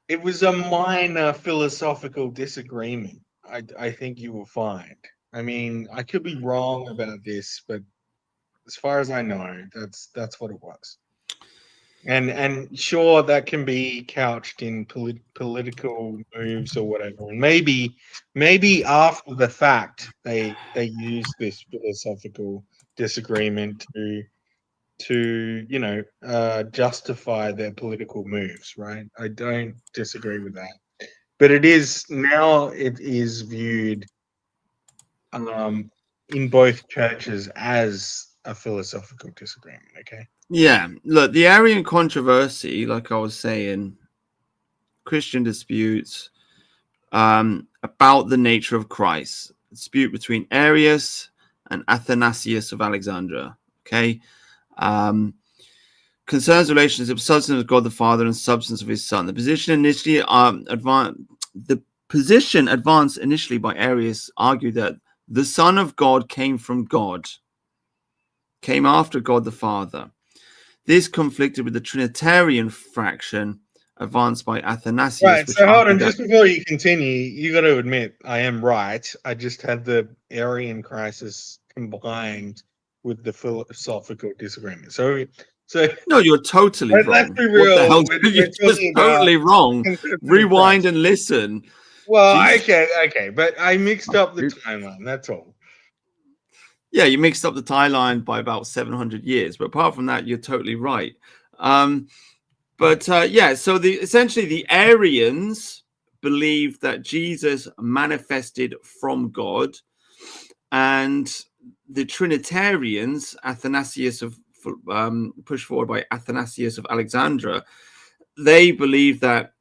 minor philosophical disagreement. I think you will find. I mean, I could be wrong about this, but as far as I know, that's what it was. And sure, that can be couched in political moves or whatever. And maybe after the fact, they use this philosophical disagreement to justify their political moves, right? I don't disagree with that, but it is viewed in both churches as a philosophical disagreement. Okay. Yeah, look, the Arian controversy, like I was saying, Christian disputes about the nature of Christ, dispute between Arius and Athanasius of Alexandria. Okay. Concerns relations of substance of God the Father and substance of his Son. The position advanced initially by Arius argued that the Son of God came from God, came after God the Father. This conflicted with the Trinitarian fraction advanced by Athanasius. Right, so hold on, just before you continue, you got to admit, I am right. I just had the Arian crisis combined with the philosophical disagreement. So no, you're totally wrong. Let's be real. What the hell? You're just totally wrong. Rewind and listen. Well, okay, but I mixed up the timeline. That's all. Yeah, you mixed up the timeline by about 700 years, but apart from that, you're totally right. So essentially the Arians believed that Jesus manifested from God, and the Trinitarians, pushed forward by Athanasius of Alexandria, they believe that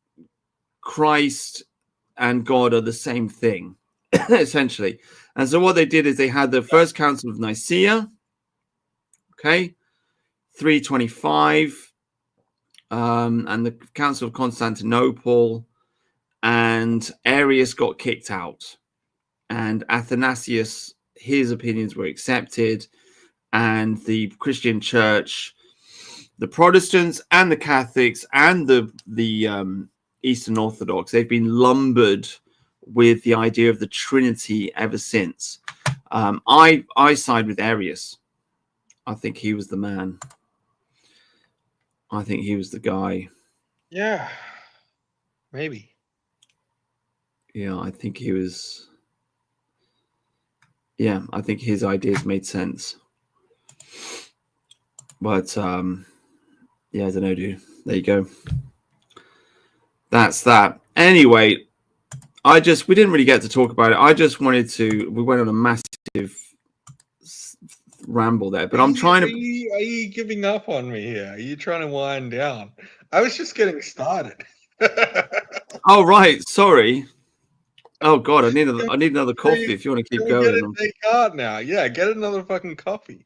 Christ and God are the same thing. essentially. And so what they did is they had the first Council of Nicaea, okay, 325, and the Council of Constantinople, and Arius got kicked out, and Athanasius, his opinions were accepted, and the Christian Church, the Protestants and the Catholics and the Eastern Orthodox, they've been lumbered with the idea of the Trinity ever since. I side with Arius. I think he was the man. I think he was the guy. Yeah, maybe. Yeah, I think he was. Yeah, I think his ideas made sense. But yeah, I don't know, dude. There you go. That's that. Anyway, we didn't really get to talk about it. I just wanted to. We went on a massive ramble there, but I'm trying to. Are you giving up on me here? Are you trying to wind down? I was just getting started. Oh right, sorry. Oh god, I need another coffee. If you want to keep going, get a Descartes now. Yeah, get another fucking coffee.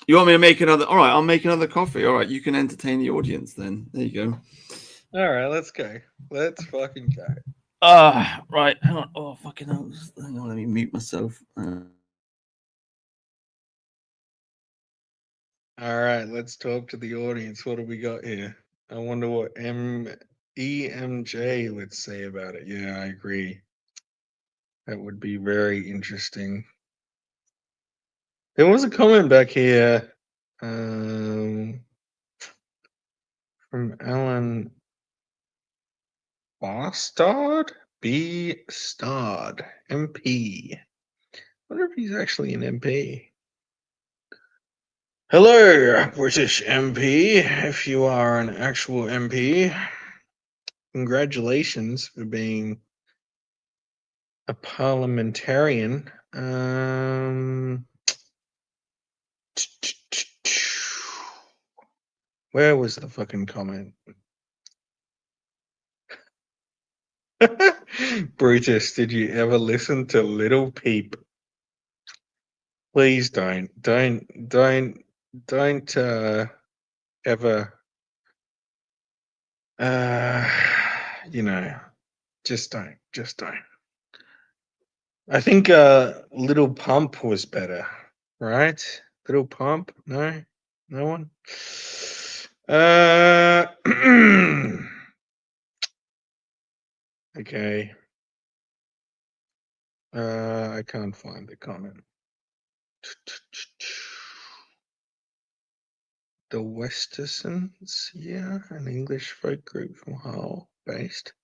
You want me to make another? All right, I'll make another coffee. All right, you can entertain the audience then. There you go. All right, let's go. Let's fucking go. Right. Hang on. Oh, fucking hell. Hang on. Let me mute myself. All right, let's talk to the audience. What do we got here? I wonder what EMJ would say about it. Yeah, I agree. That would be very interesting. There was a comment back here from Alan Bastard? B. Stard, MP. I wonder if he's actually an MP. Hello, British MP. If you are an actual MP, congratulations for being a parliamentarian. Where was the fucking comment? Brutus, did you ever listen to Little Peep? Please don't ever you know, just don't. I think Little Pump was better, right? Little Pump? No one. Okay. I can't find the comment. The Westersons, yeah, an English folk group from Hull, based.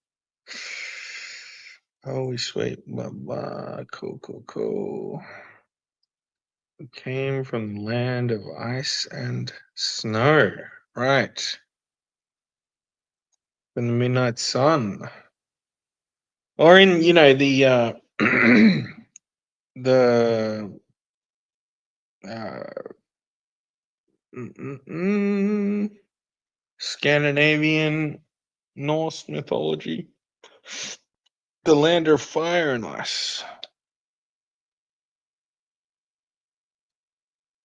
Holy sweet, cool. We came from the land of ice and snow, right? From the midnight sun, or in the the Scandinavian Norse mythology, the land of fire and ice.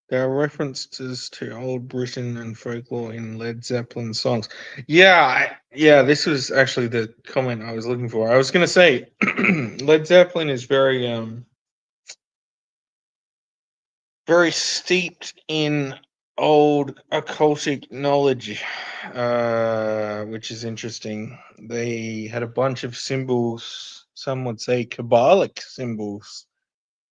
There are references to old Britain and folklore in Led Zeppelin songs. Yeah, this was actually the comment I was looking for. I was going to say Led Zeppelin is very steeped in old occultic knowledge, which is interesting. They had a bunch of symbols, some would say Kabbalic symbols,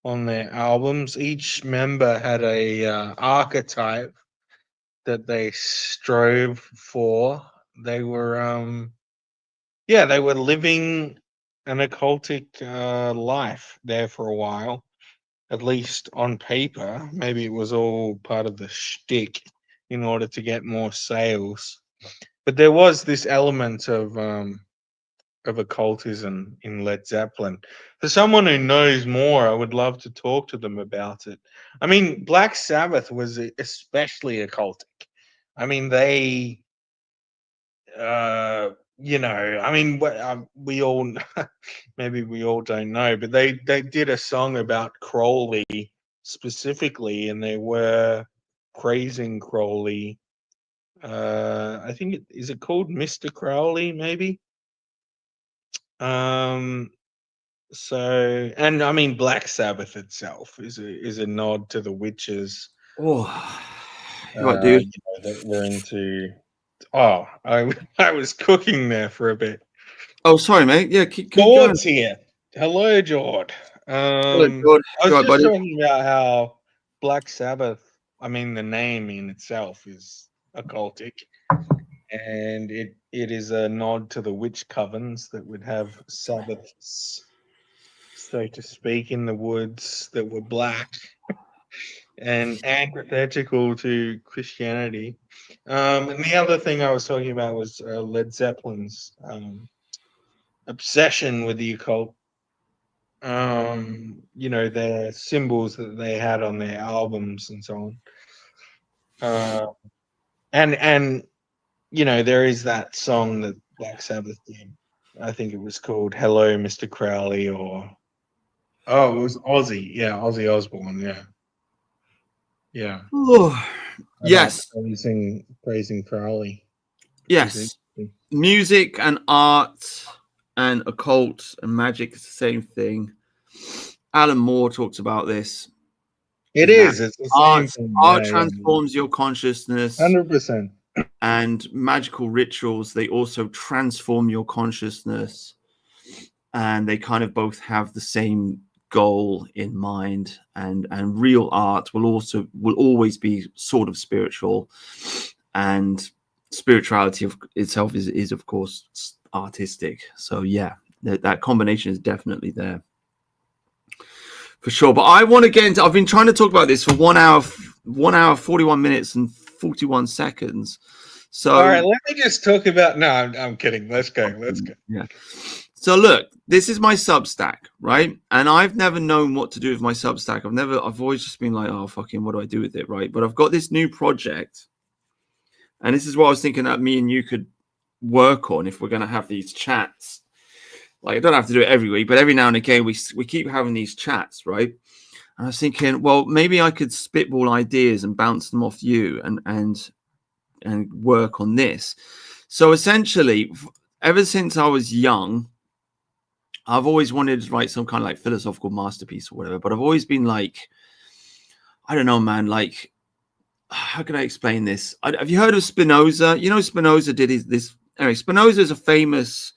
on their albums. Each member had a archetype that they strove for. They were they were living an occultic life there for a while, at least on paper. Maybe it was all part of the shtick in order to get more sales, but there was this element of occultism in Led Zeppelin. For someone who knows more, I would love to talk to them about it. I mean, Black Sabbath was especially occultic. I mean, they you know, I mean, we all maybe we all don't know, but they did a song about Crowley specifically, and they were praising Crowley. I think is it called Mr. Crowley, maybe. So, and I mean, Black Sabbath itself is a nod to the witches. Oh, right, dude. You know, that were into. Oh, I was cooking there for a bit. Oh, sorry, mate. Yeah, keep going. George's here. Hello, George. Hello, George. I was Right, just buddy. talking about how Black Sabbath, I mean, the name in itself is occultic, and it is a nod to the witch covens that would have Sabbaths, so to speak, in the woods that were black and antithetical to Christianity. And the other thing I was talking about was Led Zeppelin's obsession with the occult. You know, their symbols that they had on their albums and so on. And you know, there is that song that Black Sabbath did. I think it was called "Hello, Mr. Crowley," or it was Ozzy. Yeah, Ozzy Osbourne. Yeah, yeah. Oh, yes, praising Crowley. yes. Music and art and occult and magic is the same thing. Alan Moore talks about this. It is. It's the same thing. Art transforms your consciousness. 100%. And magical rituals, they also transform your consciousness. And they kind of both have the same goal in mind. And real art will always be sort of spiritual. And spirituality itself is of course artistic. So yeah, that combination is definitely there for sure. But I want to get into, I've been trying to talk about this for 1 hour 41 minutes and 41 seconds. So all right, let me just talk about, no, I'm kidding, let's go. Yeah, so look, this is my Substack, right? And I've never known what to do with my Substack. I've always just been like, oh fucking, what do I do with it, right? But I've got this new project. And this is what I was thinking that me and you could work on if we're going to have these chats. Like, I don't have to do it every week, but every now and again, we keep having these chats, right? And I was thinking, well, maybe I could spitball ideas and bounce them off you and work on this. So essentially, ever since I was young, I've always wanted to write some kind of like philosophical masterpiece or whatever, but I've always been like, I don't know, man, like, how can I explain this? Have you heard of Spinoza? You know, Spinoza did this. Anyway, Spinoza is a famous.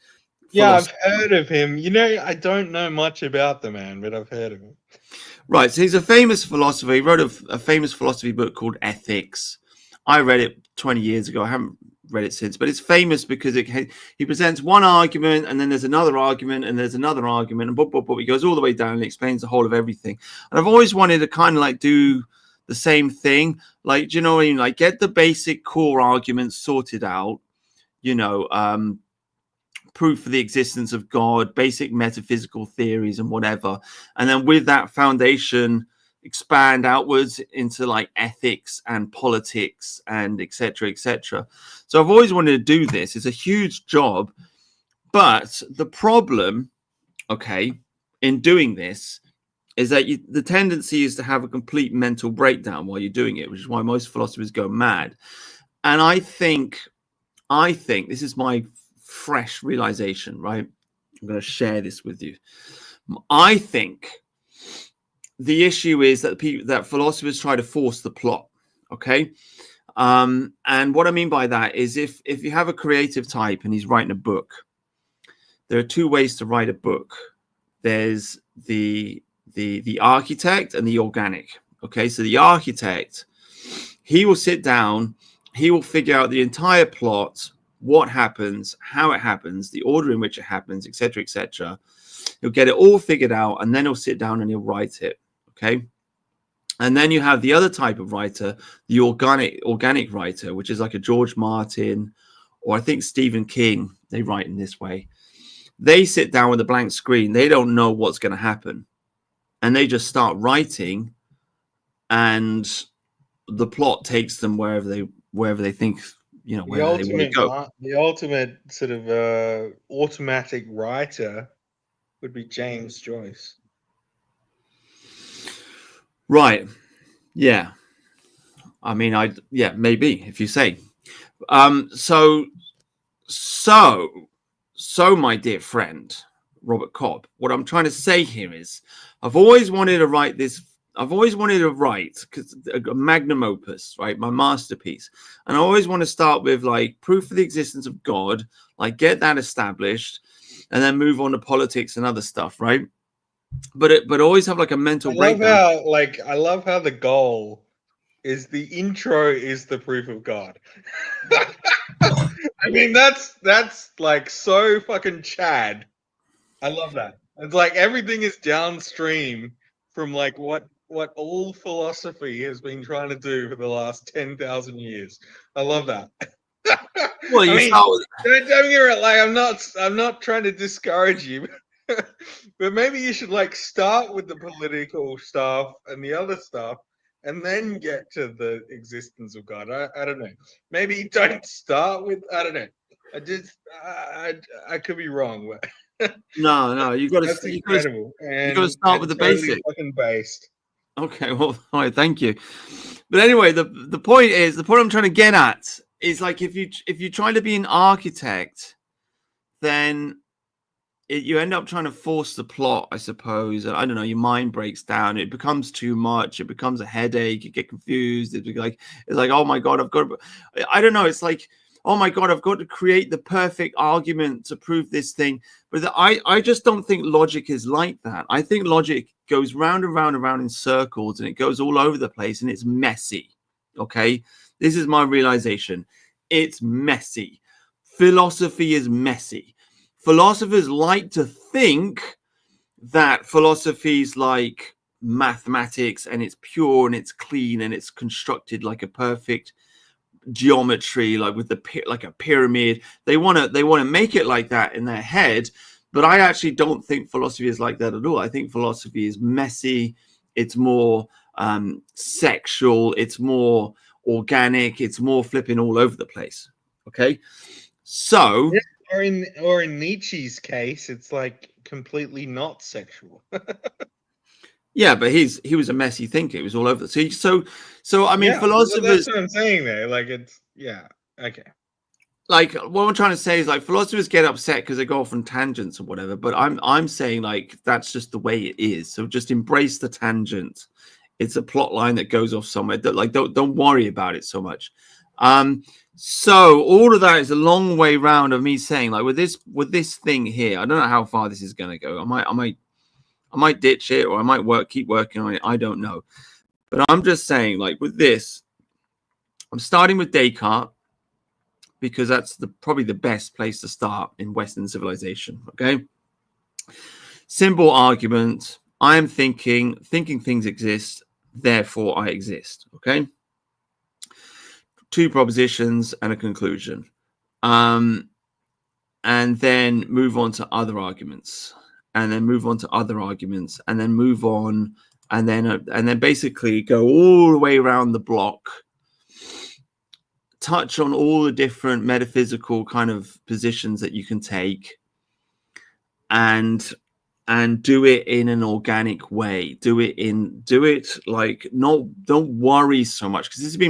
Yeah, I've heard of him. You know, I don't know much about the man, but I've heard of him. Right. So he's a famous philosopher. He wrote a famous philosophy book called Ethics. I read it 20 years ago. I haven't read it since, but it's famous because he presents one argument and then there's another argument and there's another argument and he goes all the way down and explains the whole of everything. And I've always wanted to kind of like do the same thing, like, do you know what I mean? Like, get the basic core arguments sorted out, you know, proof for the existence of God, basic metaphysical theories and whatever, and then with that foundation expand outwards into like ethics and politics and etc. So I've always wanted to do this. It's a huge job, but the problem, okay, in doing this is that the tendency is to have a complete mental breakdown while you're doing it, which is why most philosophers go mad. And I think this is my fresh realization, right? I'm going to share this with you. I think the issue is that philosophers try to force the plot, okay? And what I mean by that is if you have a creative type and he's writing a book, there are two ways to write a book. There's the architect and the organic. Okay, so the architect, he will sit down, he will figure out the entire plot, what happens, how it happens, the order in which it happens, etc. He'll get it all figured out, and then he'll sit down and he'll write it. Okay, and then you have the other type of writer, the organic writer, which is like a George Martin, or I think Stephen King. They write in this way. They sit down with a blank screen. They don't know what's going to happen. And they just start writing, and the plot takes them wherever they think you know, where they want to go. The ultimate sort of automatic writer would be James Joyce. Right. Yeah. I mean, yeah, maybe if you say. So, my dear friend, Robert Cobb, what I'm trying to say here is I've always wanted to write this. I've always wanted to write because a magnum opus, right? My masterpiece. And I always want to start with like proof of the existence of God, like get that established and then move on to politics and other stuff, right? But always have like a mental breakdown. I love how the goal is the intro is the proof of God. I mean, that's like so fucking Chad. I love that. It's like everything is downstream from like what all philosophy has been trying to do for the last 10,000 years. I love that. Well, I mean, don't get me wrong. Like, I'm not trying to discourage you, but maybe you should like start with the political stuff and the other stuff, and then get to the existence of God. I don't know. Maybe don't start with. I don't know. I could be wrong, but no, you got that's to incredible. You got to start with the totally basic. fucking based. Okay, well, all right, thank you. But anyway, the point I'm trying to get at is like if you try to be an architect, then you end up trying to force the plot, I suppose. I don't know. Your mind breaks down. It becomes too much. It becomes a headache. You get confused. It's like oh my god, I don't know. It's like, oh my god, I've got to create the perfect argument to prove this thing. But I just don't think logic is like that. I think logic goes round and round and round in circles, and it goes all over the place, and it's messy. Okay, this is my realization. It's messy. Philosophy is messy. Philosophers like to think that philosophy is like mathematics, and it's pure and it's clean and it's constructed like a perfect geometry, like with like a pyramid. They want to make it like that in their head, but I actually don't think philosophy is like that at all. I think philosophy is messy. It's more sexual. It's more organic. It's more flipping all over the place. Okay, so or in Nietzsche's case, it's like completely not sexual. yeah, but he was a messy thinker. It was all over. So I mean, philosophers. That's what I'm saying there. Like okay. Like what I'm trying to say is like philosophers get upset because they go off on tangents or whatever. But I'm saying like that's just the way it is. So just embrace the tangent. It's a plot line that goes off somewhere. Like don't worry about it so much. So all of that is a long way round of me saying like with this thing here, I don't know how far this is going to go. I might ditch it, or I might keep working on it. I don't know. But I'm just saying, like with this, I'm starting with Descartes because that's probably the best place to start in Western civilization. Okay. Symbol argument. I am thinking things exist, therefore I exist. Okay. Two propositions and a conclusion. And then move on to other arguments. And then move on to other arguments, and then move on, and then basically go all the way around the block, touch on all the different metaphysical kind of positions that you can take, and do it in an organic way. Do it like don't worry so much, because this has been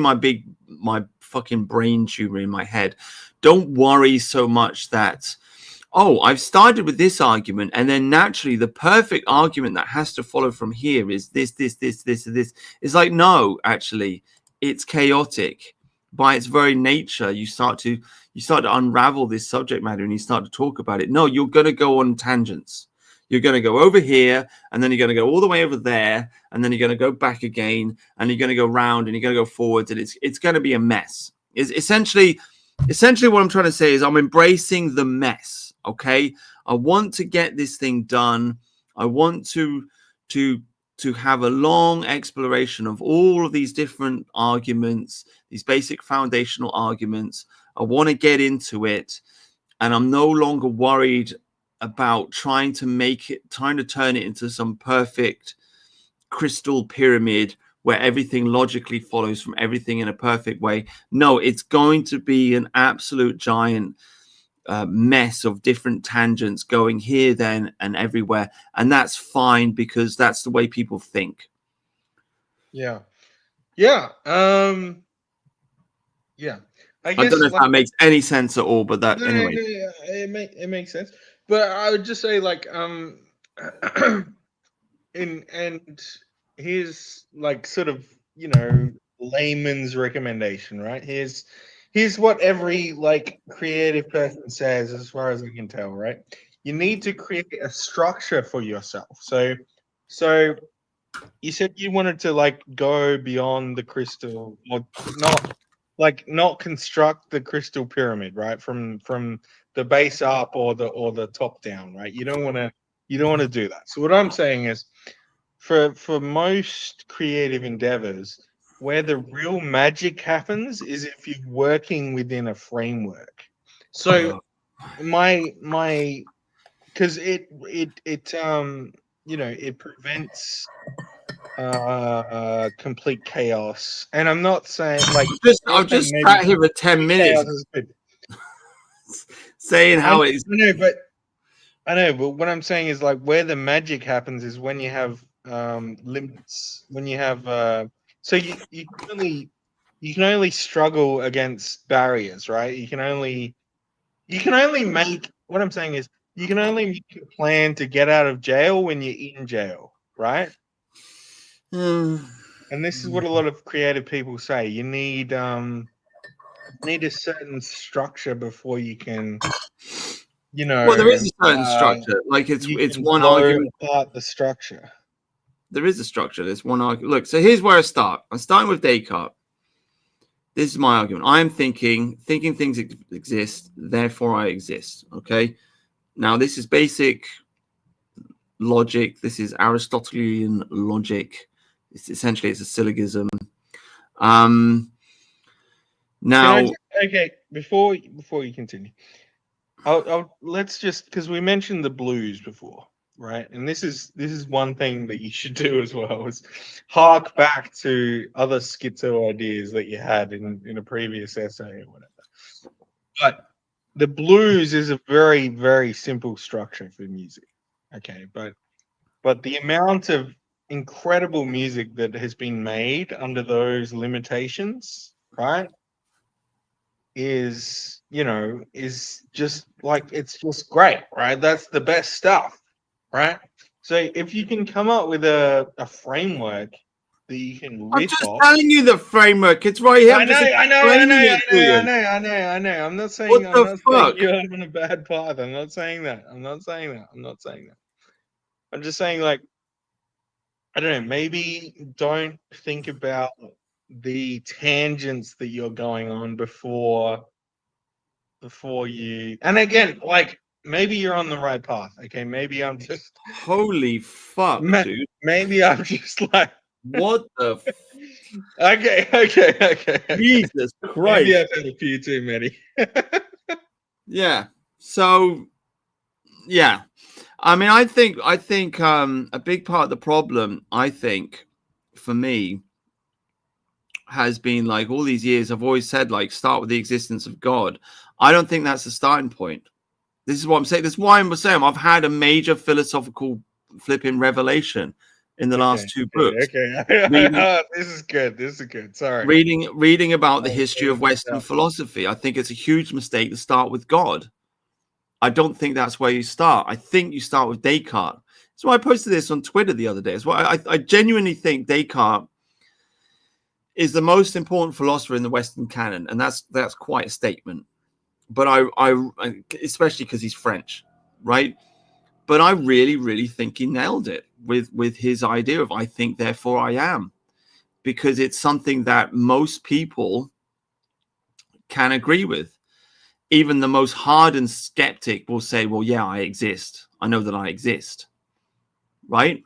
my fucking brain tumor in my head. Don't worry so much that, oh, I've started with this argument, and then naturally the perfect argument that has to follow from here is this. It's like, no, actually, it's chaotic. By its very nature, you start to unravel this subject matter and you start to talk about it. No, you're going to go on tangents. You're going to go over here, and then you're going to go all the way over there, and then you're going to go back again, and you're going to go round, and you're going to go forwards, and it's going to be a mess. It's essentially what I'm trying to say is I'm embracing the mess. Okay, I want to get this thing done. I want to have a long exploration of all of these different arguments, these basic foundational arguments. I want to get into it, and I'm no longer worried about trying to turn it into some perfect crystal pyramid where everything logically follows from everything in a perfect way. No, it's going to be an absolute giant mess of different tangents going here, then, and everywhere. And that's fine, because that's the way people think. Yeah. Yeah. Yeah. I I guess, don't know if like, that makes any sense at all, but that no, anyway. it makes sense. But I would just say, like, and here's, like, sort of, layman's recommendation, right? Here's what every, like, creative person says, as far as I can tell, right? You need to create a structure for yourself. So you said you wanted to, like, go beyond the crystal, or not construct the crystal pyramid, right? From the base up, or the top down, right? You don't want to do that. So what I'm saying is, for most creative endeavors, where the real magic happens is if you're working within a framework. So my because it prevents complete chaos. And I'm not saying, like, I've just maybe sat here for 10 minutes chaos is good. saying how it's I know, but what I'm saying is, like, where the magic happens is when you have limits, when you have so you can only struggle against barriers, right? You can only make, what I'm saying is, you can only make a plan to get out of jail when you're in jail, right? And this is what a lot of creative people say. You need a certain structure before you can, well, there is a certain structure. Like, you it's can one blow argument. apart the structure. There is a structure. There's one argument. Look, so here's where I start. I'm starting with Descartes. This is my argument. I am thinking things exist, therefore I exist. Okay. Now, this is basic logic. This is Aristotelian logic. It's essentially, it's a syllogism. Now, Okay, before you continue, let's just, because we mentioned the blues before, right? And this is one thing that you should do as well, is hark back to other schizo ideas that you had in a previous essay or whatever. But the blues is a very, very simple structure for music. Okay, but the amount of incredible music that has been made under those limitations, right, is just, like, it's just great, right? That's the best stuff, right? So if you can come up with a framework that you can I'm riff just off. telling you the framework. It's right here. I'm just explaining it to you. I know. I'm not saying What the fuck? you're on a bad path. I'm not saying that. I'm just saying, like, I don't know, maybe don't think about the tangents that you're going on before you. And again, like, maybe you're on the right path. Okay, maybe I'm just Holy fuck, dude. maybe I'm just like, What the okay. Jesus Maybe Christ. I've had a few too many. Yeah. So, yeah. I mean, I think a big part of the problem, I think, for me, has been, like, all these years I've always said, like, start with the existence of God. I don't think that's the starting point. This is what I'm saying. This is why I'm saying I've had a major philosophical flipping revelation in the last two books. Okay. Reading, This is good. Sorry. reading about the history of Western philosophy. I think it's a huge mistake to start with God. I don't think that's where you start. I think you start with Descartes. So I posted this on Twitter the other day. As well. I genuinely think Descartes is the most important philosopher in the Western canon, and that's quite a statement. But I especially because he's French, right? But I really think he nailed it with his idea of I think, therefore I am, because it's something that most people can agree with. Even the most hardened skeptic will say, well, yeah, I exist. I know that I exist. Right.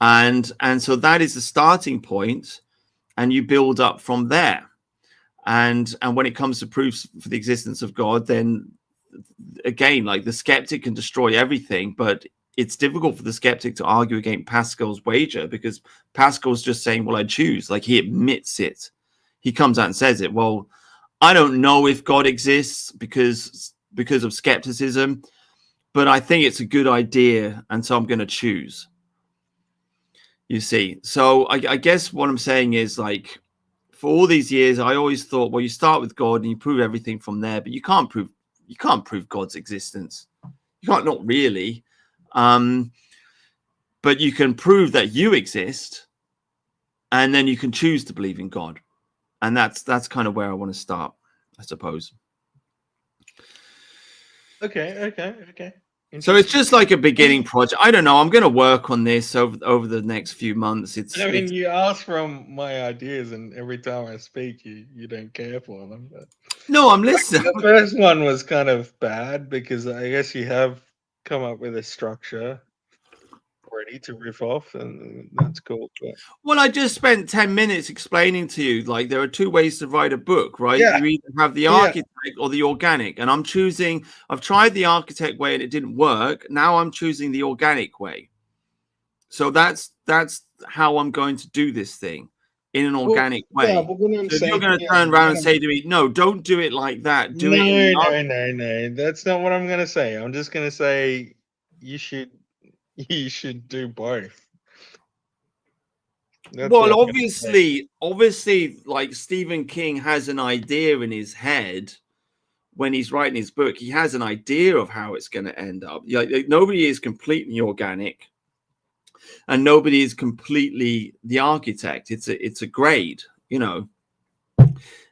And so that is the starting point, and you build up from there. And when it comes to proofs for the existence of God, then again, like, the skeptic can destroy everything, but it's difficult for the skeptic to argue against Pascal's wager, because Pascal's just saying, well, I choose. Like, he admits it. He comes out and says it. Well, I don't know if God exists because of skepticism, but I think it's a good idea, and so I'm going to choose. You see, so I guess what I'm saying is, like, for all these years, I always thought, well, you start with God and you prove everything from there, but you can't prove God's existence. You can't, not really. But you can prove that you exist, and then you can choose to believe in God. And that's kind of where I want to start, I suppose. Okay. So it's just like a beginning project. I don't know. I'm going to work on this over the next few months. You ask from my ideas, and every time I speak, you don't care for them. But no, I'm listening. The first one was kind of bad because I guess you have come up with a structure ready to riff off, and that's cool. But... Well, I just spent 10 minutes explaining to you, like, there are two ways to write a book, right? Yeah. You either have the architect or the organic, and I've tried the architect way and it didn't work. Now I'm choosing the organic way. So that's how I'm going to do this thing, in an organic way. Yeah, but when I'm so saying, you're going to turn around and say to me, no, don't do it like that. No. That's not what I'm going to say. I'm just going to say you should do both. Well, obviously, like, Stephen King has an idea in his head when he's writing his book. He has an idea of how it's going to end up. Like, nobody is completely organic, and nobody is completely the architect. It's a grade, you know.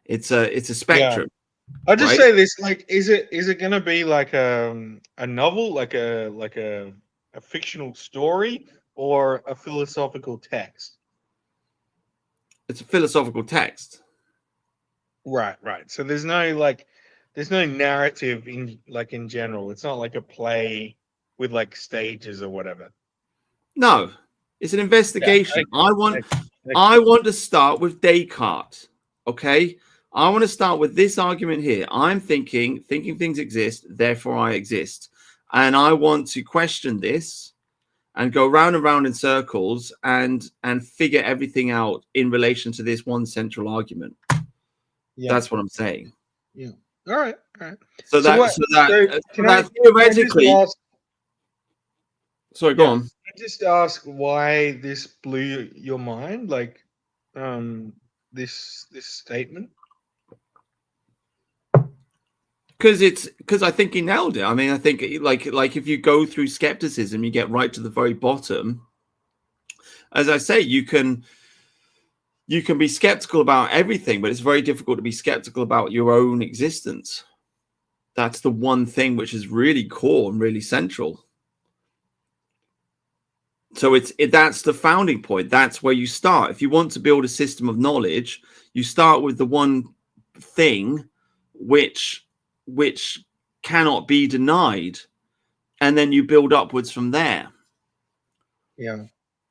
It's a spectrum. Yeah. I'll just say this: like, is it going to be like a novel, like a fictional story, or a philosophical text? It's a philosophical text. Right. So there's no narrative in general. It's not like a play with like stages or whatever. No, it's an investigation. Yeah, I want to start with Descartes. Okay, I want to start with this argument here. I'm thinking things exist, therefore I exist, and I want to question this and go round and round in circles and figure everything out in relation to this one central argument. Yeah. That's what I'm saying. Yeah. All right. So that theoretically. Sorry, go on. Can I just ask why this blew your mind? Like, this statement. Because I think he nailed it. I mean, I think like if you go through skepticism, you get right to the very bottom. As I say, you can be skeptical about everything, but it's very difficult to be skeptical about your own existence. That's the one thing which is really core and really central. So that's the founding point. That's where you start. If you want to build a system of knowledge, you start with the one thing which cannot be denied, and then you build upwards from there. Yeah,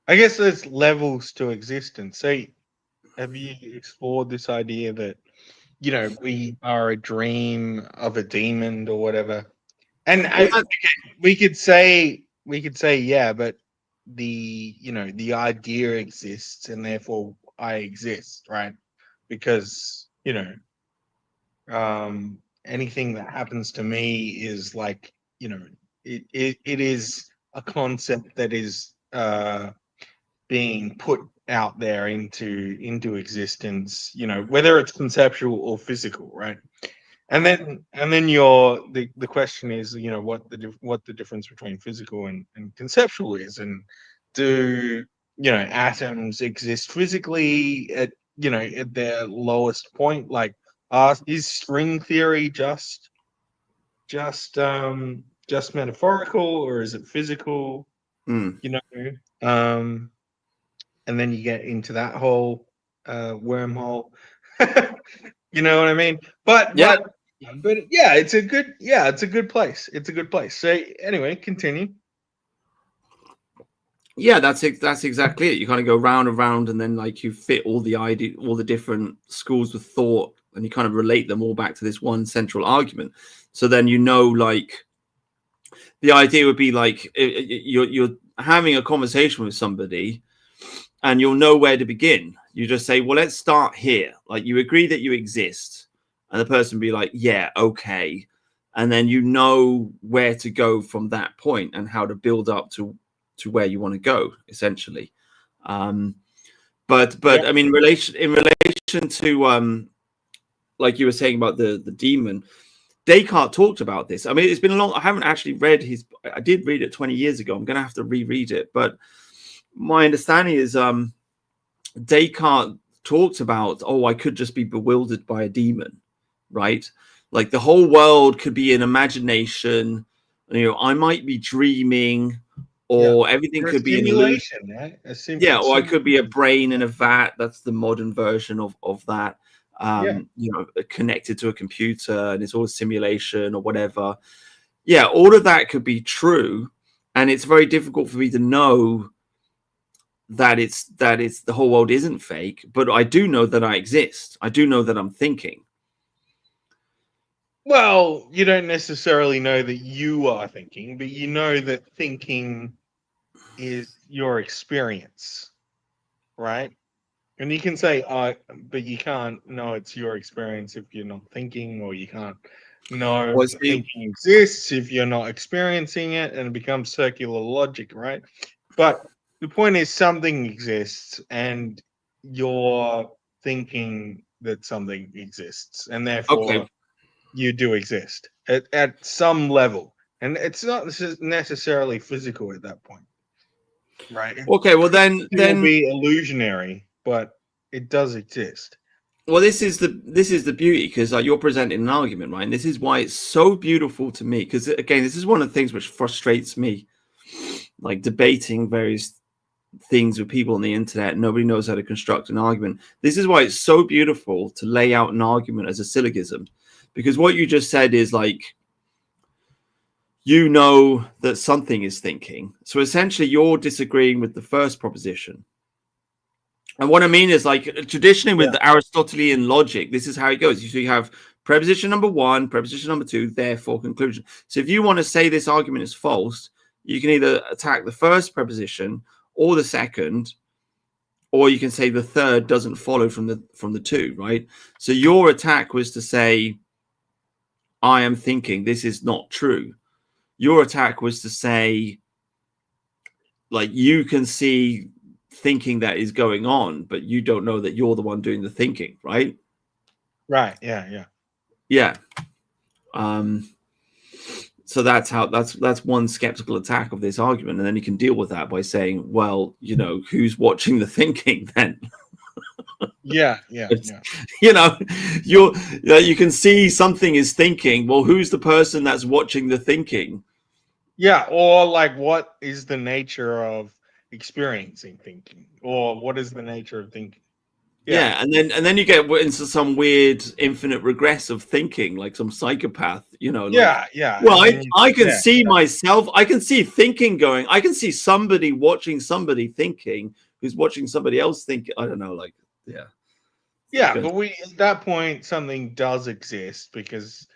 I guess there's levels to existence. So have you explored this idea that, you know, we are a dream of a demon or whatever? And we could say yeah, but the idea exists and therefore I exist, right? Because, anything that happens to me is like, it is a concept that is being put out there into existence, whether it's conceptual or physical, right? And then the question is, what the difference between physical and conceptual is, and do atoms exist physically at their lowest point? Like, is string theory just metaphorical, or is it physical? And then you get into that whole wormhole. You know what I mean? But yeah, it's a good place. It's a good place. So anyway, continue. Yeah, that's exactly it. You kind of go round and round, and then like you fit all the different schools of thought, and you kind of relate them all back to this one central argument. So then like the idea would be like you're having a conversation with somebody, and you'll know where to begin. You just say, well, let's start here. Like, you agree that you exist, and the person will be like, yeah, okay. And then you know where to go from that point and how to build up to where you want to go, essentially. But Yeah. I mean, in relation to like you were saying about the demon, Descartes talked about this. I mean, it's been a long. I haven't actually read his. I did read it 20 years ago. I'm going to have to reread it. But my understanding is Descartes talked about, oh, I could just be bewildered by a demon, right? Like the whole world could be an imagination. You know, I might be dreaming, or everything could be an illusion. Right? Yeah, or I could be a brain in a vat. That's the modern version of that. You know, connected to a computer, and it's all a simulation or whatever. Yeah, all of that could be true, and it's very difficult for me to know that it's the whole world isn't fake. But I do know that I exist. I do know that I'm thinking. Well, you don't necessarily know that you are thinking, but you know that thinking is your experience, right? And you can say, but you can't know it's your experience if you're not thinking, or you can't know Well, that thinking exists if you're not experiencing it, and it becomes circular logic, right? But the point is, something exists, and you're thinking that something exists, and therefore okay. you do exist at some level. And it's not necessarily physical at that point, right? Okay. Well, It will then be illusionary, but it does exist. well, this is the beauty, because like, you're presenting an argument, right? And this is why it's so beautiful to me, because again, this is one of the things which frustrates me, like debating various things with people on the internet. Nobody knows how to construct an argument. This is why it's so beautiful to lay out an argument as a syllogism, because what you just said is like, you know that something is thinking. So essentially, you're disagreeing with the first proposition. And what I mean is, like, traditionally with the Aristotelian logic, this is how it goes. So you have preposition number one, preposition number two, therefore conclusion. So if you want to say this argument is false, you can either attack the first preposition or the second, or you can say the third doesn't follow from the two, right? So your attack was to say, I am thinking, this is not true. Your attack was to say, like, you can see thinking that is going on, but you don't know that you're the one doing the thinking, right? Right. Yeah. Yeah. So that's one skeptical attack of this argument, and then you can deal with that by saying, well, you know, who's watching the thinking then? Yeah. You know, you can see something is thinking. Well, who's the person that's watching the thinking? Yeah. Or like, what is the nature of experiencing thinking, or what is the nature of thinking? Yeah, and then you get into some weird infinite regress of thinking, like some psychopath, you know, like, Yeah. well, I can see myself, I can see thinking going, I can see somebody watching somebody thinking who's watching somebody else think. I don't know, like, yeah. Yeah, but at that point something does exist, because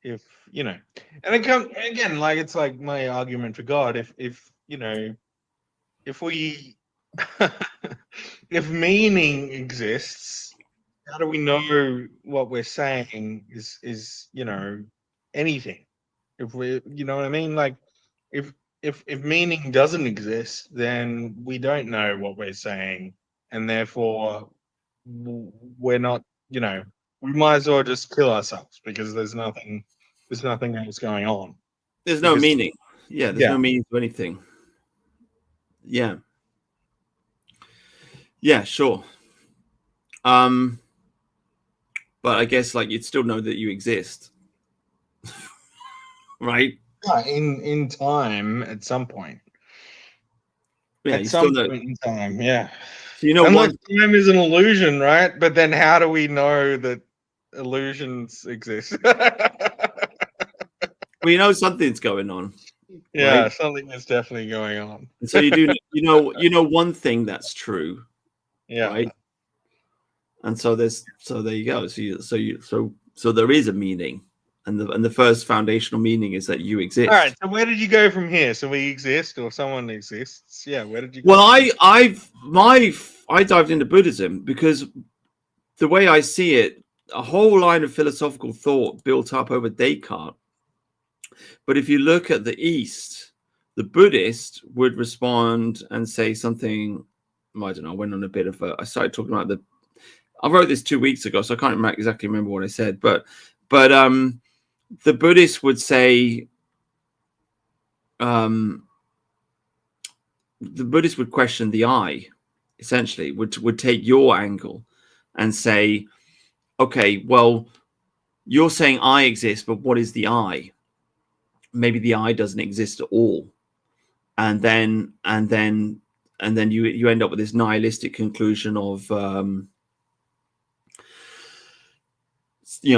if you know, and it comes again, like, it's like my argument for God. If you know, if we if meaning exists, how do we know what we're saying is you know, anything? If we, you know what I mean? Like, if if meaning doesn't exist, then we don't know what we're saying, and therefore we're not, you know, we might as well just kill ourselves, because there's nothing else going on. There's no Because meaning. Yeah, there's no meaning to anything. Yeah. Yeah, sure. But I guess, like, you'd still know that you exist. Right? in time, at some point. Yeah, At you some still know. point in time, yeah. So, you know, Unless time is an illusion, right? But then how do we know that illusions exist? well, you know something's going on. Yeah, Right? something is definitely going on. And so you do, you know one thing that's true, Yeah. right? And so there you go. So there is a meaning, and the first foundational meaning is that you exist. All right. So where did you go from here? So we exist, or someone exists? Yeah. Where did you go? Well, I dived into Buddhism because the way I see it, a whole line of philosophical thought built up over Descartes. But if you look at the East, the Buddhist would respond and say something. I don't know. I went on a bit of I started talking about I wrote this 2 weeks ago, so I can't exactly remember what I said. But the Buddhist would say, the Buddhist would question the I, essentially, would take your angle and say, okay, well, you're saying I exist, but what is the I? Maybe the I doesn't exist at all. And then you end up with this nihilistic conclusion of,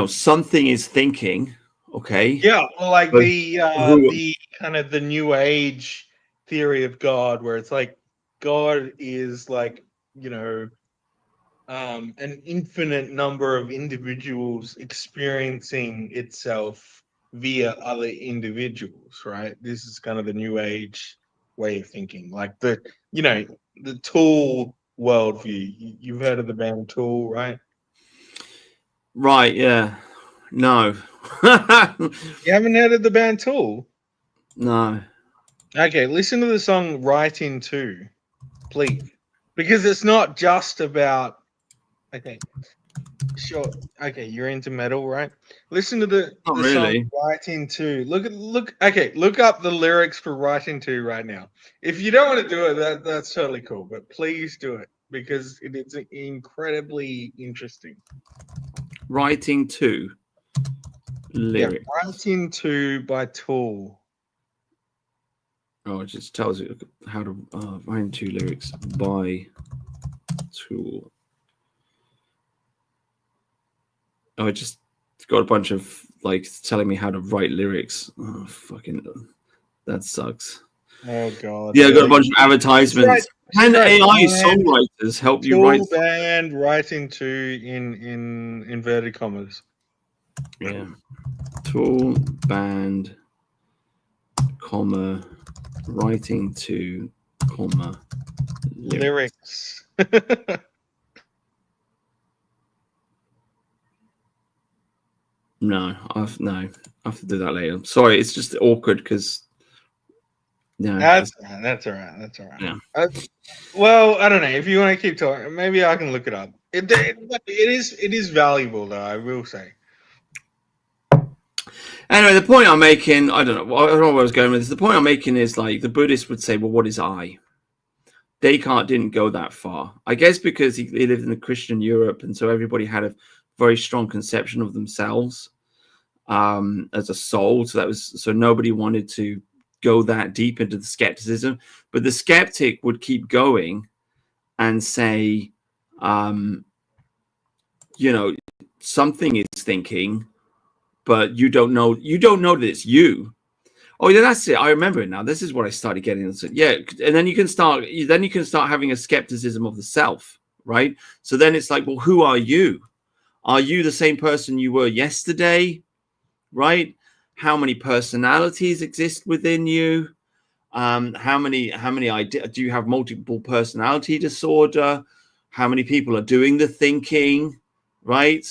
something is thinking. Okay. Yeah, well, like But the kind of the New Age theory of God, where it's like God is like, an infinite number of individuals experiencing itself via other individuals, right? This is kind of the New Age way of thinking, like the Tool worldview. You've heard of the band Tool, right? Right, yeah. No. You haven't heard of the band Tool? No. Okay, listen to the song Writing To, please. Because it's not just about, okay, sure. Okay, you're into metal, right? Listen to the really. song Writing To. Look up the lyrics for Writing To right now. If you don't want to do it, that's totally cool. But please do it because it's incredibly interesting. Writing To lyrics. Yeah, Writing To by Tool. Oh, it just tells you how to write 2 lyrics by Tool. Oh, it just got a bunch of telling me how to write lyrics. Oh, fucking, that sucks. Oh god. Yeah, I got a bunch of advertisements. Can AI songwriters help you write? Band Writing To in inverted commas. Yeah. Tool band, comma, Writing To, comma, lyrics. No, I have to do that later. Sorry, it's just awkward because. Yeah, that's all right. Yeah. Well, I don't know. If you want to keep talking, maybe I can look it up. It is valuable, though. I will say. Anyway, the point I'm making, I don't know where I was going with this. The point I'm making is the Buddhists would say, well, what is I? Descartes didn't go that far. I guess because he lived in the Christian Europe, and so everybody had a very strong conception of themselves as a soul. So nobody wanted to go that deep into the skepticism. But the skeptic would keep going and say, something is thinking, but you don't know that it's you. Oh yeah, that's it. I remember it now. This is what I started getting into. Yeah, and then you can start having a skepticism of the self, right? So then it's like, well, who are you? Are you the same person you were yesterday? Right? How many personalities exist within you? How many do you have multiple personality disorder? How many people are doing the thinking? Right?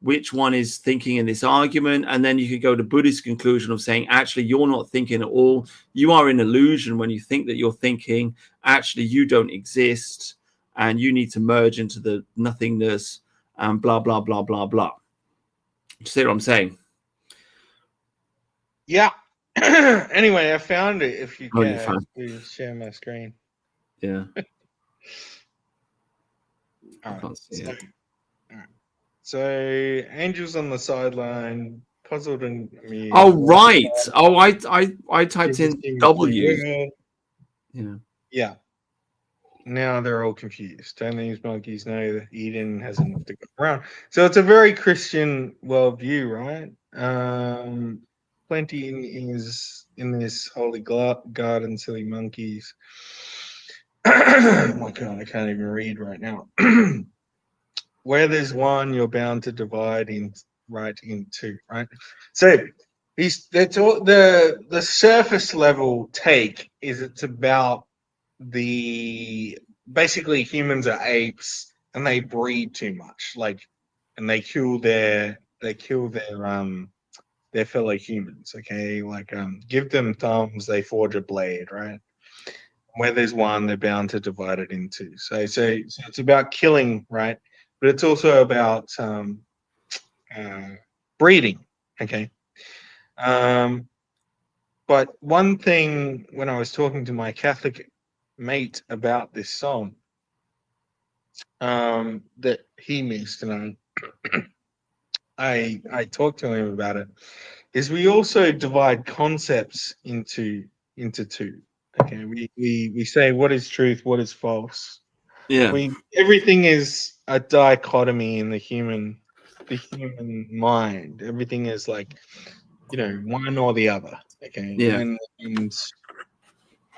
Which one is thinking in this argument? And then you could go to Buddhist conclusion of saying, actually, you're not thinking at all. You are in illusion when you think that you're thinking. Actually, you don't exist, and you need to merge into the nothingness, and blah, blah, blah, blah, blah. You see what I'm saying? Yeah. Anyway, I found it. If you You can, please share my screen. Yeah. All I can't see it. All right. So, angels on the sideline, puzzled and amused. Oh right. Oh, I typed in W. Yeah. Yeah. Now they're all confused. Don't these monkeys know that Eden has enough to go around? So it's a very Christian worldview, right? Plenty in this holy garden, silly monkeys. Oh my god, I can't even read right now. Where there's one, you're bound to divide in right into, right? So that's all the surface level take is it's about basically humans are apes and they breed too much, like, and they kill their fellow humans. Okay, like give them thumbs, they forge a blade, right? Where there's one, they're bound to divide it in two. So it's about killing, right? But it's also about uh, breeding. Okay. Um, but one thing when I was talking to my Catholic mate about this song, that he missed, and I talked to him about it, is we also divide concepts into two. Okay, we say what is truth, what is false. Yeah. Everything is a dichotomy in the human mind. Everything is like, one or the other. Okay, Yeah.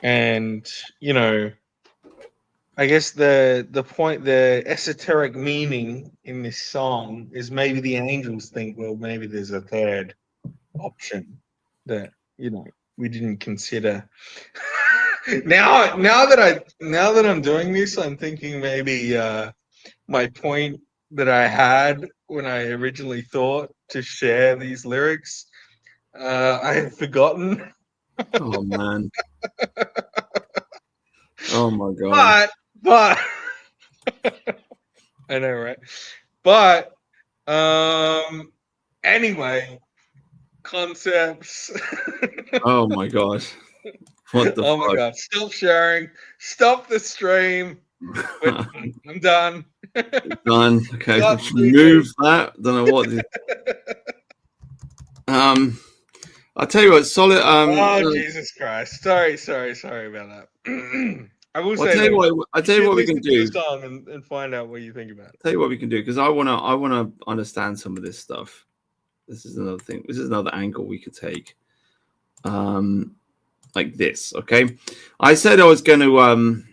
and I guess the point, the esoteric meaning in this song is maybe the angels think, well, maybe there's a third option that we didn't consider. Now that I'm doing this, I'm thinking maybe my point that I had when I originally thought to share these lyrics, I had forgotten. Oh man. Oh my god. But I know, right? But anyway, concepts. Oh my god. What the Oh my fuck? god! Stop sharing. Stop the stream. I'm done. Done. Okay, Stop remove that. Don't know what. I'll tell you what. Solid. Oh Jesus Christ! Sorry about that. I will Well, say though, I'll you tell you should what we can listen to the do. song and find out what you think about it. Tell you what we can do, because I wanna understand some of this stuff. This is another thing. This is another angle we could take. Like this. Okay. I said I was going to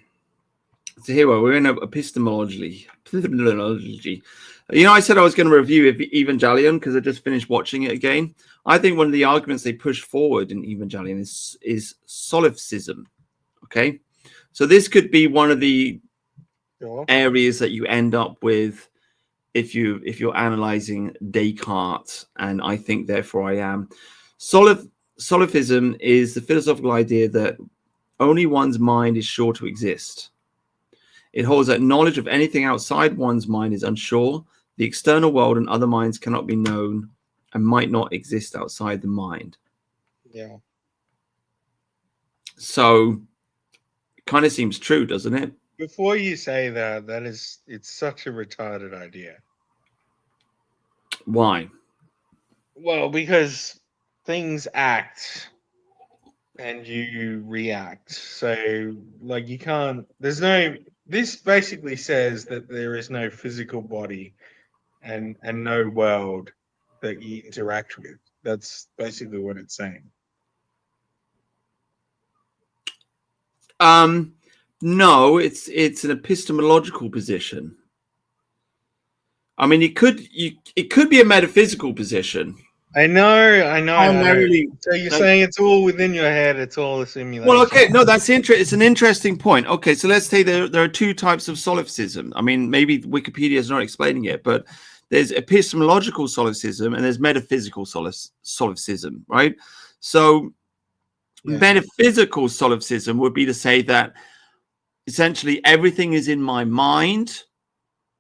So here we're in epistemology. I said I was going to review Evangelion because I just finished watching it again. I think one of the arguments they push forward in Evangelion is solipsism. Okay, so this could be one of the areas that you end up with if you're analyzing Descartes, and I think therefore I am. Solipsism is the philosophical idea that only one's mind is sure to exist. It holds that knowledge of anything outside one's mind is unsure. The external world and other minds cannot be known and might not exist outside the mind. Yeah. So it kind of seems true, doesn't it? Before you say that, it's such a retarded idea. Why? Well, because things act and you react. So, like, you can't. This basically says that there is no physical body and no world that you interact with. That's basically what it's saying. No, it's an epistemological position. I mean, it could be a metaphysical position. I know. Primarily, So you're saying it's all within your head, it's all a simulation. Well, okay, no, it's an interesting point. Okay, so let's say there are two types of solipsism. I mean, maybe Wikipedia is not explaining it, but there's epistemological solipsism and there's metaphysical solipsism, right? So metaphysical solipsism would be to say that essentially everything is in my mind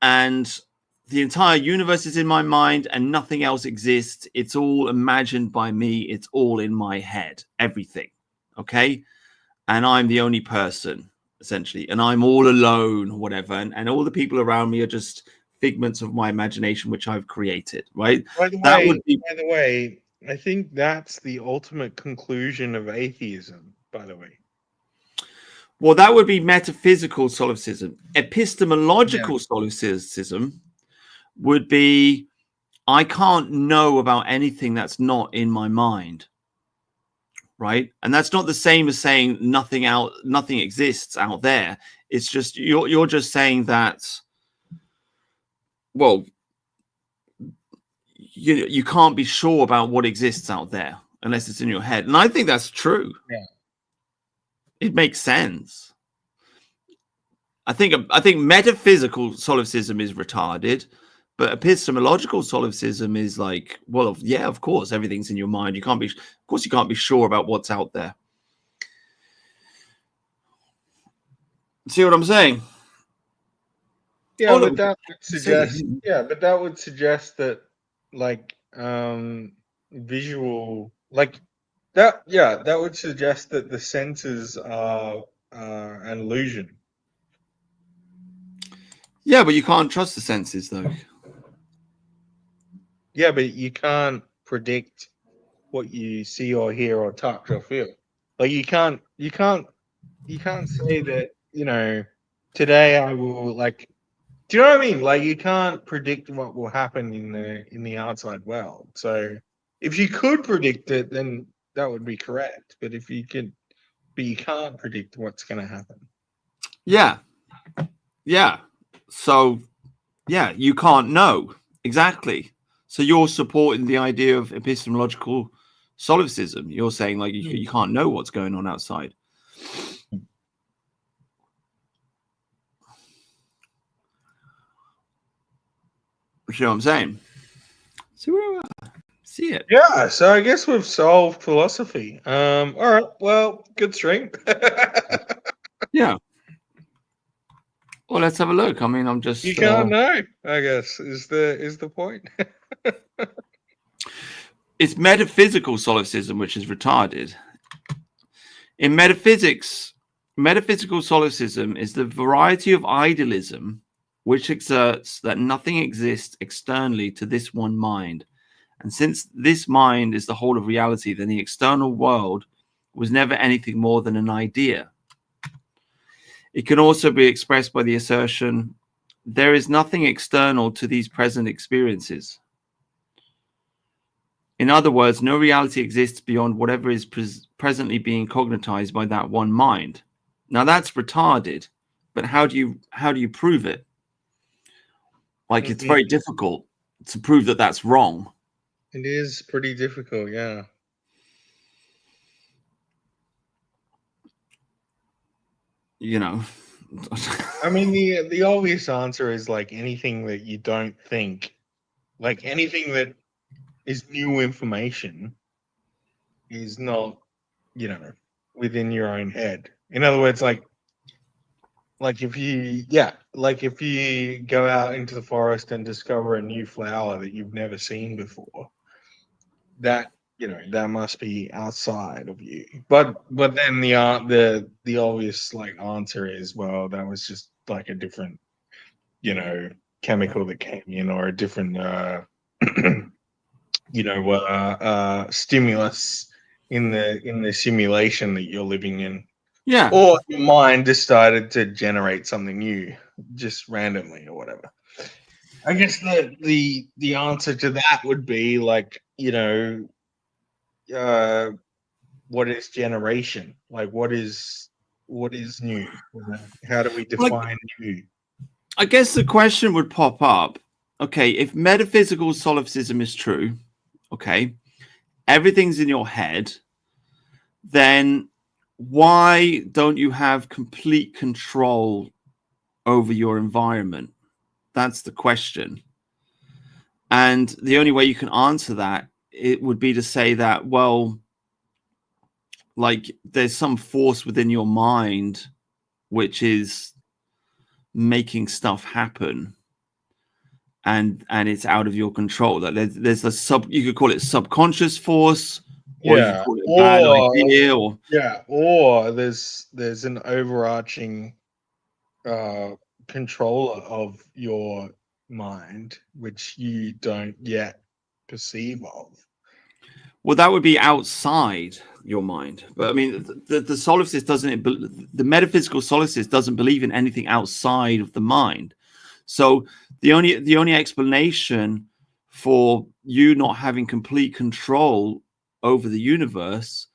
and the entire universe is in my mind and nothing else exists. It's all imagined by me. It's all in my head, everything. Okay. And I'm the only person, essentially. And I'm all alone, or whatever. And all the people around me are just figments of my imagination, which I've created. Right. By the way, I think that's the ultimate conclusion of atheism, by the way. Well, that would be metaphysical solipsism. Epistemological solipsism would be I can't know about anything that's not in my mind. Right. And that's not the same as saying nothing exists out there. It's just you're just saying that, well, you can't be sure about what exists out there unless it's in your head. And I think that's true. Yeah. It makes sense. I think metaphysical solipsism is retarded, but epistemological solipsism is like, well, yeah, of course, everything's in your mind. You can't be sure about what's out there. See what I'm saying? Yeah, but that would suggest. Yeah, but that would suggest that, like, visual, like that. Yeah, that would suggest that the senses are an illusion. Yeah, but you can't trust the senses, though. Yeah, but you can't predict what you see or hear or touch or feel. Like you can't say that, today I will, like, do you know what I mean? Like you can't predict what will happen in the outside world. So if you could predict it, then that would be correct. But you can't predict what's going to happen. Yeah. Yeah. So, yeah, you can't know. Exactly. So you're supporting the idea of epistemological solipsism. You're saying, like, you can't know what's going on outside. You know what I'm saying? See it. Yeah, so I guess we've solved philosophy. All right, well, good stream. Yeah. Well, let's have a look. I mean, I'm just... You can't know, I guess, is the point. It's metaphysical solipsism, which is retarded. In metaphysics, metaphysical solipsism is the variety of idealism which exerts that nothing exists externally to this one mind. And since this mind is the whole of reality, then the external world was never anything more than an idea. It can also be expressed by the assertion, there is nothing external to these present experiences. In other words, no reality exists beyond whatever is presently being cognitized by that one mind. Now that's retarded, but how do you prove it? Like, it's very difficult to prove that that's wrong. It is pretty difficult, yeah. You know. I mean, the obvious answer is, like, anything that you don't think, like anything that is new information is not, within your own head. In other words, like if you go out into the forest and discover a new flower that you've never seen before, that that must be outside of you. But then the obvious, like, answer is, well, that was just like a different chemical that came in, or a different stimulus in the simulation that you're living in. Yeah. Or your mind decided to generate something new just randomly or whatever. I guess the answer to that would be, like, what is generation? Like, what is new? How do we define new? I guess the question would pop up, okay, if metaphysical solipsism is true, okay, everything's in your head, then why don't you have complete control over your environment? That's the question. And the only way you can answer that, it would be to say that, well, like, there's some force within your mind which is making stuff happen, and it's out of your control. That there's a you could call it subconscious force, or you could call it a bad idea, or there's an overarching controller of your mind which you don't yet perceive of. Well, that would be outside your mind. But I mean, the solipsist the metaphysical solipsist doesn't believe in anything outside of the mind. So the only explanation for you not having complete control over the universe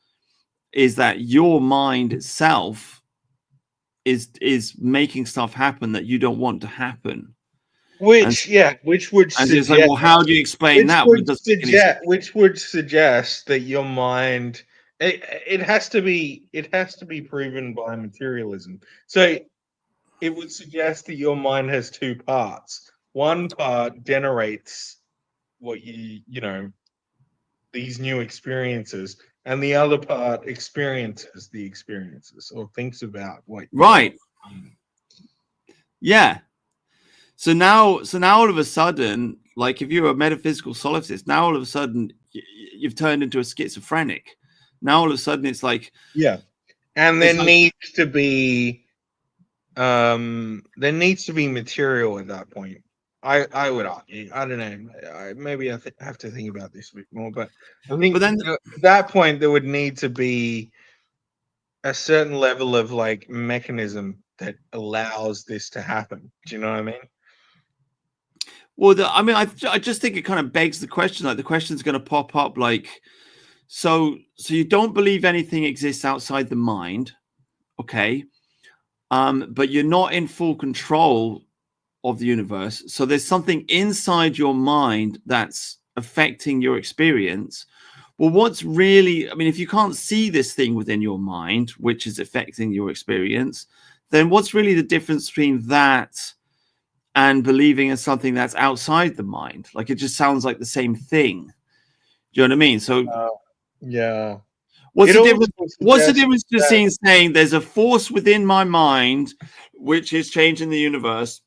is that your mind itself is making stuff happen that you don't want to happen. Which would and it's suggest, like, well, how do you explain that? Well, it doesn't make any sense. which would suggest that your mind, it has to be proven by materialism. So it would suggest that your mind has two parts. One part generates what you know these new experiences, and the other part experiences the experiences or thinks about what. Right. Yeah. So now all of a sudden, like if you're a metaphysical solipsist, now all of a sudden you've turned into a schizophrenic. Now all of a sudden it's like, yeah, and there like, needs to be material at that point. I would argue. I don't know. Maybe I have to think about this a bit more, but I think then at that point there would need to be a certain level of like mechanism that allows this to happen. Do you know what I mean? well, I just think it kind of begs the question. Like the question's going to pop up, like, so you don't believe anything exists outside the mind, okay? But you're not in full control of the universe. So there's something inside your mind that's affecting your experience. Well, what's really, I mean, if you can't see this thing within your mind, which is affecting your experience, then what's really the difference between that and believing in something that's outside the mind? Like it just sounds like the same thing. Do you know what I mean? So yeah. what's the difference? What's the difference between saying there's a force within my mind which is changing the universe,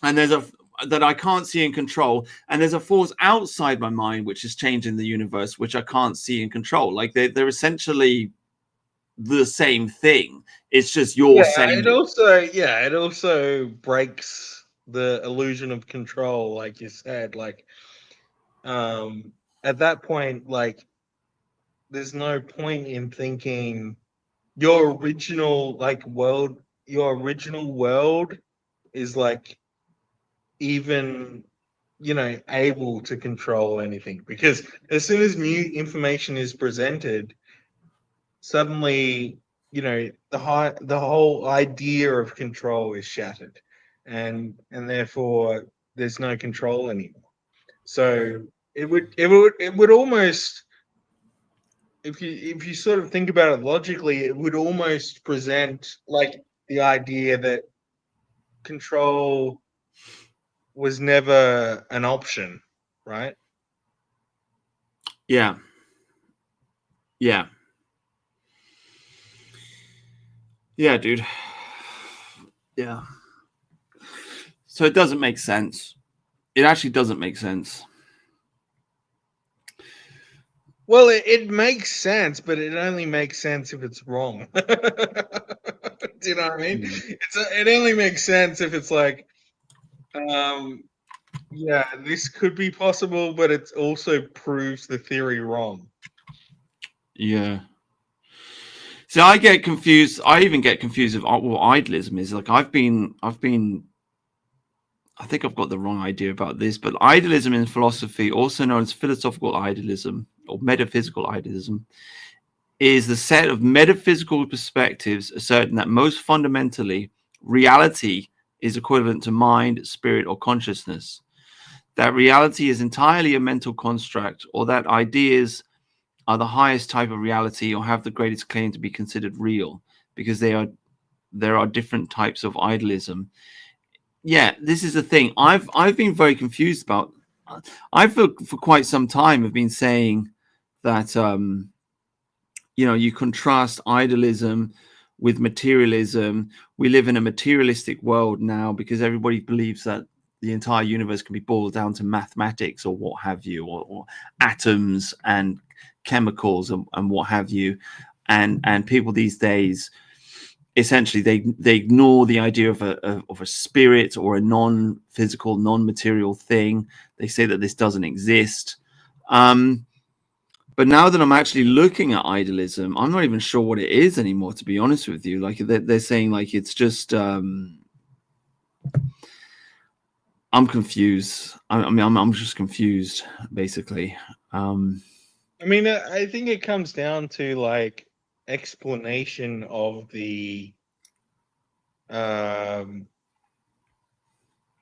and there's a that I can't see and control, and there's a force outside my mind which is changing the universe which I can't see and control? Like they're essentially the same thing. It's just you're saying it also breaks the illusion of control, like you said. Like at that point, like there's no point in thinking your original world is like even able to control anything, because as soon as new information is presented, suddenly the whole idea of control is shattered, and therefore there's no control anymore. So it would almost, if you sort of think about it logically, it would almost present like the idea that control was never an option, right? yeah. Yeah, dude. Yeah. So it doesn't make sense. It actually doesn't make sense. Well, it makes sense, but it only makes sense if it's wrong. Do you know what I mean? It only makes sense if it's like, yeah, this could be possible, but it also proves the theory wrong. Yeah. So I get confused. I even get confused of what idealism is. Like I think I've got the wrong idea about this, but idealism in philosophy, also known as philosophical idealism or metaphysical idealism, is the set of metaphysical perspectives asserting that most fundamentally reality is equivalent to mind, spirit, or consciousness. That reality is entirely a mental construct, or that ideas are the highest type of reality or have the greatest claim to be considered real, because there are different types of idealism. Yeah, this is the thing. I've been very confused about. I've for quite some time have been saying that you contrast idealism with materialism. We live in a materialistic world now because everybody believes that the entire universe can be boiled down to mathematics or what have you, or atoms and chemicals and what have you, and people these days essentially they ignore the idea of a spirit or a non-physical, non-material thing. They say that this doesn't exist. But now that I'm actually looking at idealism, I'm not even sure what it is anymore, to be honest with you. Like they're saying like it's just I'm confused. I'm just confused, basically. I mean, I think it comes down to like explanation of the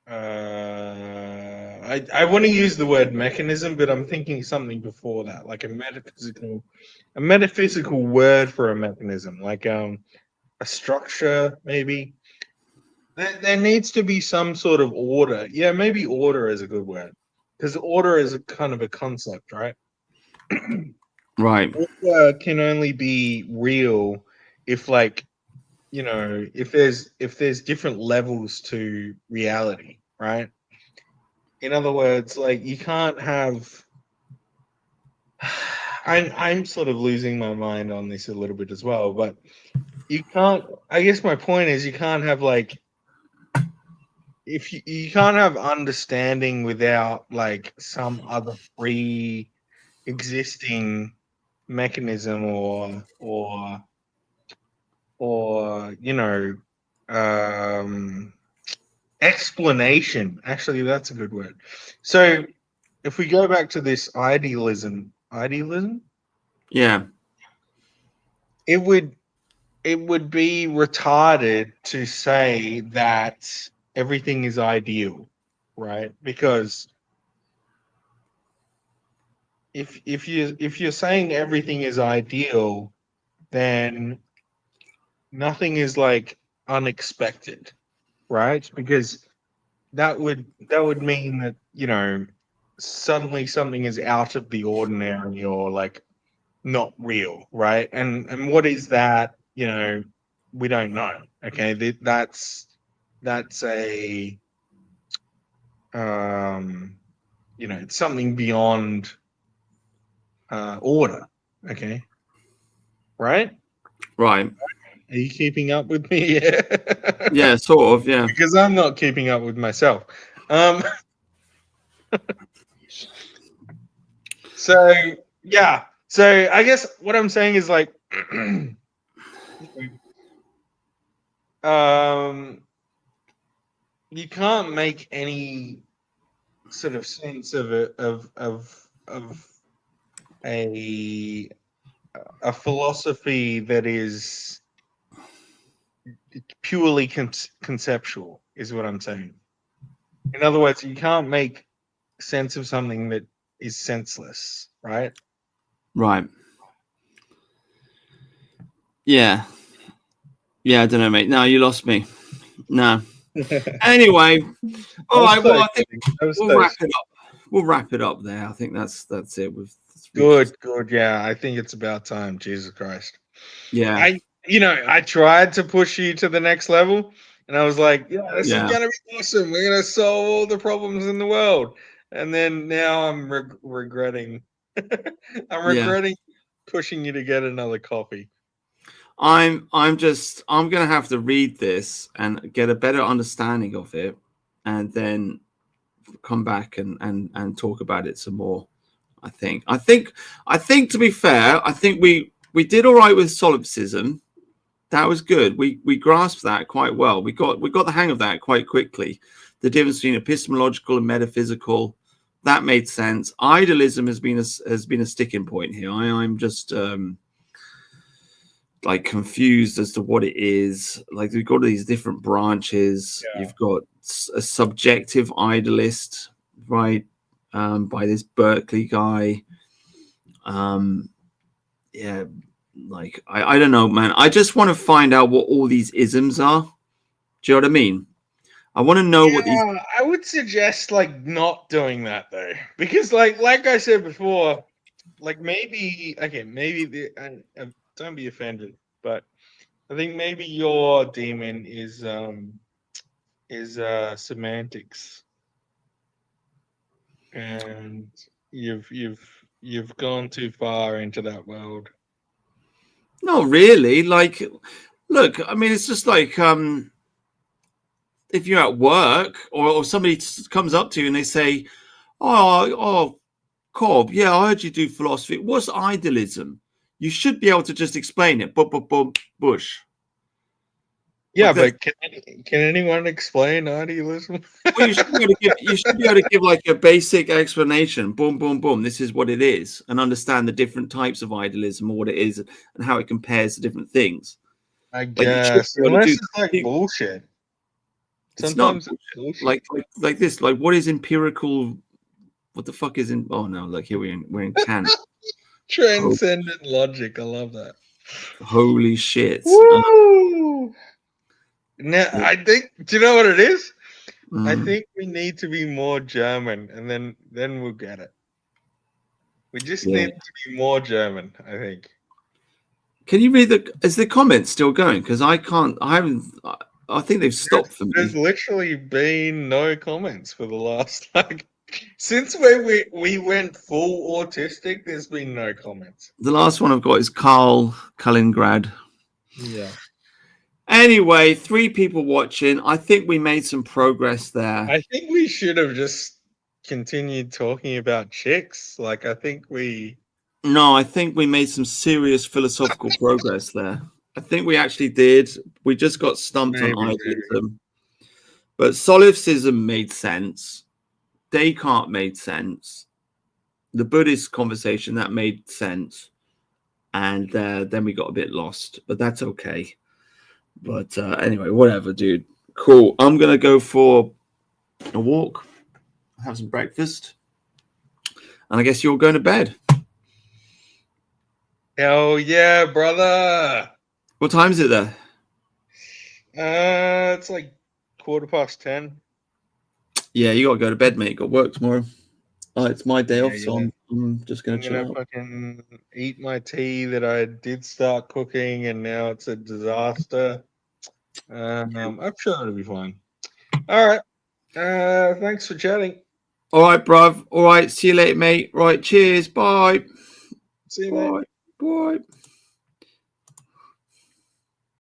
I want to use the word mechanism, but I'm thinking something before that, like a metaphysical word for a mechanism, like a structure, maybe. There needs to be some sort of order. Yeah, maybe order is a good word, because order is a kind of a concept, right? Right. Order can only be real if, like, if there's different levels to reality, right? In other words, like, you can't have. I'm sort of losing my mind on this a little bit as well, but you can't. I guess my point is, you can't have, like, if you can't have understanding without, like, some other free existing mechanism, or explanation. Actually, that's a good word. So if we go back to this idealism, Yeah. it would be retarded to say that everything is ideal, right? Because if you're saying everything is ideal, then nothing is, like, unexpected, right? Because that would mean that, suddenly something is out of the ordinary, or, like, not real, right? And what is that? We don't know. Okay, that's a it's something beyond order. Okay, right? Right. Are you keeping up with me? Yeah, sort of. Yeah. Because I'm not keeping up with myself. Um, so yeah. So I guess what I'm saying is, like, um, you can't make any sort of sense of a philosophy that is purely conceptual, is what I'm saying. In other words, you can't make sense of something that is senseless, right? Right. Yeah. Yeah. I don't know, mate. No, you lost me. No. Anyway. All right. Well, I think we'll wrap it up. We'll wrap it up there. I think that's it. Good. Yeah, I think it's about time. Jesus Christ. Yeah. I tried to push you to the next level, and I was like, yeah, this is gonna be awesome. We're gonna solve all the problems in the world. And then now I'm regretting. I'm regretting pushing you to get another coffee. I'm gonna have to read this and get a better understanding of it, and then come back and talk about it some more. I think to be fair, I think we did all right with solipsism. That was good. We grasped that quite well. We got the hang of that quite quickly. The difference between epistemological and metaphysical, that made sense. Idealism has been a sticking point here. I'm just like confused as to what it is. Like, we've got these different branches. Yeah. You've got a subjective idealist, right, by this Berkeley guy. Yeah, like I don't know, man. I just want to find out what all these isms are. Do you know what I mean? I want to know what these. I would suggest, like, not doing that, though, because like I said before, like, maybe don't be offended, but I think maybe your demon is semantics, and you've gone too far into that world. No, really. Like, look, I mean, it's just like if you're at work, or somebody comes up to you and they say, "Oh, Cobb, yeah, I heard you do philosophy. What's idealism?" You should be able to just explain it. Bush. Yeah, like, but can anyone explain idealism? Well, you should be able to give like a basic explanation. Boom, boom, boom. This is what it is, and understand the different types of idealism, or what it is, and how it compares to different things. I guess, unless it's like bullshit. Sometimes it's it's bullshit. like this. Like, what is empirical? What the fuck is in? Oh no! Like here we're in Kant. Transcendent logic. I love that. Holy shit! Woo! Now I think. Do you know what it is? I Mm. think we need to be more German, and then we'll get it. We just Yeah. need to be more German. I think. Can you read the? Is the comments still going? Because I can't. I haven't. I think they've stopped for There's me. literally been no comments for the last since we went full autistic. There's been no comments. The last one I've got is Carl Kaliningrad. Yeah. Anyway, 3 people watching. I think we made some progress there. I think we should have just continued talking about chicks. Like I think we. No, I think we made some serious philosophical progress there. I think we actually did. We just got stumped on Maybe. idealism. But solipsism made sense. Descartes made sense. The Buddhist conversation, that made sense. And then we got a bit lost, but that's okay. But anyway, whatever, dude. Cool. I'm going to go for a walk, have some breakfast. And I guess you're going to bed. Hell yeah, brother. What time is it there? It's like 10:15. Yeah, you got to go to bed, mate. Got work tomorrow. It's my day off, so Yeah. I'm just going to chill out. Fucking eat my tea that I did start cooking, and now it's a disaster. I'm sure it'll be fine. All right. Thanks for chatting. All right, bruv. All right. See you later, mate. Right. Cheers. Bye. See you, mate. Bye. Bye.